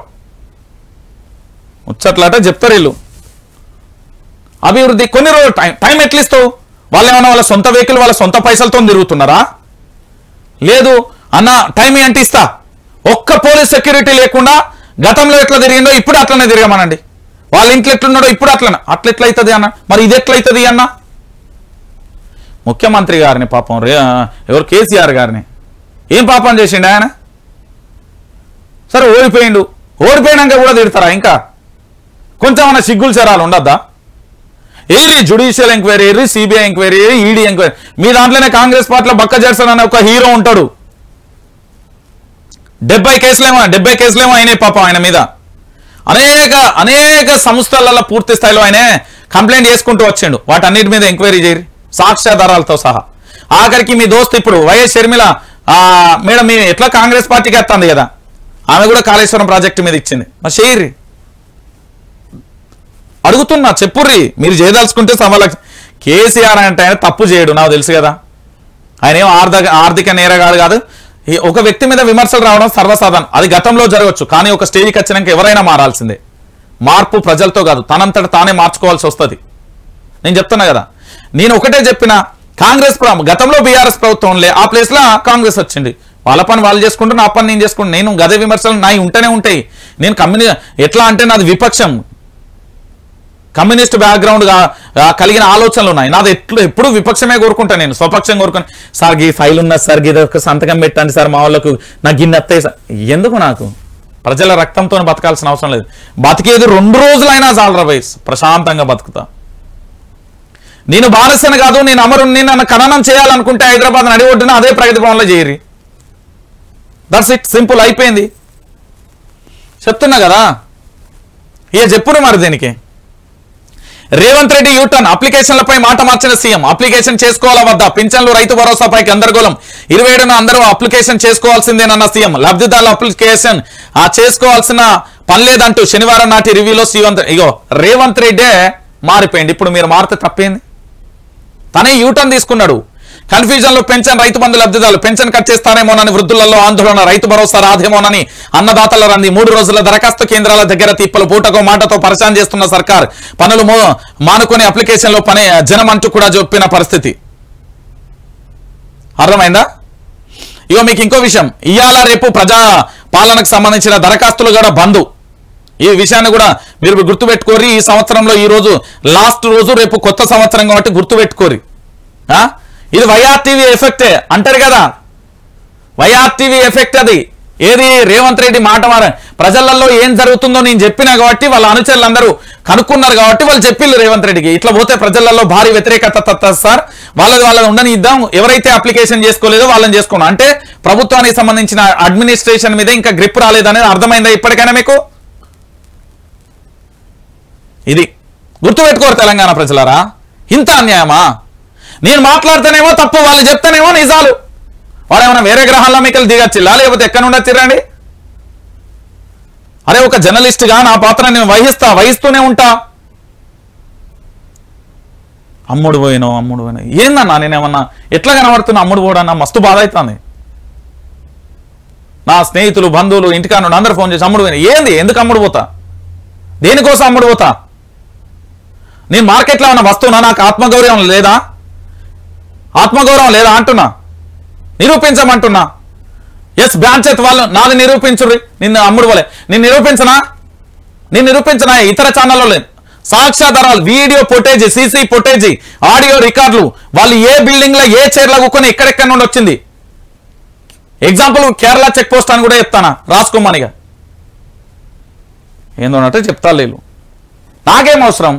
ముచ్చట్లాట చెప్తారు వీళ్ళు. అభివృద్ధి కొన్ని రోజులు టైం ఎట్లా ఇస్తావు? వాళ్ళు ఏమన్నా వాళ్ళ సొంత వెహికల్ వాళ్ళ సొంత పైసలతో తిరుగుతున్నారా? లేదు అన్న టైం ఏంటి ఇస్తా. ఒక్క పోలీస్ సెక్యూరిటీ లేకుండా గతంలో ఎట్లా తిరిగిండో ఇప్పుడు అట్లనే తిరగమనండి. వాళ్ళ ఇంట్లో ఎట్లున్నాడో ఇప్పుడు అట్లెట్లయితుంది అన్న, మరి ఇది ఎట్లయితుంది అన్న? ముఖ్యమంత్రి గారిని పాపం ఎవరు కేసీఆర్ గారిని ఏం పాపం చేసిండు ఆయన? సరే ఓడిపోయిండు, ఓడిపోయినాక కూడా తిడతారా? ఇంకా కొంచెం ఏమైనా సిగ్గులు చరాలు ఉండద్దా? ఏది judicial enquiry, CBI enquiry, ED enquiry. మీ దాంట్లోనే కాంగ్రెస్ పార్టీలో బక్క జడ్సన్ అనే ఒక హీరో ఉంటాడు. 70 కేసులేమో అయినాయి పాపం ఆయన మీద. అనేక సంస్థలలో పూర్తి స్థాయిలో ఆయన కంప్లైంట్ చేసుకుంటూ వచ్చిండు. వాటన్నిటి మీద ఎంక్వైరీ చేయరు సాక్ష్యాధారాలతో సహా. ఆఖరికి మీ దోస్తు ఇప్పుడు వైఎస్ షర్మిల మేడం మీ ఎట్లా కాంగ్రెస్ పార్టీకి వస్తుంది కదా, ఆమె కూడా కాళేశ్వరం ప్రాజెక్టు మీద ఇచ్చింది. మరి చేయర్రి, అడుగుతున్నా చెప్పుర్రి. మీరు చేయదలుచుకుంటే సవాళ్ళకి. కేసీఆర్ అంటే ఆయన తప్పు చేయడు, నాకు తెలుసు కదా. ఆయన ఏం ఆర్థిక నేరగాడు కాదు. ఒక వ్యక్తి మీద విమర్శలు రావడం సర్వసాధారణం, అది గతంలో జరగవచ్చు. కానీ ఒక స్టేజ్కి వచ్చినాక ఎవరైనా మారాల్సిందే. మార్పు ప్రజలతో కాదు, తనంతట తానే మార్చుకోవాల్సి వస్తుంది. నేను చెప్తున్నా కదా, నేను ఒకటే చెప్పిన, కాంగ్రెస్ గతంలో బీఆర్ఎస్ ప్రభుత్వంలే ఆ ప్లేస్లో కాంగ్రెస్ వచ్చింది. వాళ్ళ పని వాళ్ళు చేసుకుంటూ నా పని నేను చేసుకుంటూ, నేను గదే విమర్శలు నాయి ఉంటూనే ఉంటాయి. నేను ఎట్లా అంటే నాది విపక్షం, కమ్యూనిస్ట్ బ్యాక్గ్రౌండ్ కలిగిన ఆలోచనలు ఉన్నాయి. నాది ఎప్పుడు విపక్షమే కోరుకుంటా, నేను స్వపక్షం కోరుకుని సార్ ఈ ఫైల్ ఉన్నది సార్, ఇది ఒక సంతకం పెట్టండి సార్, మా వాళ్ళకు నాకు గిన్నెత్తాయి సార్. ఎందుకు? నాకు ప్రజల రక్తంతో బతకాల్సిన అవసరం లేదు. బతికేది 2 రోజులైనా చాలరా వయసు, ప్రశాంతంగా బతుకుతా. నేను బానిసను కాదు, నేను అమరుణ్ణి. నన్ను ఖననం చేయాలనుకుంటే హైదరాబాద్ నడి ఒడ్డున అదే ప్రగతి భవన్లో చేయరి. దట్స్ ఇట్, సింపుల్, అయిపోయింది. చెప్తున్నా కదా, ఇక చెప్పును మరి. దీనికి రేవంత్ రెడ్డి యూటర్న్, అప్లికేషన్లపై మాట మార్చిన సీఎం. అప్లికేషన్ చేసుకోవాలా వద్దా? పింఛన్లు, రైతు భరోసాపై గందరగోళం. 27న అందరూ అప్లికేషన్ చేసుకోవాల్సిందేనన్న సీఎం. లబ్ధిదారుల అప్లికేషన్ చేసుకోవాల్సిన పని లేదంటూ శనివారం నాటి రివ్యూలో రేవంత్ రెడ్డే మారిపోయింది. ఇప్పుడు మీరు మారితే తప్పేంది? తనే యూటర్న్ తీసుకున్నాడు. కన్ఫ్యూజన్ లో పెన్షన్, రైతు బంధు లబ్ధిదారులు పెన్షన్ కట్ చేస్తారేమోనని వృద్ధులలో ఆందోళన, రైతు భరోసా రాదేమోనని అన్నదాతల రంది. 3 రోజుల దరఖాస్తు కేంద్రాల దగ్గర తిప్పలు, పూటకో మాటతో పరిశాన్ చేస్తున్న సర్కార్. పనులు మానుకొని అప్లికేషన్లో పని జనం అంటూ కూడా చెప్పిన పరిస్థితి. అర్థమైందా? ఇగో మీకు ఇంకో విషయం, ఇవాళ రేపు ప్రజా పాలనకు సంబంధించిన దరఖాస్తులు కూడా బంధు. ఈ విషయాన్ని కూడా మీరు గుర్తుపెట్టుకోరి. ఈ సంవత్సరంలో ఈ రోజు లాస్ట్ రోజు, రేపు కొత్త సంవత్సరం కాబట్టి గుర్తుపెట్టుకోరి. ఇది వైఆర్టీవీ ఎఫెక్టే అంటారు కదా, వైఆర్టీవీ ఎఫెక్ట్ అది. ఏది? రేవంత్ రెడ్డి మాట ప్రజలలో ఏం జరుగుతుందో నేను చెప్పినా కాబట్టి వాళ్ళ అనుచరులందరూ కనుక్కున్నారు కాబట్టి వాళ్ళు చెప్పిళ్ళు రేవంత్ రెడ్డికి. ఇట్లా పోతే ప్రజలలో భారీ వ్యతిరేకత సార్, వాళ్ళని ఉండని ఇద్దాం, ఎవరైతే అప్లికేషన్ చేసుకోలేదో వాళ్ళని చేసుకోండి అంటే ప్రభుత్వానికి సంబంధించిన అడ్మినిస్ట్రేషన్ మీద ఇంకా గ్రిప్ రాలేదనేది అర్థమైందా ఇప్పటికైనా మీకు? ఇది గుర్తుపెట్టుకోరు తెలంగాణ ప్రజలారా. ఇంత అన్యాయమా? నేను మాట్లాడితేనేమో తప్పు, వాళ్ళు చెప్తేనేమో నిజాలు. వాడు ఏమైనా వేరే గ్రహాల్లో మీకు దిగచ్చిల్లా లేకపోతే ఎక్కడ నుండి వచ్చిరండి? అరే ఒక జర్నలిస్ట్గా నా పాత్ర నేను వహిస్తూనే ఉంటా. అమ్ముడు పోయినో ఏందన్నా నేనేమన్నా ఎట్లా కనబడుతున్నా? అమ్ముడు పోడన్నా మస్తు బాధ అవుతుంది. నా స్నేహితులు బంధువులు ఇంటికాడ నుండి అందరూ ఫోన్ చేసి అమ్ముడు పోయినా. ఏంది? ఎందుకు అమ్ముడు పోతా? దేనికోసం అమ్ముడు పోతా? నేను మార్కెట్లో ఉన్న వస్తువునా? నాకు ఆత్మగౌరవం లేదా? ఆత్మగౌరవం లేదా అంటున్నా, నిరూపించమంటున్నా. ఎస్ బ్యాంచెత్ వాళ్ళు నాది నిరూపించుర్రి. నిన్ను అమ్ముడు పోలే, నేను నిరూపించనా? ఇతర ఛానల్లో లేదు సాక్ష్యాధారాలు, video footage, CC footage, audio రికార్డులు, వాళ్ళు ఏ బిల్డింగ్ లో ఏ చైర్లో కూర్చొని ఎక్కడెక్కడ నుండి వచ్చింది. ఎగ్జాంపుల్ కేరళ చెక్ పోస్ట్ అని కూడా చెప్తానా, రాసుకోమనిగా. ఏందోనంటే చెప్తా లేదు, నాకేం అవసరం?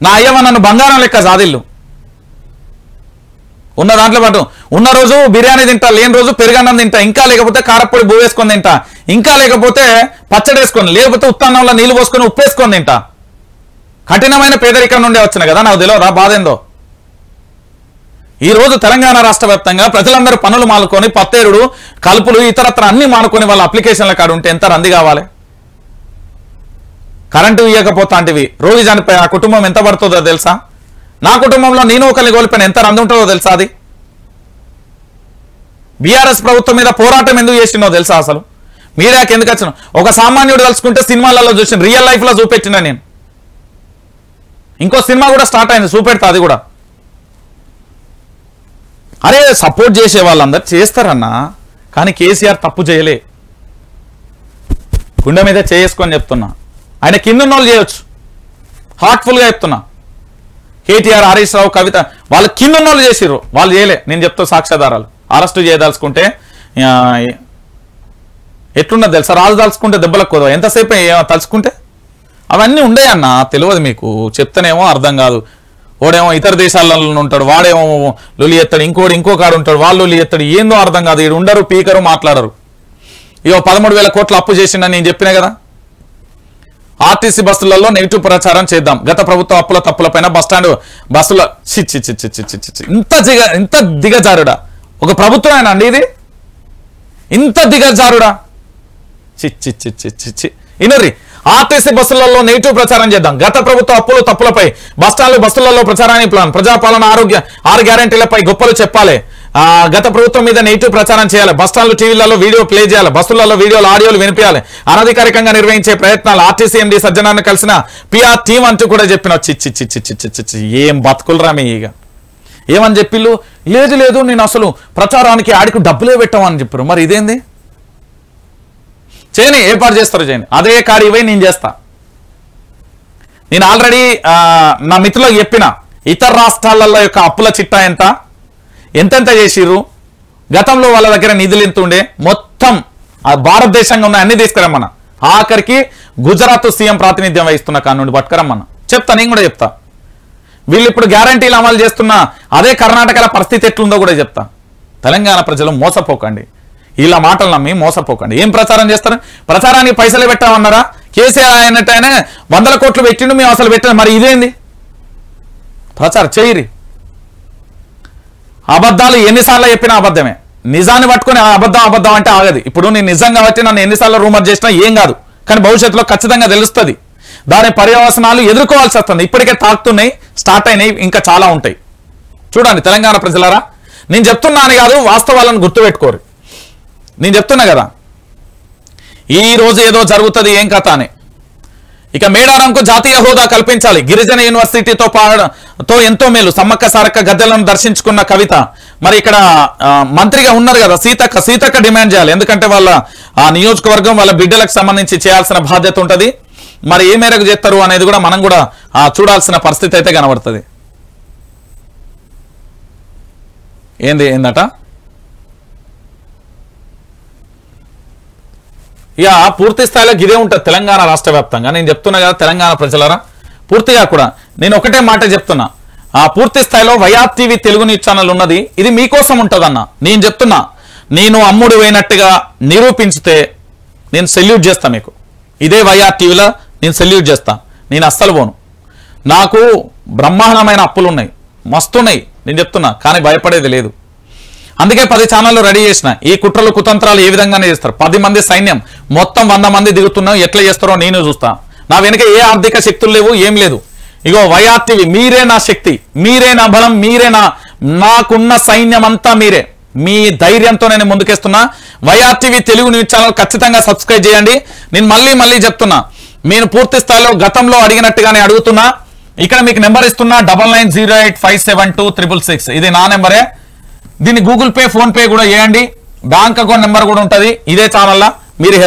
నా అయ్యవ నన్ను బంగారం లెక్క సాదిల్లు. ఉన్న దాంట్లో పాటు ఉన్న రోజు బిర్యానీ తింటా, లేని రోజు పెరుగన్నం తింటా, ఇంకా లేకపోతే కారపొడి బువ్వ వేసుకొని తింటా, ఇంకా లేకపోతే పచ్చడి వేసుకొని, లేకపోతే ఉత్తన్నంలో నీళ్ళు పోసుకొని ఉప్పు వేసుకొని తింటా. కఠినమైన పేదరికం నుండే వచ్చిన కదా, నాకు తెలియదా బాధ ఏందో. ఈ రోజు తెలంగాణ రాష్ట్ర వ్యాప్తంగా ప్రజలందరూ పనులు మానుకొని పత్తేరుడు కలుపులు ఇతరత్ర అన్ని మానుకొని వాళ్ళ అప్లికేషన్ల కాడ ఉంటే ఎంత రంది కావాలి? కరెంటు ఇవ్వకపోతా అంటివి, రోగి చనిపోయి ఆ కుటుంబం ఎంత పడుతుందో తెలుసా? నా కుటుంబంలో నేను ఒకరిని కోల్పోయిన ఎంత రంది ఉంటుందో తెలుసా? అది బీఆర్ఎస్ ప్రభుత్వం మీద పోరాటం ఎందుకు చేసినో తెలుసా? అసలు మీడియాకి ఎందుకు వచ్చిన? ఒక సామాన్యుడు తలుచుకుంటే సినిమాలలో చూసిన, రియల్ లైఫ్ లో చూపెట్టిన నేను. ఇంకో సినిమా కూడా స్టార్ట్ అయింది, చూపెడతా అది కూడా. అరే సపోర్ట్ చేసే వాళ్ళందరూ చేస్తారన్నా, కానీ కేసీఆర్ తప్పు చేయలే. గుండె మీద చేసుకొని చెప్తున్నా, ఆయన కిందున్న వాళ్ళు చేయొచ్చు, హార్ట్ఫుల్గా చెప్తున్నా. కేటీఆర్, హరీష్ రావు, కవిత వాళ్ళు కిందున్న వాళ్ళు చేసిర్రు, వాళ్ళు చేయలే. నేను చెప్తా సాక్ష్యాధారాలు. అరెస్టు చేయదలుచుకుంటే ఎట్లున్నది తెలుసా? రాజు తలుచుకుంటే దెబ్బలకు కుదవ, ఎంతసేపు తలుచుకుంటే అవన్నీ ఉండే అన్న. తెలియదు మీకు, చెప్తేనేమో అర్థం కాదు. వాడేమో ఇతర దేశాలలో ఉంటాడు, వాడేమో లొలి ఎత్తాడు, ఇంకో కాడు ఉంటాడు, వాళ్ళు లొలి ఎత్తాడు, ఏందో అర్థం కాదు. ఈడు ఉండరు, పీకరు, మాట్లాడరు. ఇగో 13,000 కోట్ల అప్పు చేసిండని నేను చెప్పినా కదా. ఆర్టీసీ బస్సులలో నెగిటివ్ ప్రచారం చేద్దాం, గత ప్రభుత్వ అప్పుల తప్పులపైన బస్టాండ్ బస్సులో ఇంత దిగజారుడా ఒక ప్రభుత్వం అండి ఇది? ఇంత దిగజారుడా? ఇనర్రి. ఆర్టీసీ బస్సులలో నెగిటివ్ ప్రచారం చేద్దాం, గత ప్రభుత్వ అప్పులు తప్పులపై బస్సులలో ప్రచారాన్ని ప్లాన్, ప్రజాపాలన, ఆరోగ్య 6 గ్యారెంటీలపై గొప్పలు చెప్పాలి, గత ప్రభుత్వం మీద నెగిటివ్ ప్రచారం చేయాలి, బస్టాండ్లు టీవీలలో వీడియో ప్లే చేయాలి, బస్సులలో వీడియోలు ఆడియోలు వినిపించాలి, అనధికారికంగా నిర్వహించే ప్రయత్నాలు, ఆర్టీసీ ఎండీ సజ్జనాన్ని కలిసిన పిఆర్ టీం అంటూ కూడా చెప్పిన. ఏం బతుకులరా మీ? ఇక ఏమని చెప్పిళ్ళు? లేదు నేను అసలు ప్రచారానికి ఆడికి డబ్బులే పెట్టామని చెప్పారు. మరి ఇదేంది? చేయని, ఏర్పాటు చేస్తారు, చేయని. అదే కాడి పోయి నేను చేస్తా. నేను ఆల్రెడీ నా మిత్రులకు చెప్పిన, ఇతర రాష్ట్రాలలో యొక్క అప్పుల చిట్టా ఎంతెంత చేసిర్రు, గతంలో వాళ్ళ దగ్గర నిధులు ఎంత ఉండే, మొత్తం భారతదేశంగా ఉన్న అన్ని తీసుకురమ్మన్నా. ఆఖరికి గుజరాత్ సీఎం ప్రాతినిధ్యం వహిస్తున్న కానుండి పట్టుకురమ్మన్నా. చెప్తా, నేను కూడా చెప్తా. వీళ్ళు ఇప్పుడు గ్యారంటీలు అమలు చేస్తున్న అదే కర్ణాటకల పరిస్థితి ఎట్లుందో కూడా చెప్తా. తెలంగాణ ప్రజలు మోసపోకండి, ఇలా మాటలు నమ్మి మోసపోకండి. ఏం ప్రచారం చేస్తారు? ప్రచారానికి పైసలు పెట్టామన్నారా? కేసీఆర్ అయినట్టయినా 100 కోట్లు పెట్టిండు, మేము అసలు పెట్టాం. మరి ఇదేంది? ప్రచారం చేయరి. అబద్ధాలు ఎన్నిసార్లు చెప్పినా అబద్ధమే. నిజాన్ని పట్టుకుని అబద్ధం అంటే ఆగదు. ఇప్పుడు నేను నిజం కాబట్టి నన్ను ఎన్నిసార్లు రూమర్ చేసినా ఏం కాదు, కానీ భవిష్యత్తులో ఖచ్చితంగా తెలుస్తుంది. దాని పర్యవసనాలు ఎదుర్కోవాల్సి వస్తుంది. ఇప్పటికే తాకుతున్నాయి, స్టార్ట్ అయినాయి, ఇంకా చాలా ఉంటాయి. చూడండి తెలంగాణ ప్రజలారా, నేను చెప్తున్నాను కాదు, వాస్తవాలను గుర్తుపెట్టుకోరు. నేను చెప్తున్నా కదా, ఈ రోజు ఏదో జరుగుతుంది, ఏం కథ అని. ఇక మేడారంకు జాతీయ హోదా కల్పించాలి, గిరిజన యూనివర్సిటీతో ఎంతో మేలు, సమ్మక్క సారక్క గద్దెలను దర్శించుకున్న కవిత. మరి ఇక్కడ మంత్రిగా ఉన్నారు కదా సీతక్క డిమాండ్ చేయాలి, ఎందుకంటే వాళ్ళ ఆ నియోజకవర్గం వాళ్ళ బిడ్డలకు సంబంధించి చేయాల్సిన బాధ్యత ఉంటుంది. మరి ఏ మేరకు చేస్తారు అనేది కూడా మనం కూడా చూడాల్సిన పరిస్థితి అయితే కనబడుతుంది. ఏందట ఇక పూర్తి స్థాయిలో గిదే ఉంటుంది తెలంగాణ రాష్ట్ర వ్యాప్తంగా. నేను చెప్తున్నా కదా తెలంగాణ ప్రజలరా, పూర్తిగా కూడా నేను ఒకటే మాట చెప్తున్నా, పూర్తి స్థాయిలో YR TV Telugu news channel ఉన్నది, ఇది మీకోసం ఉంటుందన్న. నేను చెప్తున్నా, నేను అమ్ముడు పోయినట్టుగా నిరూపించితే నేను సెల్యూట్ చేస్తా మీకు. ఇదే వైఆర్ టీవీలో నేను సెల్యూట్ చేస్తా. నేను అస్సలు పోను. నాకు బ్రహ్మాండమైన అప్పులు ఉన్నాయి, మస్తున్నాయి, నేను చెప్తున్నా, కానీ భయపడేది లేదు. అందుకే 10 ఛానళ్ళు రెడీ చేసిన. ఈ కుట్రలు కుతంత్రాలు ఏ విధంగానే చేస్తారు. 10 మంది సైన్యం మొత్తం 100 మంది దిగుతున్నాం, ఎట్లా చేస్తారో నేను చూస్తా. నా వెనుక ఏ ఆర్థిక శక్తులు లేవు, ఏం లేదు. ఇగో వైఆర్టీవీ మీరే నా శక్తి, మీరే నా బలం, మీరే నాకున్న సైన్యం అంతా మీరే. మీ ధైర్యంతో నేను ముందుకేస్తున్నా. వైఆర్టీవీ తెలుగు న్యూస్ ఛానల్ ఖచ్చితంగా సబ్స్క్రైబ్ చేయండి. నేను మళ్ళీ చెప్తున్నా, నేను పూర్తి స్థాయిలో గతంలో అడిగినట్టుగానే అడుగుతున్నా. ఇక్కడ మీకు నెంబర్ ఇస్తున్నా 9908572666. ఇది నా నెంబరే. దీన్ని గూగుల్ పే, ఫోన్ పే కూడా చేయండి. బ్యాంక్ అకౌంట్ నెంబర్ కూడా ఉంటుంది ఇదే ఛానల్లో. మీరు